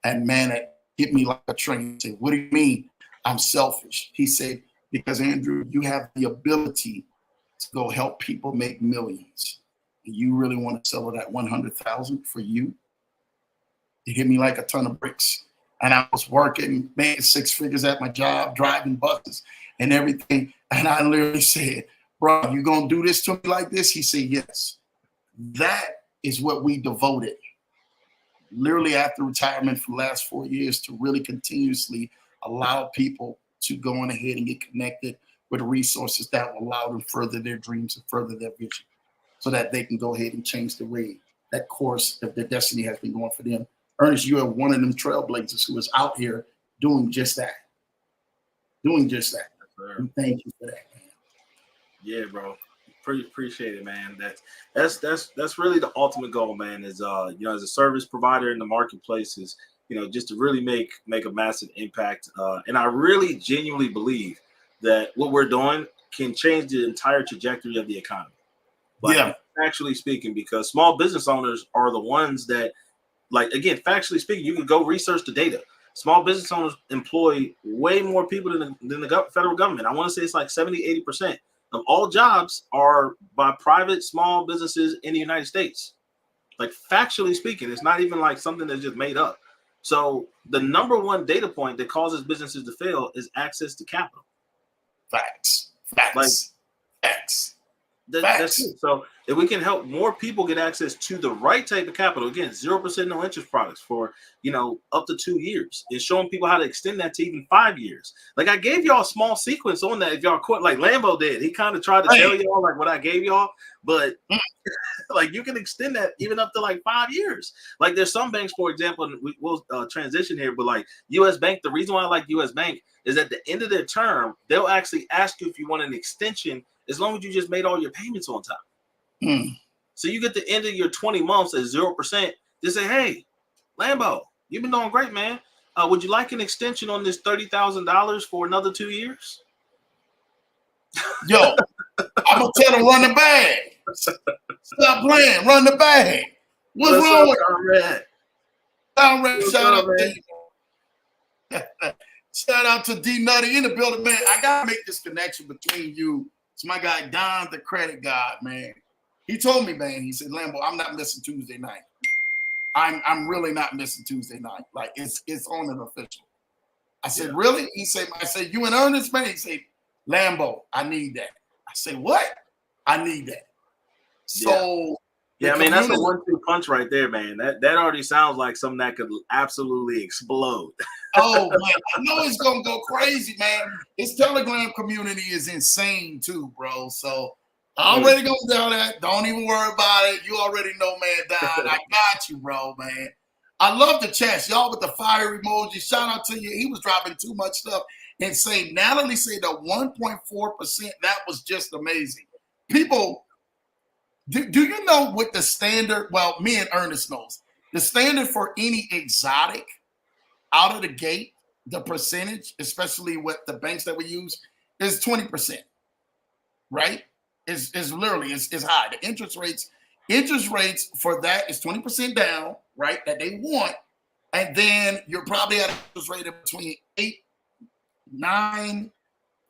And man, it hit me like a train. I said, what do you mean I'm selfish? He said, because Andrew, you have the ability to go help people make millions. You really want to settle that 100,000 for you? It hit me like a ton of bricks. And I was working, making six figures at my job, driving buses and everything. And I literally said, bro, you going to do this to me like this? He said, yes. That is what we devoted, literally after retirement for the last 4 years, to really continuously allow people to go on ahead and get connected with resources that will allow them further their dreams and further their vision so that they can go ahead and change the way that course of their destiny has been going for them. Ernest, you are one of them trailblazers who is out here doing just that. Doing just that. And thank you for that, man. Yeah, bro. Appreciate it, man. That's really the ultimate goal, man. Is as a service provider in the marketplace, is just to really make a massive impact. And I really genuinely believe that what we're doing can change the entire trajectory of the economy. Like, actually speaking, because small business owners are the ones that, like, again, factually speaking, you can go research the data. Small business owners employ way more people than the federal government. I want to say it's like 70-80% of all jobs are by private small businesses in the United States. Like, factually speaking, it's not even like something that's just made up. So the number one data point that causes businesses to fail is access to capital. Facts. That's it. So if we can help more people get access to the right type of capital, again, 0% no interest products for, up to 2 years, and showing people how to extend that to even 5 years. Like, I gave y'all a small sequence on that. If y'all quit, like Lambo did, he kind of tried to tell y'all like what I gave y'all, but like, you can extend that even up to like 5 years. Like, there's some banks, for example, and we'll transition here, but like U.S. Bank, the reason why I like U.S. Bank is at the end of their term, they'll actually ask you if you want an extension, as long as you just made all your payments on time. So you get the end of your 20 months at 0%. They say, hey, Lambo, you've been doing great, man. Would you like an extension on this $30,000 for another 2 years? Yo, I'm going to tell them, run the bag. Stop playing, run the bag. What's wrong with Conrad? Shout out to D Nutty in the building, man. I got to make this connection between you. It's my guy, Don, the credit god, man. He told me, man, he said, Lambo, I'm not missing Tuesday night. I'm really not missing Tuesday night. Like, it's on an official. I said, really? He said, I said, you and Ernest, man? He said, Lambo, I need that. I said, what? I need that. So I mean, that's a 1-2 punch right there, man. That already sounds like something that could absolutely explode. Oh, man, I know it's going to go crazy, man. This Telegram community is insane too, bro. So I already go down that. Don't even worry about it. You already know, man, Don. I got you, bro, man. I love the chats. Y'all with the fire emoji. Shout out to you. He was dropping too much stuff. And say, Natalie said the 1.4%, that was just amazing. People, do you know what the standard, well, me and Ernest knows, the standard for any exotic out of the gate, the percentage, especially with the banks that we use, is 20%, right? Is literally is high. The interest rates for that is 20% down, right? That they want. And then you're probably at an interest rate of between 8, 9,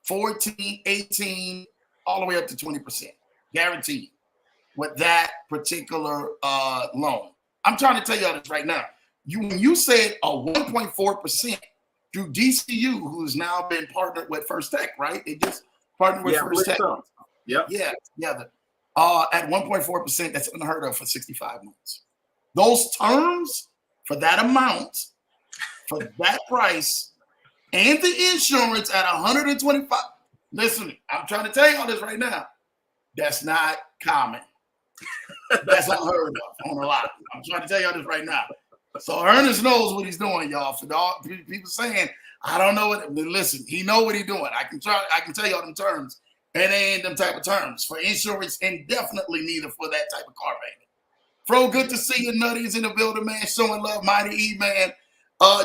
14, 18, all the way up to 20%. Guaranteed with that particular loan. I'm trying to tell y'all this right now. When you said a 1.4% through DCU, who's now been partnered with First Tech, right? They just partnered with First Tech. Yeah. At 1.4%, that's unheard of for 65 months. Those terms for that amount, for that price, and the insurance at 125. Listen, I'm trying to tell y'all this right now. That's not common. That's unheard of on a lot. I'm trying to tell y'all this right now. So Ernest knows what he's doing, y'all. For all people saying, I don't know what. Listen, he know what he's doing. I can tell y'all them terms. It ain't them type of terms for insurance, and definitely neither for that type of car payment. Fro, good to see you. Nutty's in the building, man. Showing love, Mighty E, man.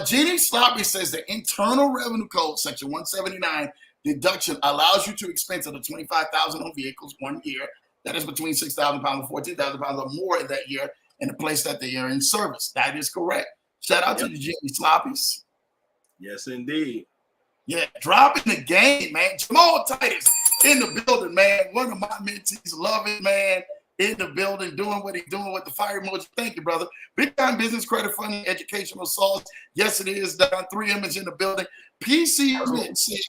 Jeannie Sloppy says the Internal Revenue Code, Section 179, deduction allows you to expense up to $25,000 on vehicles 1 year. That is between 6,000 pounds and 14,000 pounds or more in that year, and the place that they are in service. That is correct. Shout out to the Jeannie Sloppies. Yes, indeed. Yeah, dropping the game, man. Jamal Titus in the building, man. One of my mentees, love it, man. In the building, doing what he's doing with the fire emoji. Thank you, brother. Big time business credit funding, educational sauce. Yes, it is. Down 3M is in the building. PC said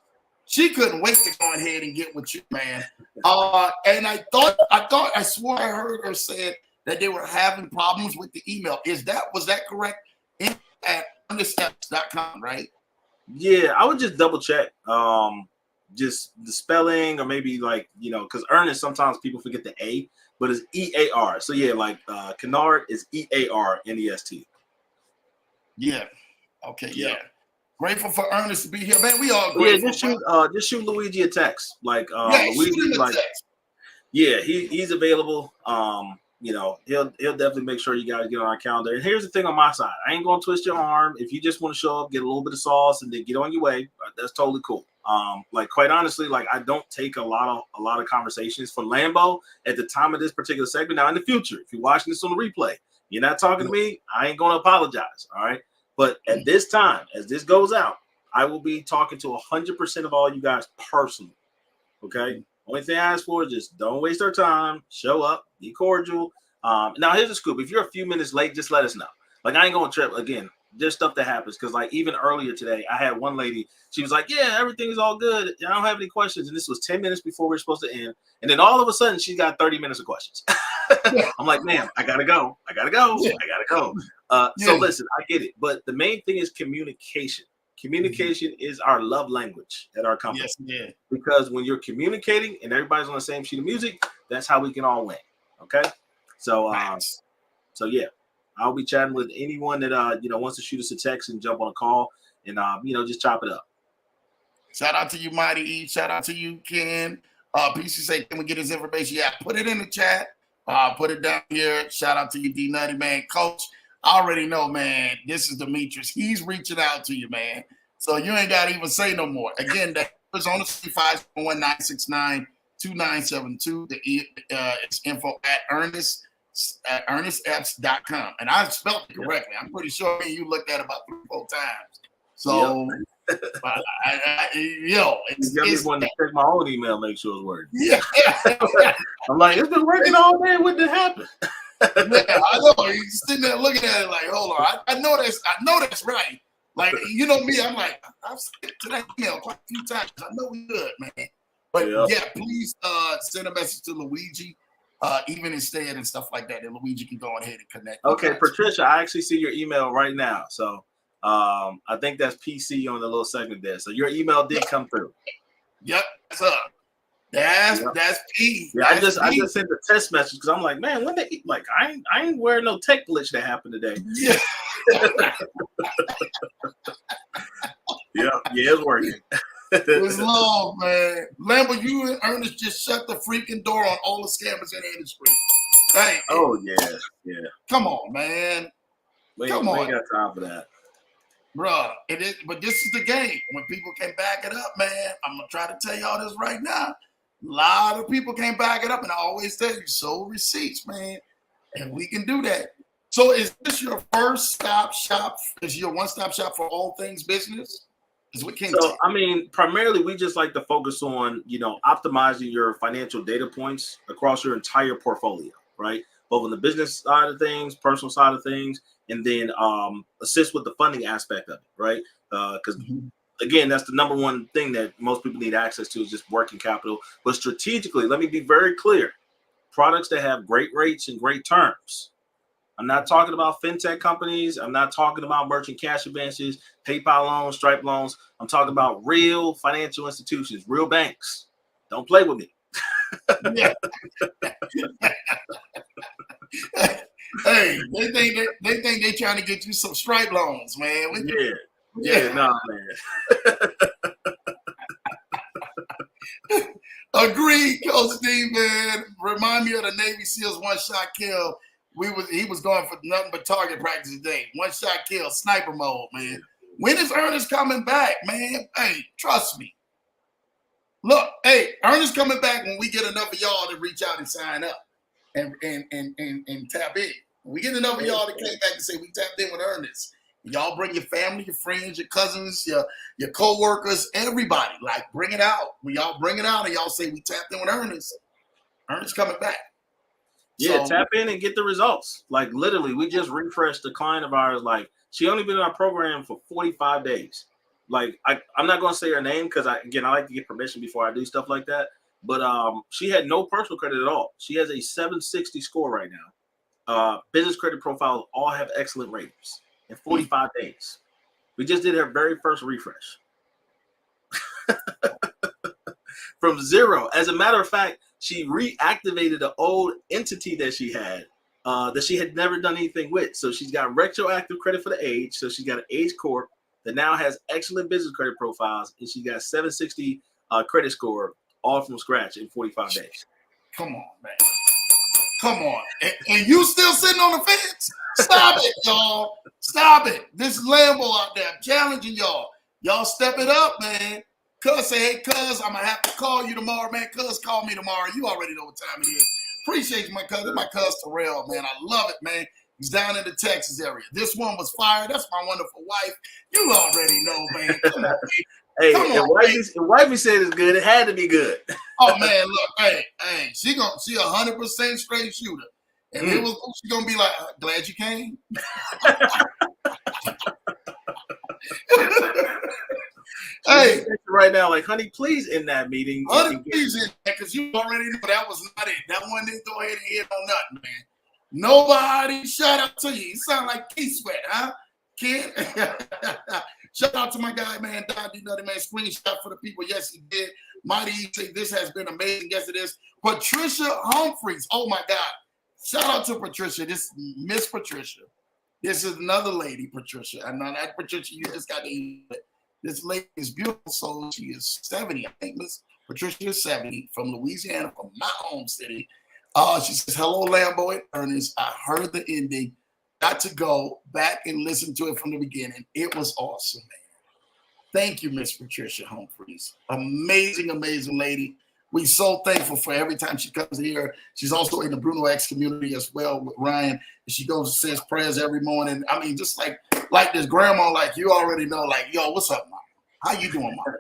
she couldn't wait to go ahead and get with you, man. And I swore I heard her say that they were having problems with the email. Was that correct? At EarnestEpps.com, right? Yeah, I would just double check. Just the spelling, or maybe like, because Ernest, sometimes people forget the A, but it's EAR. So yeah, like Kennard is EARNEST. Yeah. Okay. Yeah. Grateful for Ernest to be here, man. We all grateful. Yeah, just shoot Luigi a text. Like Luigi, shoot him a text. Yeah, he's available. He'll definitely make sure you guys get on our calendar. And here's the thing on my side. I ain't gonna twist your arm. If you just want to show up, get a little bit of sauce, and then get on your way, that's totally cool. Like quite honestly, like I don't take a lot of conversations for Lambo at the time of this particular segment. Now in the future, if you're watching this on the replay, you're not talking to me, I ain't gonna apologize. All right. But at this time, as this goes out, I will be talking to 100% of all you guys personally. Okay. Only thing I ask for is just don't waste our time. Show up, be cordial. Now here's the scoop. If you're a few minutes late, just let us know. Like I ain't gonna trip again. There's stuff that happens because like even earlier today, I had one lady. She was like, "Yeah, everything's all good. I don't have any questions." And this was 10 minutes before we were supposed to end. And then all of a sudden, she got 30 minutes of questions. I'm like, "Man, I gotta go. So listen, I get it, but the main thing is communication. Communication is our love language at our company. Yes, yeah. Because when you're communicating and everybody's on the same sheet of music, that's how we can all win. Okay. So, yeah, I'll be chatting with anyone that wants to shoot us a text and jump on a call and just chop it up. Shout out to you, Mighty E. Shout out to you, Ken. PC say, can we get his information? Yeah, put it in the chat. Put it down here. Shout out to you, D Nutty, man. Coach, I already know, man. This is Demetrius. He's reaching out to you, man. So you ain't got to even say no more. Again, that was on the 519692972. It's info at ErnestEpps.com. And I spelled it correctly. I'm pretty sure you looked at it about 3-4 times. So, it's one to check my own email, make sure it's working. Yeah. I'm like, it's been working all day. What did happen? Yeah, I know. He's sitting there looking at it like, hold on. I know that's right. Like, you know me, I'm like, I've sent to that email quite a few times. I know we good, man. But please send a message to Luigi, even instead and stuff like that. And Luigi can go ahead and connect. Okay, Patricia, I actually see your email right now. So I think that's PC on the little segment there. So your email did come through. Yep, that's up. That's P. Yeah, I just sent a test message because I'm like, man, when they like I ain't wearing no tech glitch that happened today. Yeah. Yeah, it's working. It's long, man. Lambo, you and Ernest just shut the freaking door on all the scammers in the industry. Dang. Oh yeah. Come on, man. We ain't got time for that. Bruh, it is, but this is the game. When people can back it up, man, I'm gonna try to tell y'all this right now. A lot of people can't back it up, and I always tell you, so receipts, man, and we can do that. So, is this your first stop shop? Is your one-stop shop for all things business? Is what Ken So, I mean, primarily we just like to focus on optimizing your financial data points across your entire portfolio, right? Both on the business side of things, personal side of things, and then assist with the funding aspect of it, right? Because again, that's the number one thing that most people need access to is just working capital. But strategically, let me be very clear. Products that have great rates and great terms. I'm not talking about fintech companies. I'm not talking about merchant cash advances, PayPal loans, Stripe loans. I'm talking about real financial institutions, real banks. Don't play with me. Yeah. Hey, they think they're trying to get you some Stripe loans, man. No, man. Agreed, Coach D, man. Remind me of the Navy SEALs one-shot kill he was going for nothing but target practice today. One shot kill, sniper mode, man. When is Ernest coming back, man? Hey, trust me. Look, hey, Ernest coming back when we get enough of y'all to reach out and sign up and tap in. When we get enough of y'all to come back and say we tapped in with Ernest. Y'all bring your family, your friends, your cousins, your co-workers, everybody. Like, bring it out. When y'all bring it out and y'all say we tapped in with Ernest, Ernest coming back. Yeah, so, tap in and get the results. Like, literally, we just refreshed a client of ours. Like, she only been in our program for 45 days. Like, I'm not going to say her name because, I like to get permission before I do stuff like that. But she had no personal credit at all. She has a 760 score right now. Business credit profiles all have excellent ratings in 45 days. We just did her very first refresh. From zero. As a matter of fact, she reactivated an old entity that she had never done anything with. So she's got retroactive credit for the age. So she's got an age corp that now has excellent business credit profiles, and she got 760 credit score all from scratch in 45 days. Come on, man. Come on. And you still sitting on the fence? Stop it, y'all. Stop it. This Lambo out there, I'm challenging y'all. Y'all step it up, man. Cuz say, hey, cuz, I'm going to have to call you tomorrow, man. Cuz, call me tomorrow. You already know what time it is. Appreciate you, my cousin. My cousin Terrell, man. I love it, man. He's down in the Texas area. This one was fire. That's my wonderful wife. You already know, man. Come on, baby. Hey, if wifey said it's good, it had to be good. Oh man, look, hey, she 100% straight shooter. And it was she gonna be like, glad you came. Hey, right now, like, honey, please end that meeting. Honey, please end that, because you already know that was not it. That one didn't go ahead and hit on nothing, man. Nobody shout out to you. You sound like Keith Sweat, huh? Kid. Shout out to my guy, man, Don D. Nutty, man. Screenshot for the people. Yes, he did. Mighty say this has been amazing. Yes, it is. Patricia Humphreys. Oh my God. Shout out to Patricia. This Miss Patricia. This is another lady, Patricia. I'm not that Patricia. You just got to. This lady is beautiful. So she is 70. I think Miss Patricia is 70 from Louisiana, from my home city. She says, hello, Lambo and Ernest. I heard the ending. Got to go back and listen to it from the beginning. It was awesome, man. Thank you, Miss Patricia Humphreys. Amazing, amazing lady. We're so thankful for every time she comes here. She's also in the Bruno X community as well with Ryan. She goes and says prayers every morning. I mean, just like this grandma, like you already know, like, yo, what's up, Mama? How you doing, Mama?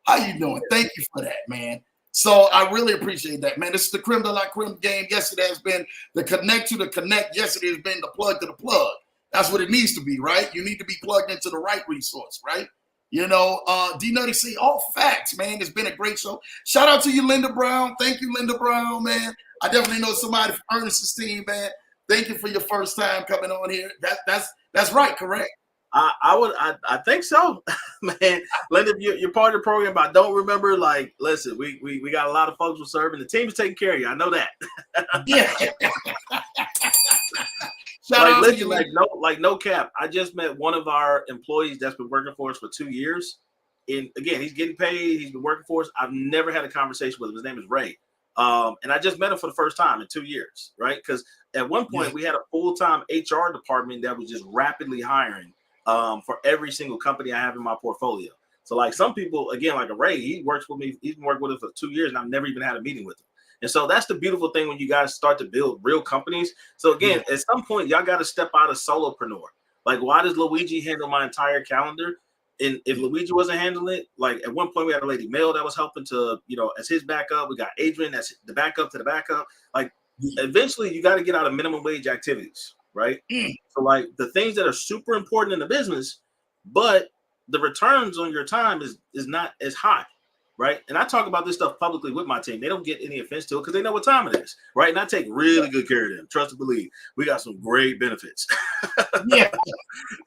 How you doing? Thank you for that, man. So I really appreciate that, man. This is the creme de la creme game. Yes, it has been the connect to the connect. Yes, it has been the plug to the plug. That's what it needs to be, right? You need to be plugged into the right resource, right? You know, D Nutty say all facts, man. It's been a great show. Shout out to you, Linda Brown. Thank you, Linda Brown, man. I definitely know somebody from Ernest's team, man. Thank you for your first time coming on here. That's right, correct? I think so, man. Linda, you're part of the program, but I don't remember. Like, listen, we got a lot of folks who serve, and the team is taking care of you. I know that. Yeah. No cap. I just met one of our employees that's been working for us for 2 years. And again, he's getting paid. He's been working for us. I've never had a conversation with him. His name is Ray. And I just met him for the first time in 2 years, right? Because at one point we had a full-time HR department that was just rapidly hiring for every single company I have in my portfolio. So like some people, again, like a Ray, he works with me. He's been working with us for 2 years, and I've never even had a meeting with him. And so that's the beautiful thing when you guys start to build real companies. So again, at some point, y'all got to step out of solopreneur. Like, why does Luigi handle my entire calendar? And if Luigi wasn't handling it, like at one point we had a lady Mel that was helping to, as his backup. We got Adrian that's the backup to the backup. Like eventually you got to get out of minimum wage activities, right? So like the things that are super important in the business, but the returns on your time is not as high, right? And I talk about this stuff publicly with my team. They don't get any offense to it because they know what time it is, right? And I take really good care of them. Trust and believe. We got some great benefits. Yeah.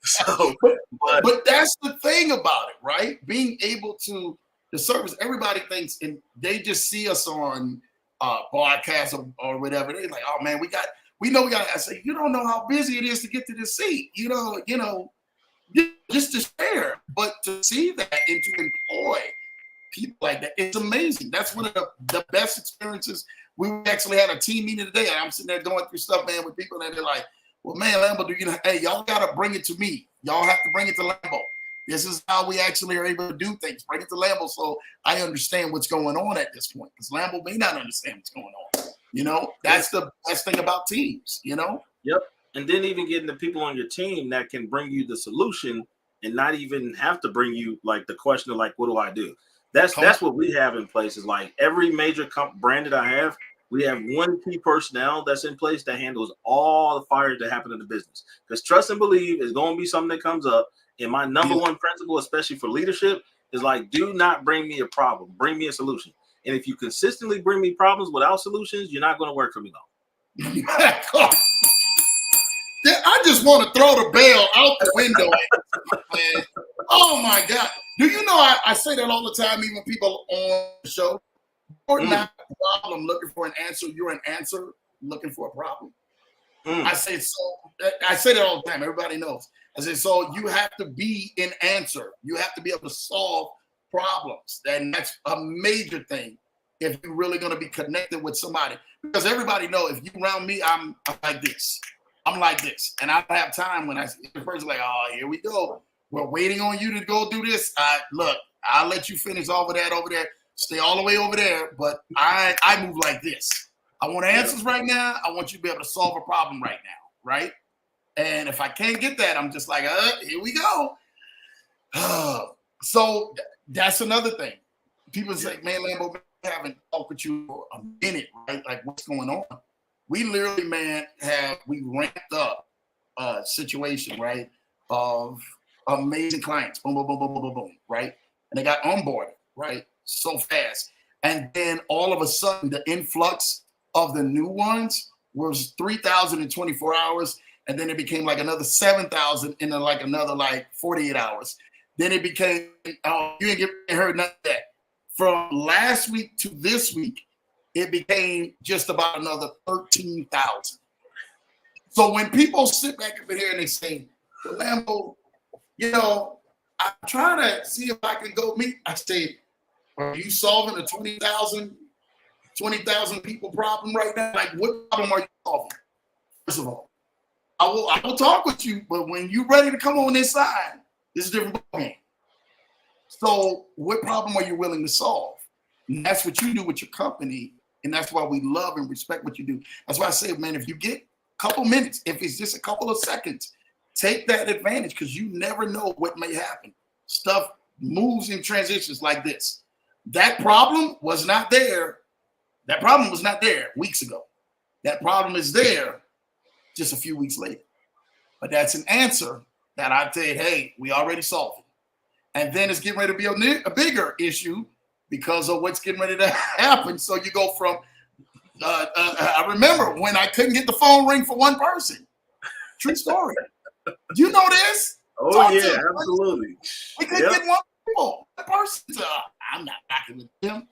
So, but that's the thing about it, right? Being able to the service, everybody thinks, and they just see us on broadcast or whatever. They're like, oh man, we know we got. I say, you don't know how busy it is to get to this seat. Just to share, but to see that and to employ people like that. It's amazing. That's one of the best experiences. We actually had a team meeting today, and I'm sitting there going through stuff, man, with people, and they're like, well, man, Lambo, hey, y'all got to bring it to me. Y'all have to bring it to Lambo. This is how we actually are able to do things. Bring it to Lambo so I understand what's going on at this point, because Lambo may not understand what's going on. You know, that's the best thing about teams, you know? Yep. And then even getting the people on your team that can bring you the solution and not even have to bring you like the question of like, what do I do? That's what we have in place. Is like every major brand that I have, we have one key personnel that's in place that handles all the fires that happen in the business. Because trust and believe is going to be something that comes up. And my number one principle, especially for leadership, is like, do not bring me a problem. Bring me a solution. And if you consistently bring me problems without solutions, you're not going to work for me long. I just want to throw the bell out the window. Man. Oh, my God. Do you know I say that all the time, even people on the show? You're not a problem looking for an answer. You're an answer looking for a problem. I say that all the time. Everybody knows. I say, so you have to be an answer. You have to be able to solve problems. And that's a major thing if you're really going to be connected with somebody. Because everybody know if you around me, I'm like this. I'm like this. And I don't have time when the person's like, oh, here we go. We're waiting on you to go do this. Look, I'll let you finish all of that over there. Stay all the way over there. But I move like this. I want answers right now. I want you to be able to solve a problem right now. Right? And if I can't get that, I'm just like, here we go. So that's another thing. People say, man, Lambo, I haven't talked with you for a minute, right? Like, what's going on? We literally, man, we ramped up a situation, right, of amazing clients. Boom, boom, boom, boom, boom, boom, boom, right? And they got onboarded, right, so fast. And then all of a sudden, the influx of the new ones was 3,000 in 24 hours. And then it became like another 7,000 in like another like 48 hours. Then it became, you ain't heard nothing of that. From last week to this week, it became just about another 13,000. So when people sit back up in here and they say, well, Lambo, you know, I'm trying to see if I can go meet. I say, are you solving a 20,000 people problem right now? Like, what problem are you solving? First of all, I will talk with you, but when you're ready to come on this side, it's a different game. So what problem are you willing to solve? And that's what you do with your company, and that's why we love and respect what you do. That's why I say, man, if you get a couple minutes, if it's just a couple of seconds, take that advantage because you never know what may happen. Stuff moves in transitions like this. That problem was not there. That problem was not there weeks ago. That problem is there just a few weeks later. But that's an answer that I said, hey, we already solved it. And then it's getting ready to be a bigger issue because of what's getting ready to happen. So you go from, I remember when I couldn't get the phone ring for one person. True story. You know this? Oh, yeah, absolutely. We couldn't get one person. I'm not knocking with them.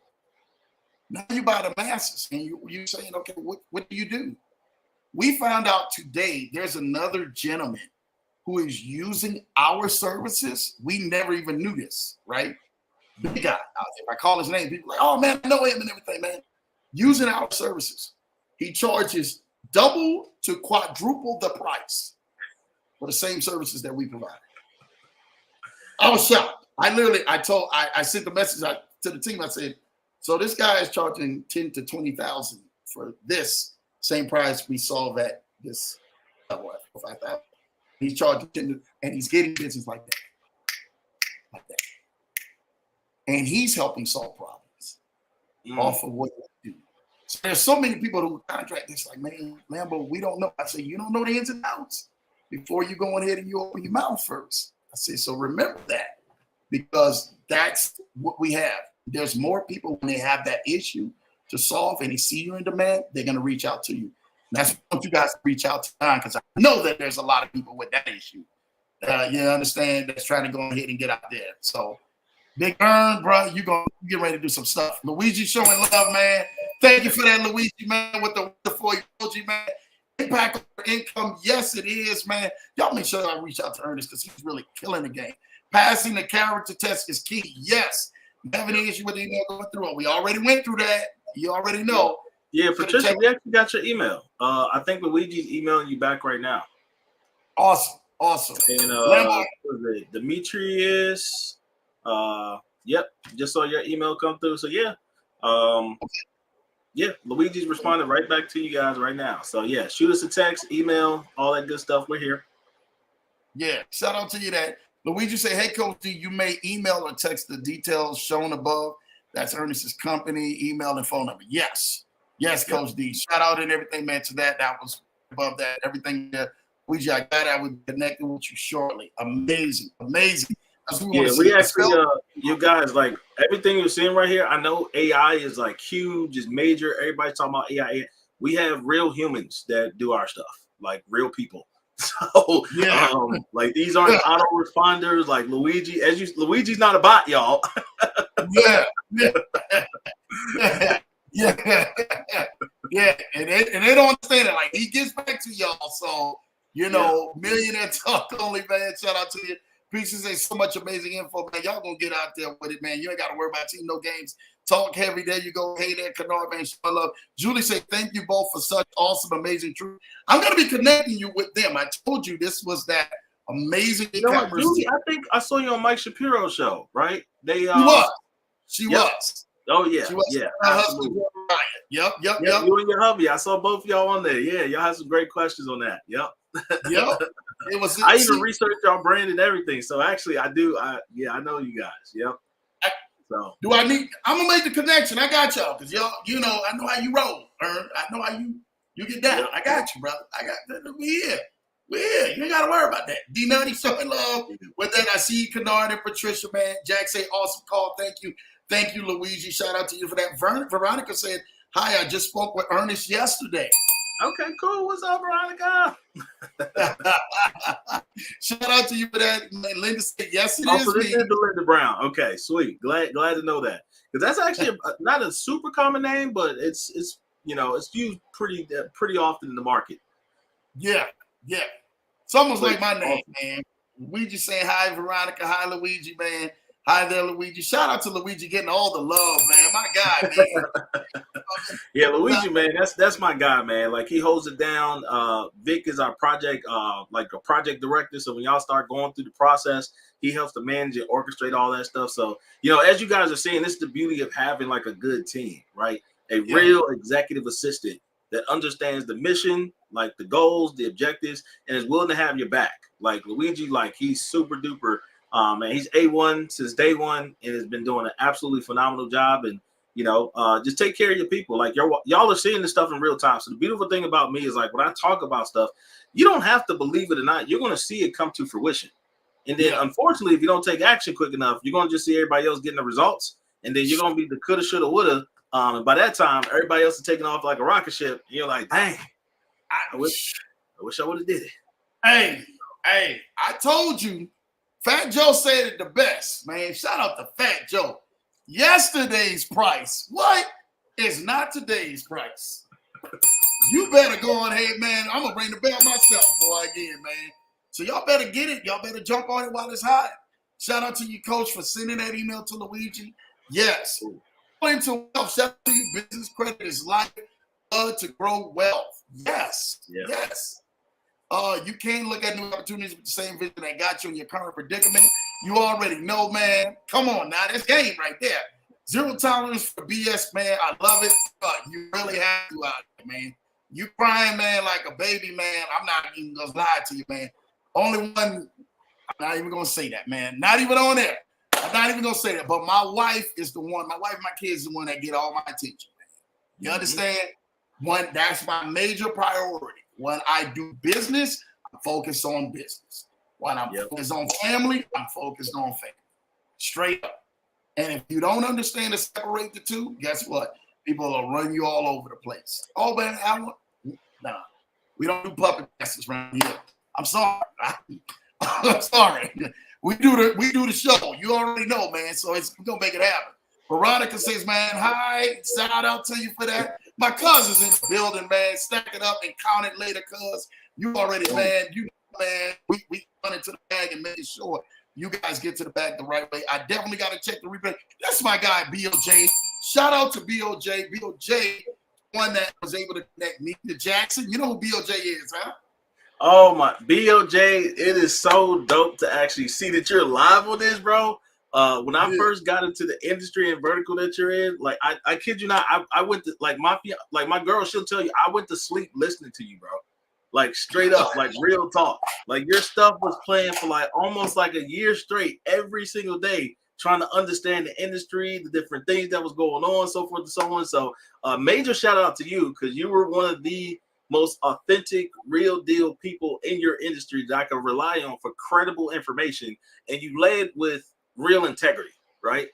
Now you buy the masses and you're saying, okay, what do you do? We found out today there's another gentleman who is using our services. We never even knew this, right? Big guy out there. If I call his name, people are like, oh man, I know him and everything, man. Using our services. He charges double to quadruple the price for the same services that we provide. I was shocked. I sent the message out to the team. I said, so this guy is charging 10 to 20,000 for this same price we saw that this 5,000. He's charging 10 and he's getting business like that. And he's helping solve problems off of what they do. So there's so many people who contract this like, man, Lambo, we don't know. I say, you don't know the ins and outs before you go ahead and you open your mouth first. I say, so remember that because that's what we have. There's more people when they have that issue to solve and they see you in demand, they're going to reach out to you. And that's what you guys reach out to because I know that there's a lot of people with that issue. You understand that's trying to go ahead and get out there. So Big Earn, bro, you get ready to do some stuff. Luigi showing love, man. Thank you for that, Luigi, man, with the wonderful emoji, man. Impact on income, yes, it is, man. Y'all make sure I reach out to Ernest because he's really killing the game. Passing the character test is key, yes. Have any issue with the email going through? We already went through that. You already know. Yeah, Patricia, we actually got your email. I think Luigi's emailing you back right now. Awesome. Awesome. And Demetrius, yep, just saw your email come through. So yeah, yeah, Luigi's responded right back to you guys right now. So yeah, shoot us a text, email, all that good stuff. We're here. Yeah, shout out to you that. Luigi say, hey, Coach D, you may email or text the details shown above. That's Ernest's company, email, and phone number. Yes. Yes, Coach D. Shout out and everything, man, to that. That was above that. Everything there. Luigi, I got it. I will be connecting with you shortly. Amazing. Amazing. We actually, you guys, like everything you're seeing right here, I know AI is like huge, is major. Everybody's talking about AI. We have real humans that do our stuff, like real people. So, like these aren't autoresponders like Luigi. Luigi's not a bot, y'all. Yeah. And they don't understand it. Like he gets back to y'all. So, Millionaire Talk Only, man. Shout out to you. Appreciate so much amazing info, man. Y'all gonna get out there with it, man. You ain't gotta worry about team no games. Talk heavy. There you go. Hey there, Kennard, man. Show love. Julie said, thank you both for such awesome, amazing truth. I'm gonna be connecting you with them. I told you this was that amazing. Julie, I think I saw you on Mike Shapiro's show, right? She was. Oh yeah, she was. Yeah. Yep. You and your hubby. I saw both of y'all on there. Yeah, y'all had some great questions on that. Yep. It was. I even researched y'all brand and everything. So actually, I do. I know you guys. Yep. So do I need? I'm gonna make the connection. I got y'all because y'all. I know how you roll. I know how you get down. Yep. I got you, brother. We here. You ain't gotta worry about that. D90 showing love. With that, I see you, Kennard and Patricia, man. Jack say awesome call. Thank you, Luigi. Shout out to you for that. Veronica said, hi, I just spoke with Ernest yesterday. Okay, cool. What's up, Veronica? Shout out to you for that. Linda said, yes, it is. So this is the Linda Brown. Okay, sweet. Glad to know that. Because that's actually not a super common name, but it's it's used pretty often in the market. Yeah. It's almost like my name, man. Luigi saying hi, Veronica. Hi, Luigi, man. Hi there, Luigi. Shout out to Luigi getting all the love, man. My guy, man. Yeah, Luigi, man, that's my guy, man. Like he holds it down. Vic is our project, like a project director. So when y'all start going through the process, he helps to manage and orchestrate all that stuff. So, as you guys are seeing, this is the beauty of having like a good team, right? A real executive assistant that understands the mission, like the goals, the objectives, and is willing to have your back. Like Luigi, like he's super duper. And he's A1 since day one and has been doing an absolutely phenomenal job. And, just take care of your people. Like y'all are seeing this stuff in real time. So the beautiful thing about me is like when I talk about stuff, you don't have to believe it or not. You're going to see it come to fruition. And then unfortunately, if you don't take action quick enough, you're going to just see everybody else getting the results. And then you're going to be the coulda, shoulda, woulda. And by that time, everybody else is taking off like a rocket ship. And you're like, dang, I wish I would have did it. Hey, I told you. Fat Joe said it the best, man. Shout out to Fat Joe. Yesterday's price, is not today's price. You better go on ahead, man. I'm going to ring the bell myself, boy, again, man. So y'all better get it. Y'all better jump on it while it's hot. Shout out to you, Coach, for sending that email to Luigi. Yes. Into wealth. Shout out to you. Business credit is life. To grow wealth. Yes. You can't look at new opportunities with the same vision that got you in your current predicament. You already know, man. Come on now. That's game right there. Zero tolerance for BS, man. I love it. You really have to out there, man. You crying, man, like a baby, man. I'm not even going to lie to you, man. Only one, I'm not even going to say that, man. Not even on there. I'm not even going to say that. But my wife is the one. My wife and my kids is the one that get all my attention, man. You understand? That's my major priority. When I do business, I'm focused on business. When I'm focused on family, I'm focused on family. Straight up. And if you don't understand to separate the two, guess what? People will run you all over the place. Oh, man, nah. We don't do puppet masters around here. I'm sorry. I'm sorry. We do the show. You already know, man. So we're gonna make it happen. Veronica says, man, hi. Shout out to you for that. My cousin's in the building, man. Stack it up and count it later, cuz. You already, man. You know, man. We run into the bag and make sure you guys get to the bag the right way. I definitely got to check the replay. That's my guy, BOJ. Shout out to BOJ. BOJ, one that was able to connect me to Jackson. You know who BOJ is, huh? Oh my BOJ, it is so dope to actually see that you're live on this, bro. When I first got into the industry and vertical that you're in, like I kid you not, I went to like my girl, she'll tell you I went to sleep listening to you, bro. Like straight up, like real talk. Like your stuff was playing for like almost like a year straight every single day, trying to understand the industry, the different things that was going on, so forth and so on. So major shout out to you because you were one of the most authentic, real deal people in your industry that I can rely on for credible information, and you led with real integrity, right?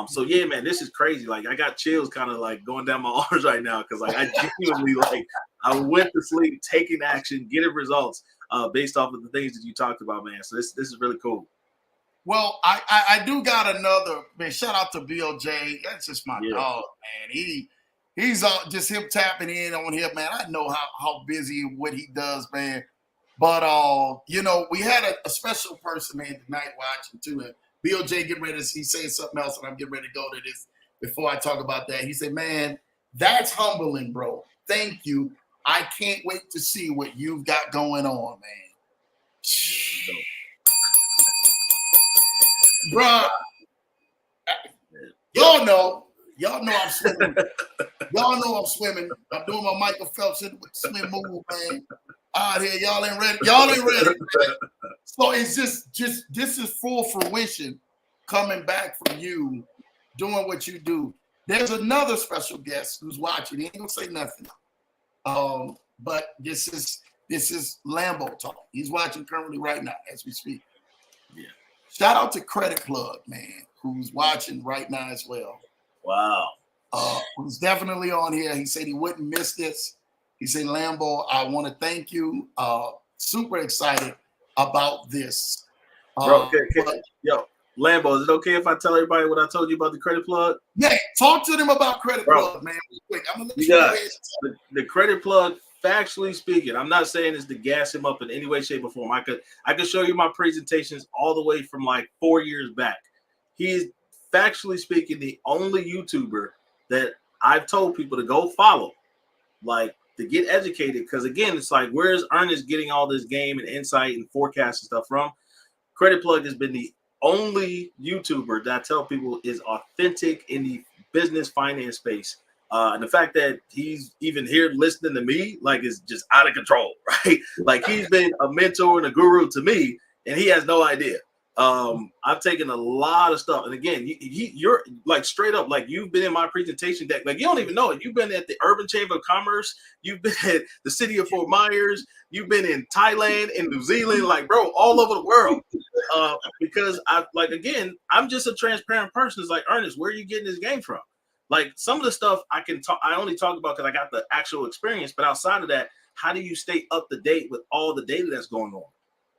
So yeah, man, this is crazy. Like I got chills kind of like going down my arms right now because like I genuinely like I went to sleep taking action, getting results based off of the things that you talked about, man. So this is really cool. Well, I do got another, man. Shout out to BOJ. That's just my dog, man. He's just him tapping in on him, man. I know how busy what he does, man. But you know, we had a special person, man, tonight watching too. And BOJ getting ready to he saying something else, and I'm getting ready to go to this before I talk about that. He said, man, that's humbling, bro. Thank you. I can't wait to see what you've got going on, man. Bruh, y'all know I'm swimming. Y'all know I'm swimming. I'm doing my Michael Phelps swim move, man. Out here, y'all ain't ready. Y'all ain't ready. Man. So it's just this is full fruition coming back from you doing what you do. There's another special guest who's watching. He ain't gonna say nothing. But this is Lambo talk. He's watching currently right now as we speak. Yeah. Shout out to Credit Plug, man, who's watching right now as well. Wow. Who's definitely on here. He said he wouldn't miss this. He said, Lambo, I want to thank you. Super excited about this. Bro, yo, Lambo, is it okay if I tell everybody what I told you about the Credit Plug? Yeah, talk to them about Credit Plug, man. Quick. I'm gonna let you got the Credit Plug. Factually speaking, I'm not saying it's to gas him up in any way, shape, or form. I could show you my presentations all the way from like 4 years back. He is factually speaking the only YouTuber that I've told people to go follow, like to get educated. Because again, it's like, where's Ernest getting all this game and insight and forecast and stuff from? Credit Plug has been the only YouTuber that I tell people is authentic in the business finance space. And the fact that he's even here listening to me, like, is just out of control, right? Like, he's been a mentor and a guru to me, and he has no idea. I've taken a lot of stuff. And again, you're like straight up, like you've been in my presentation deck. Like you don't even know it. You've been at the Urban Chamber of Commerce. You've been at the city of Fort Myers. You've been in Thailand and New Zealand, like bro, all over the world. Because again, I'm just a transparent person. It's like, Ernest, where are you getting this game from? Like some of the stuff I only talk about because I got the actual experience. But outside of that, how do you stay up to date with all the data that's going on?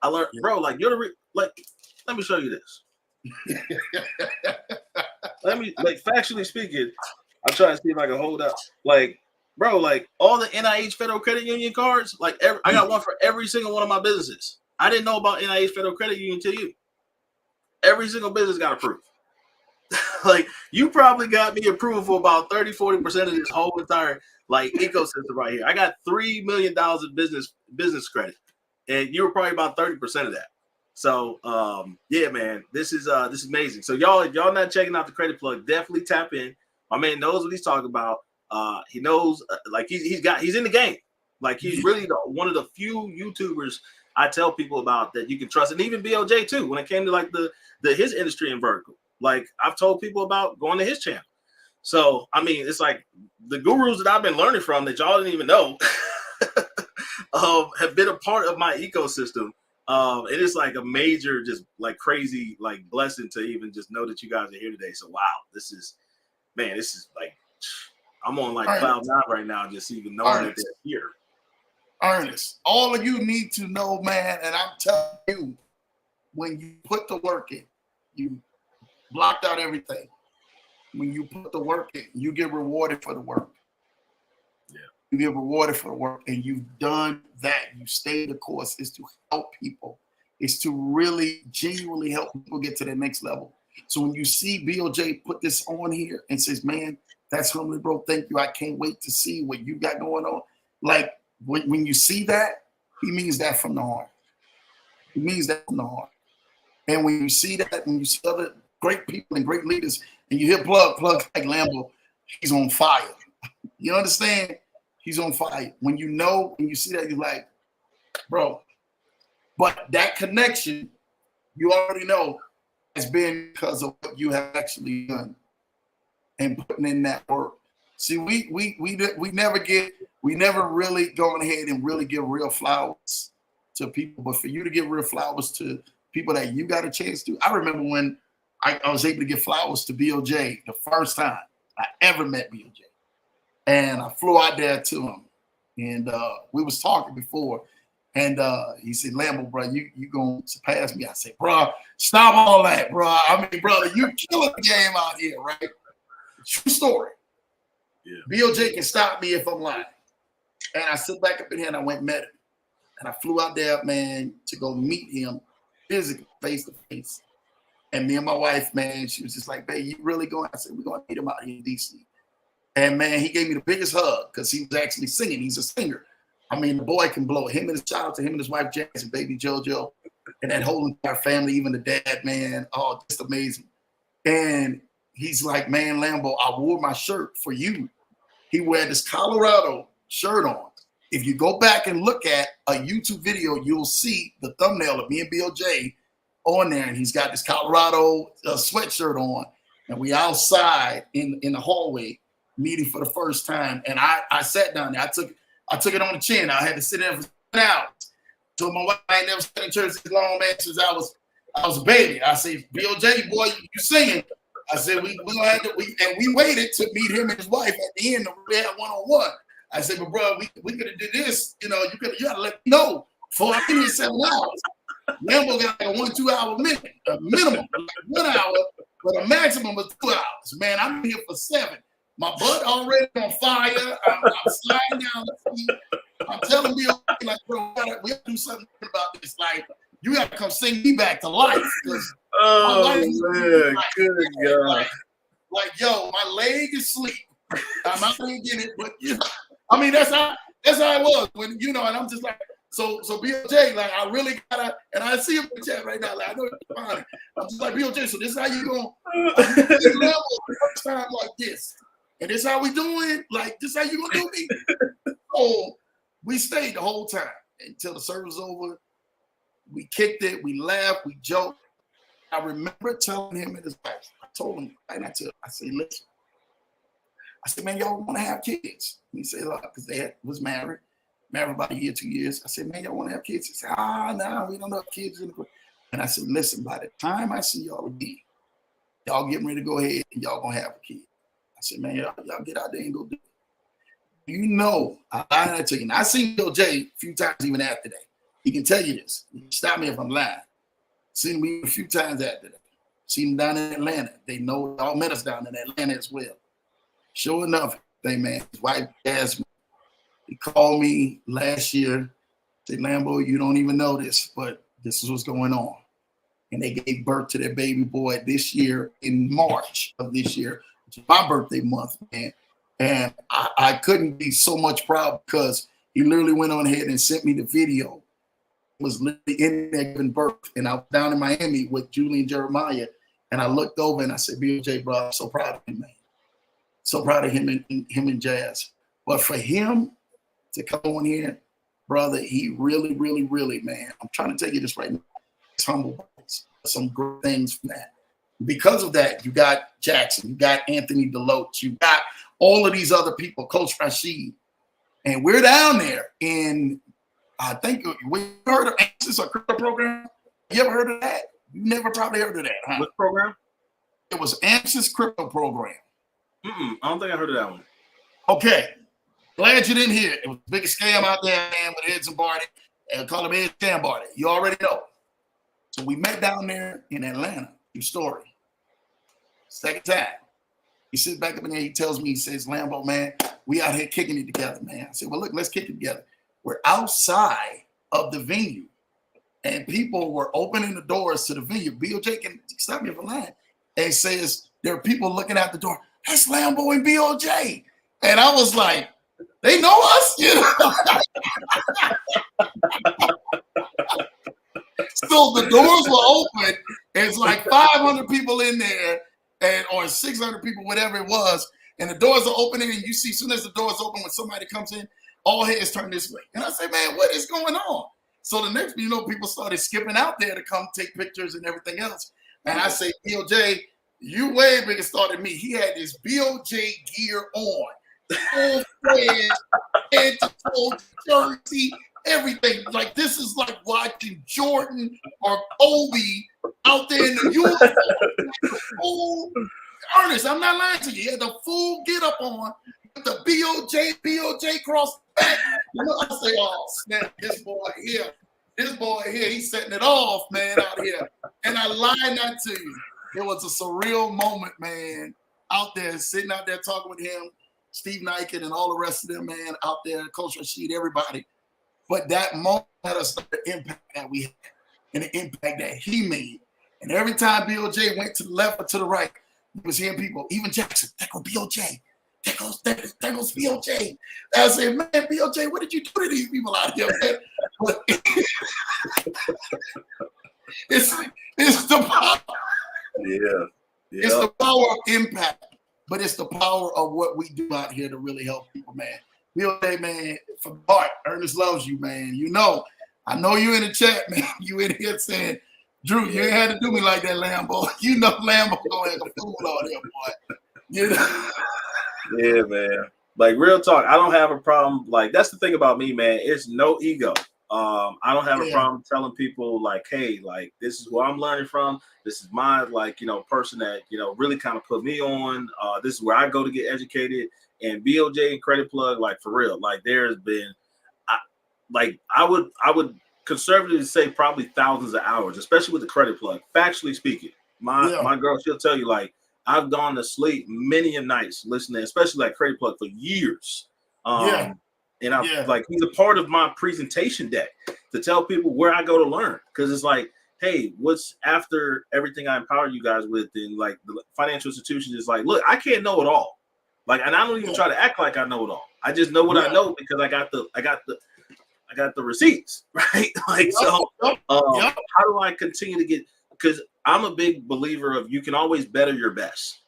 I learned, bro, like let me show you this. Let me, like, factually speaking, I'm trying to see if I can hold up. Like, bro, like all the NIH Federal Credit Union cards, like I got one for every single one of my businesses. I didn't know about NIH Federal Credit Union until you. Every single business got approved. Like, you probably got me approved for about 30-40% of this whole entire like ecosystem right here. I got $3 million in business credit, and you were probably about 30% of that. So yeah, man, this is amazing. So y'all not checking out the Credit Plug, definitely tap in. My man knows what he's talking about. He knows like he's in the game. Like he's really one of the few YouTubers I tell people about that you can trust, and even BOJ too. When it came to like the his industry and vertical, like I've told people about going to his channel. So I mean, it's like the gurus that I've been learning from that y'all didn't even know have been a part of my ecosystem. It is like a major, just like crazy, like blessing to even just know that you guys are here today. So wow, this is like I'm on like cloud nine right now, just even knowing that they're here. Ernest, all of you need to know, man, and I'm telling you, when you put the work in, you blocked out everything. When you put the work in, you get rewarded for the work. Yeah. You get rewarded for the work, and you've done that. You stayed the course. Is to help people. is to really genuinely help people get to the next level. So when you see BOJ put this on here and says, man, that's humbly, bro. Thank you. I can't wait to see what you got going on. Like when you see that, he means that from the heart. He means that from the heart. And when you see that, when you see other great people and great leaders, and you hear plug like Lambo, he's on fire. You understand? He's on fire. When you see that, you're like, bro. But that connection, you already know, has been because of what you have actually done and putting in that work. See, we never really gone ahead and really give real flowers to people. But for you to give real flowers to people that you got a chance to, I remember when I was able to give flowers to BOJ the first time I ever met BOJ. And I flew out there to him. And we was talking before. And he said, Lambo, bro, you going to surpass me? I said, bro, stop all that, bro. I mean, brother, you killing the game out here, right? True story. Yeah. BOJ can stop me if I'm lying. And I sit back up in here and I went and met him. And I flew out there, man, to go meet him physically, face to face. And me and my wife, man, she was just like, babe, you really going? I said, we're going to meet him out here in D.C. And, man, he gave me the biggest hug because he was actually singing. He's a singer. I mean, the boy can blow. Him and his child, to him and his wife, Jazz, and baby JoJo, and that whole entire family, even the dad, man, oh, just amazing. And he's like, man, Lambo, I wore my shirt for you. He wore this Colorado shirt on. If you go back and look at a YouTube video, you'll see the thumbnail of me and BOJ on there, and he's got this Colorado sweatshirt on, and we outside in the hallway meeting for the first time. And I sat down there. I took it on the chin. I had to sit there for 7 hours. So my wife, I ain't never sat in church as long, man, since I was a baby. I said, BOJ, boy, you singing. I said, we gonna have to, we waited to meet him and his wife at the end. We had one-on-one. I said, but bro, we could have did this. You know, you gotta let me know for 7 hours. Lambo got like a 1-2 hour minute, a minimum, 1 hour, but a maximum of 2 hours. Man, I'm here for 7. My butt already on fire. I'm sliding down the feet. I'm telling you, like, bro, we gotta do something about this. Like, you gotta come sing me back to life. Oh man, good God. Like, yo, my leg is asleep. I'm out here getting it, but you know, I mean, that's how it was when and I'm just like, so BOJ, like, I really gotta, and I see him in the chat right now. Like, I know it's fine. I'm just like, BOJ, so this is how you gonna level first time like this. And this how we doing? Like, this how you gonna do me? So we stayed the whole time until the service was over. We kicked it, we laughed, we joked. I remember telling him and his wife, I told him, I said, listen. I said, man, y'all want to have kids? And he said, look, because they was married about a year, 2 years. I said, man, y'all want to have kids? He said, no, we don't have kids. And I said, listen, by the time I see y'all again, y'all getting ready to go ahead and y'all gonna have a kid. I said, man, y'all get out there and go do it. You know, I lied to you. And I seen BOJ a few times even after that. He can tell you this. Stop me if I'm lying. Seen me a few times after that. Seen him down in Atlanta. They know y'all met us down in Atlanta as well. Sure enough, man, his wife asked me. He called me last year. Said, Lambo, you don't even know this, but this is what's going on. And they gave birth to their baby boy this year in March of this year, which is my birthday month, man. And I couldn't be so much proud because he literally went on ahead and sent me the video. It was literally in there giving birth. And I was down in Miami with Julie and Jeremiah. And I looked over and I said, BOJ, bro, I'm so proud of him, man. So proud of him and Jazz. But for him to come on here, brother, he really, really, really, man, I'm trying to tell you this right now. It's humble. Some great things from that. Because of that, you got Jackson, you got Anthony Deloach, you got all of these other people, Coach Rashid. And we're down there in, I think, we heard of Answers, a crypto program? You ever heard of that? You never probably heard of that, huh? What program? It was Answers Crypto Program. I don't think I heard of that one. Okay. Glad you didn't hear it. It was the biggest scam out there, man, with Eds and Barty. And call him Ed and Barty. You already know. So we met down there in Atlanta, true story. Second time. He sits back up in there, he tells me, he says, Lambo, man, we out here kicking it together, man. I said, well, look, let's kick it together. We're outside of the venue. and people were opening the doors to the venue. BOJ can stop me if I'm lying. And says there are people looking out the door. That's Lambo and BOJ. And I was like, they know us, you know. So the doors were open. It's like 500 people in there, or 600 people, whatever it was. And the doors are opening, and you see, as soon as the doors open, when somebody comes in, all heads turn this way. And I say, man, what is going on? So the next, people started skipping out there to come take pictures and everything else. And I say, BOJ, you way bigger star than me. He had this BOJ gear on, full fledged, head to toe, jersey, everything. Like, this is like watching Jordan or Kobe out there in the uniform. Full, Ernest, I'm not lying to you. He had the full get up on with the BOJ cross back. I say, oh, snap, this boy here, he's setting it off, man, out here. And I lie not to you. It was a surreal moment, man, out there, sitting out there talking with him, Steve Nyken and all the rest of them, man, out there, Coach Rashid, everybody. But that moment had us the impact that we had and the impact that he made. And every time BOJ went to the left or to the right, you was hearing people, even Jackson, there goes BOJ. There goes BOJ. I said, man, BOJ, what did you do to these people out here, man? But it's the power. Yeah. It's the power of impact, but it's the power of what we do out here to really help people, man. BOJ, man, from the heart, Ernest loves you, man. I know you in the chat, man. You in here saying, Drew, you ain't had to do me like that, Lambo. You know Lambo going to fool out here, boy. You know? Yeah, man. Like, real talk, I don't have a problem. Like, that's the thing about me, man. It's no ego. I don't have a problem telling people, like, hey, like, this is who I'm learning from. This is my, like, person that, really kind of put me on. This is where I go to get educated. And BOJ and Credit Plug, like, for real, like, there's been, I would conservatively say probably thousands of hours, especially with the Credit Plug. Factually speaking, my girl, she'll tell you, like, I've gone to sleep many a nights listening, especially like Credit Plug, for years. And I like, he's a part of my presentation deck to tell people where I go to learn, because it's like, hey, what's after everything I empower you guys with? And like the financial institution is like, look, I can't know it all. Like, and I don't even try to act like I know it all. I just know what I know because I got the receipts, right? Like, so how do I continue to get, because I'm a big believer of, you can always better your best,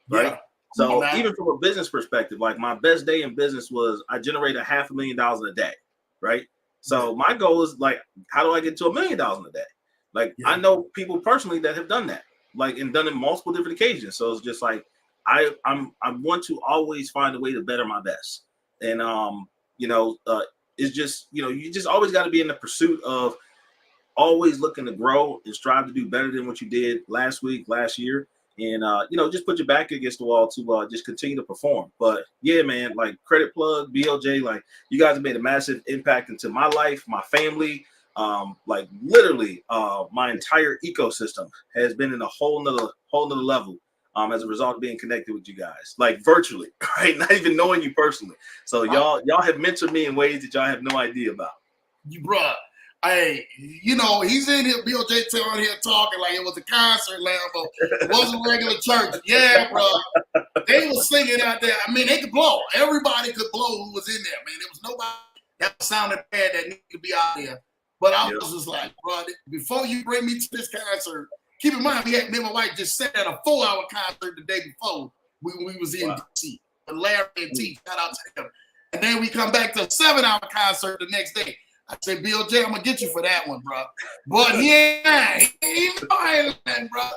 right? Yeah. So even from a business perspective, like, my best day in business was I generated $500,000 in a day, right? So my goal is, like, how do I get to $1 million in a day? Like, I know people personally that have done that, like, and done it multiple different occasions. So it's just like, I want to always find a way to better my best. And it's just, you just always got to be in the pursuit of always looking to grow and strive to do better than what you did last week, last year. And, just put your back against the wall to just continue to perform. But yeah, man, like, Credit Plug, BOJ, like, you guys have made a massive impact into my life, my family. Like, literally, my entire ecosystem has been in a whole nother level as a result of being connected with you guys, like, virtually, right? Not even knowing you personally. So y'all have mentored me in ways that y'all have no idea about. You, bruh. Hey, he's in here, BOJ on here talking like it was a concert, Lambo. It wasn't regular church. Yeah, bro. They were singing out there. I mean, they could blow. Everybody could blow who was in there, man. There was nobody that sounded bad that needed to be out there. But I was just like, bro, before you bring me to this concert, keep in mind, me and my wife just sat at a 4-hour concert the day before we was in D.C. with Larry and T. Shout out to them. And then we come back to a 7-hour concert the next day. I say, BOJ, I'm gonna get you for that one, bro. But he ain't lying, bro.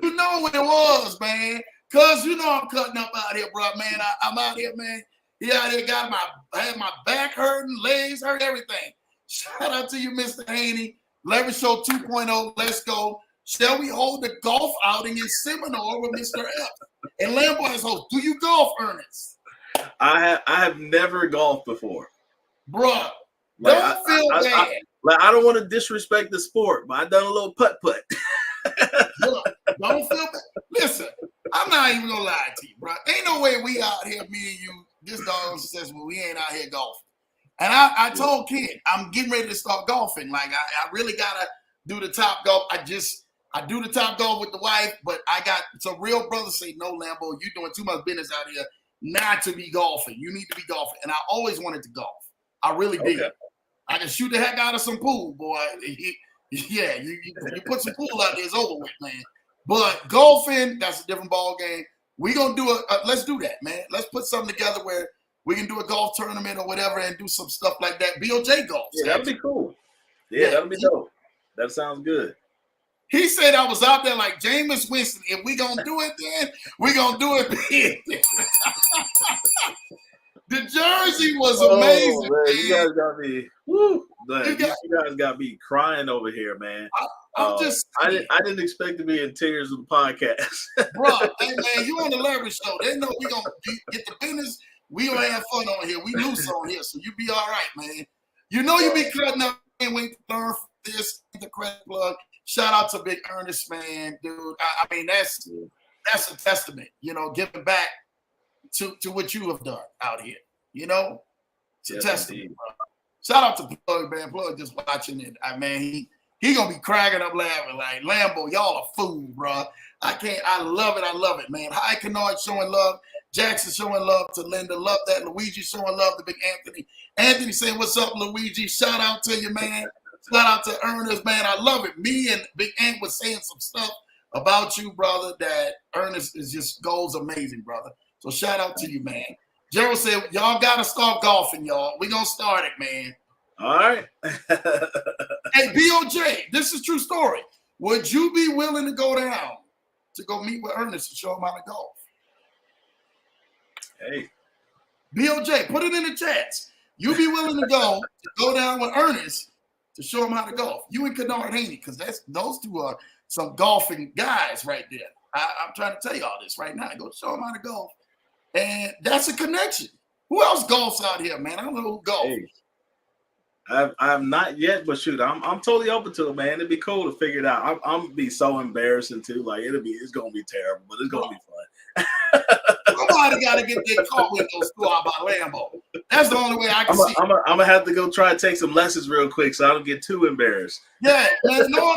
You know what it was, man. Cause I'm cutting up out here, bro, man. I'm out here, man. He out here I had my back hurting, legs hurt, everything. Shout out to you, Mr. Haney. Leverage Show 2.0. Let's go. Shall we hold the golf outing in Seminole with Mr. Epps? And Lambo is host. Do you golf, Ernest? I have never golfed before, bro. Like, don't feel bad. I don't want to disrespect the sport, but I done a little putt-putt. Look, don't feel bad. Listen, I'm not even gonna lie to you, bro. Ain't no way we out here, me and you, this dog successful. We ain't out here golfing. And I told Ken, I'm getting ready to start golfing. Like I really gotta do the Top Golf. I do the Top Golf with the wife, but I got some real brothers say, no, Lambo, you're doing too much business out here not to be golfing. You need to be golfing. And I always wanted to golf. I really did. I can shoot the heck out of some pool, boy. Yeah, you put some pool out there, it's over with, man. But golfing, that's a different ball game. We're gonna do let's do that, man. Let's put something together where we can do a golf tournament or whatever and do some stuff like that. BOJ golf. Yeah, that'd be cool. Yeah, that'd be dope. That sounds good. He said I was out there like Jameis Winston. If we gonna do it, then we gonna do it then. The jersey was amazing. Man. You guys got me. Woo! You guys got me crying over here, man. I didn't expect to be in tears with the podcast. Bro, hey man, you on the Larry show. They know we gonna get the business. We gonna have fun on here. We loose on here, so you be all right, man. You know you be cutting up and we learn from this. The credit plug. Shout out to Big Ernest, man, dude. I mean, that's a testament, you know, giving back to what you have done out here. You know, it's a testament. Shout out to Plug, man. Plug just watching it. He gonna be cracking up laughing like, Lambo, y'all a fool, bro. I love it. I love it, man. Hi, Kennard showing love. Jackson showing love to Linda. Love that. Luigi showing love to Big Anthony. Anthony saying, what's up, Luigi? Shout out to you, man. Shout out to Ernest, man. I love it. Me and Big Ant was saying some stuff about you, brother, that Ernest is just goes amazing, brother. So shout out to you, man. Gerald said, y'all got to start golfing, y'all. We're going to start it, man. All right. Hey, BOJ, this is a true story. Would you be willing to go down to go meet with Ernest and show him how to golf? Hey. BOJ, put it in the chats. You be willing to go down with Ernest to show him how to golf. You and Kennard Haney, because those two are some golfing guys right there. I'm trying to tell you all this right now. Go show him how to golf. And that's a connection. Who else golfs out here, man? I don't know who golfs. Hey, I've not yet, but shoot, I'm totally open to it, man. It'd be cool to figure it out. I'm gonna be so embarrassing too. Like it's gonna be terrible, but it's gonna be fun. Somebody got to get their car windows through out by Lambo. That's the only way I can see. I'm gonna have to go try to take some lessons real quick, so I don't get too embarrassed. Yeah, man, no.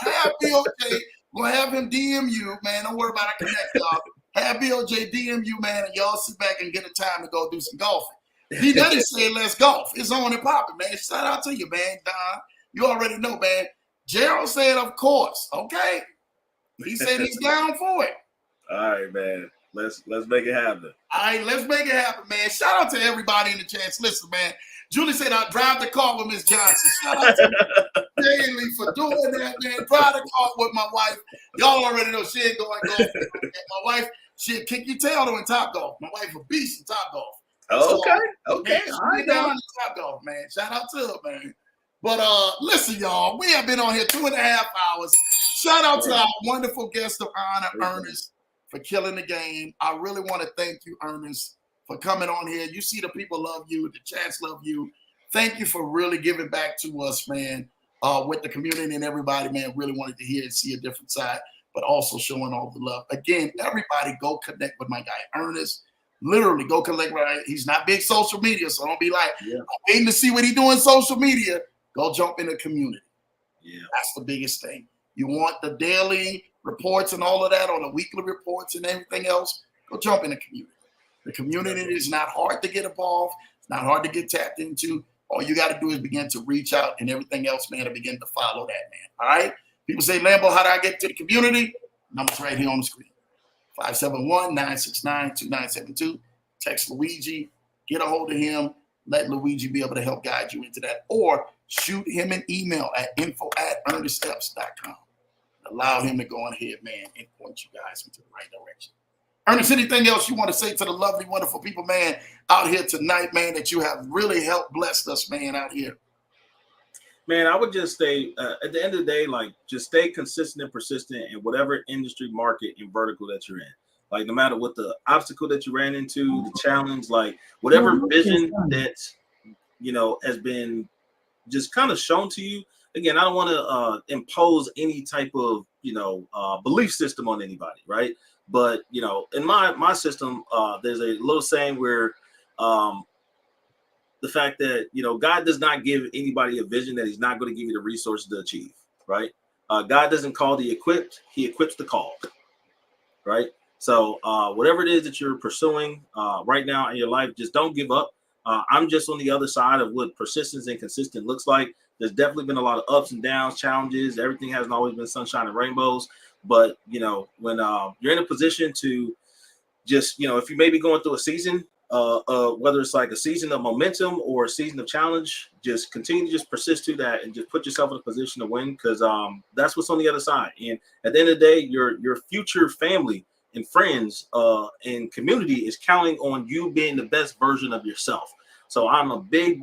Have BOJ. We'll have him DM you, man. Don't worry about it. Connect, y'all. Have BOJ DM you, man, and y'all sit back and get a time to go do some golfing. He doesn't say let's golf. It's on and popping, man. Shout out to you, man. Don, you already know, man. Gerald said, of course. Okay. He said he's down for it. All right, man. Let's make it happen. All right, let's make it happen, man. Shout out to everybody in the chats. Listen, man. Julie said, I'll drive the car with Miss Johnson. Shout out to Daily for doing that, man. Drive the car with my wife. Y'all already know she ain't going golf. My wife, she'll kick your tail to in Top Golf. My wife a beast in Top Golf. Okay. So, okay. Man, down in Top Golf, man. Shout out to her, man. But listen, y'all, we have been on here 2.5 hours. Shout out to our wonderful guest of honor, Ernest, for killing the game. I really want to thank you, Ernest, for coming on here. You see the people love you. The chats love you. Thank you for really giving back to us, man, with the community and everybody, man. Really wanted to hear and see a different side, but also showing all the love. Again, everybody go connect with my guy, Ernest. Literally go connect with him. He's not big social media, so don't be like, I'm waiting to see what he's doing social media. Go jump in the community. Yeah, that's the biggest thing. You want the daily reports and all of that, or the weekly reports and everything else, go jump in the community. The community is not hard to get involved. It's not hard to get tapped into. All you got to do is begin to reach out and everything else, man, to begin to follow that, man. All right? People say, Lambo, how do I get to the community? Number's right here on the screen. 571-969-2972. Text Luigi. Get a hold of him. Let Luigi be able to help guide you into that. Or shoot him an email at info@earnestepps.com. Allow him to go on ahead, man, and point you guys into the right direction. Ernest, anything else you want to say to the lovely, wonderful people, man, out here tonight, man, that you have really helped blessed us, man, out here? Man, I would just say, at the end of the day, like, just stay consistent and persistent in whatever industry, market, and vertical that you're in. Like, no matter what the obstacle that you ran into, the challenge, like, whatever vision that, you know, has been just kind of shown to you. Again, I don't want to impose any type of, you know, belief system on anybody, right? But, you know, in my system, there's a little saying where the the fact that, God does not give anybody a vision that he's not going to give you the resources to achieve, right? God doesn't call the equipped, he equips the called, right? So whatever it is that you're pursuing right now in your life, just don't give up. I'm just on the other side of what persistence and consistent looks like. There's definitely been a lot of ups and downs, challenges. Everything hasn't always been sunshine and rainbows. But, when you're in a position to just, if you may be going through a season, whether it's like a season of momentum or a season of challenge, just continue to just persist to that and just put yourself in a position to win, because that's what's on the other side. And at the end of the day, your future family and friends and community is counting on you being the best version of yourself. So I'm a big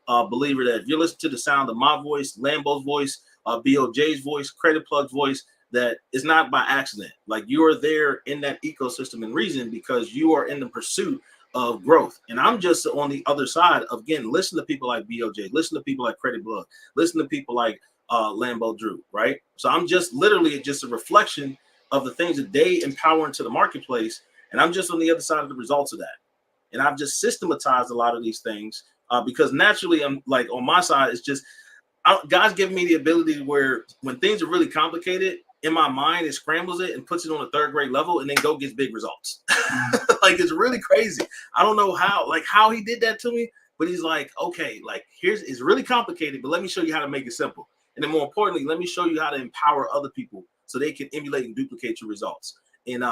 believer that if you're listening to the sound of my voice, Lambo's voice, BOJ's voice, Credit Plug's voice, that is not by accident. Like, you are there in that ecosystem and reason because you are in the pursuit of growth. And I'm just on the other side of, again, listen to people like BOJ, listen to people like Credit Plug, listen to people like Lambo Drew, right? So I'm just literally just a reflection of the things that they empower into the marketplace. And I'm just on the other side of the results of that. And I've just systematized a lot of these things because naturally I'm like, on my side, it's just, God's given me the ability where when things are really complicated, in my mind, it scrambles it and puts it on a third grade level and then go gets big results. Like, it's really crazy. I don't know how he did that to me, but he's like, okay, like, it's really complicated, but let me show you how to make it simple. And then more importantly, let me show you how to empower other people so they can emulate and duplicate your results. And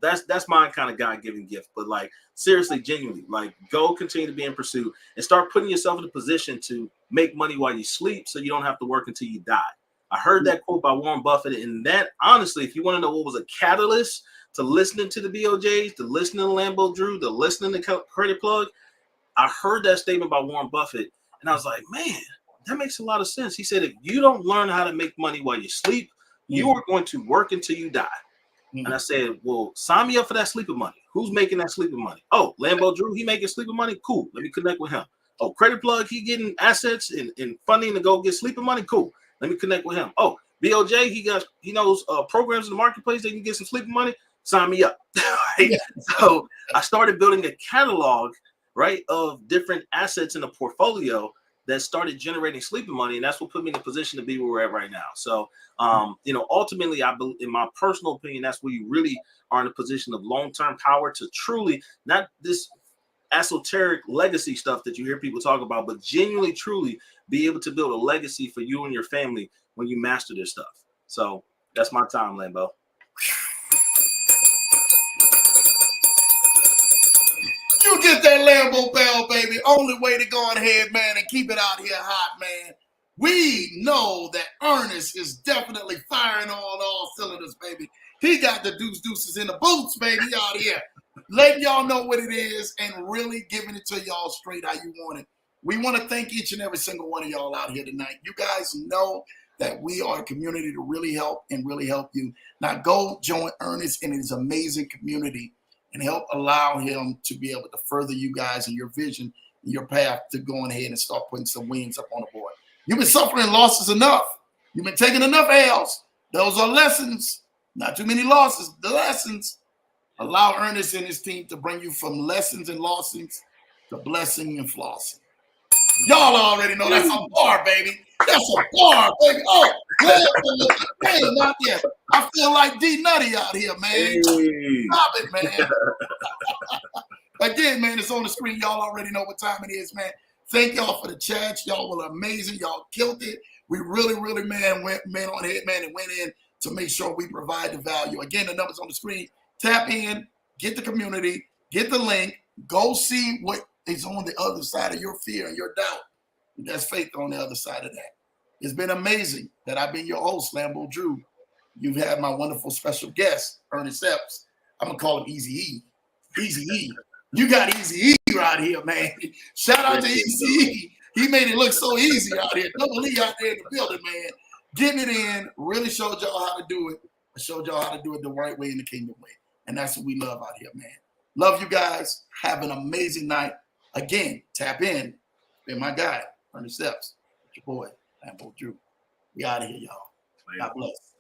that's my kind of God-given gift. But like, seriously, genuinely, like, go continue to be in pursuit and start putting yourself in a position to make money while you sleep so you don't have to work until you die. I heard that quote by Warren Buffett, and that, honestly, if you want to know what was a catalyst to listening to the BOJs, to listening to Lambo Drew, to listening to Credit Plug, I heard that statement by Warren Buffett, and I was like, man, that makes a lot of sense. He said, if you don't learn how to make money while you sleep, you are going to work until you die. And I said, well, sign me up for that sleeping money. Who's making that sleeping money? Oh, Lambo Drew, he making sleeping money? Cool. Let me connect with him. Oh, Credit Plug, he getting assets and funding to go get sleeping money? Cool. Let me connect with him. Oh, BOJ, he knows programs in the marketplace that you can get some sleeping money. Sign me up. Right? Yeah. So I started building a catalog, right, of different assets in a portfolio that started generating sleeping money, and that's what put me in a position to be where we're at right now. So, ultimately, I believe, in my personal opinion, that's where you really are in a position of long-term power to truly, not this esoteric legacy stuff that you hear people talk about, but genuinely, truly be able to build a legacy for you and your family when you master this stuff. So that's my time, Lambo. You get that Lambo bell, baby. Only way to go ahead, man, and keep it out here hot, man. We know that Ernest is definitely firing on all cylinders, baby. He got the deuces in the boots, baby, out here. Letting y'all know what it is and really giving it to y'all straight how you want it. We want to thank each and every single one of y'all out here tonight. You guys know that we are a community to really help you. Now go join Ernest in his amazing community and help allow him to be able to further you guys in your vision, in your path to going ahead and start putting some wins up on the board. You've been suffering losses enough. You've been taking enough L's. Those are lessons. Not too many losses. The lessons. Allow Ernest and his team to bring you from lessons and losses to blessing and flossing. Y'all already know that's a bar, baby. That's a bar, baby. Oh, man, not yet. I feel like D Nutty out here, man. Hey. Stop it, man. Again, man, it's on the screen. Y'all already know what time it is, man. Thank y'all for the chats. Y'all were amazing. Y'all killed it. We really, man, went on ahead, man, and went in to make sure we provide the value. Again, the numbers on the screen. Tap in, get the community, get the link, go see what is on the other side of your fear and your doubt. There's faith on the other side of that. It's been amazing that I've been your host, Lambo Drew. You've had my wonderful special guest, Ernest Epps. I'm going to call him Easy E. Easy E. You got Easy E right here, man. Shout out to Easy E. He made it look so easy out here. Double E out there in the building, man. Getting it in, really showed y'all how to do it. I showed y'all how to do it the right way in the kingdom way. And that's what we love out here, man. Love you guys. Have an amazing night. Again, tap in. Be my guy, Ernest Epps. Your boy, Lambo Drew. We out of here, y'all. God bless.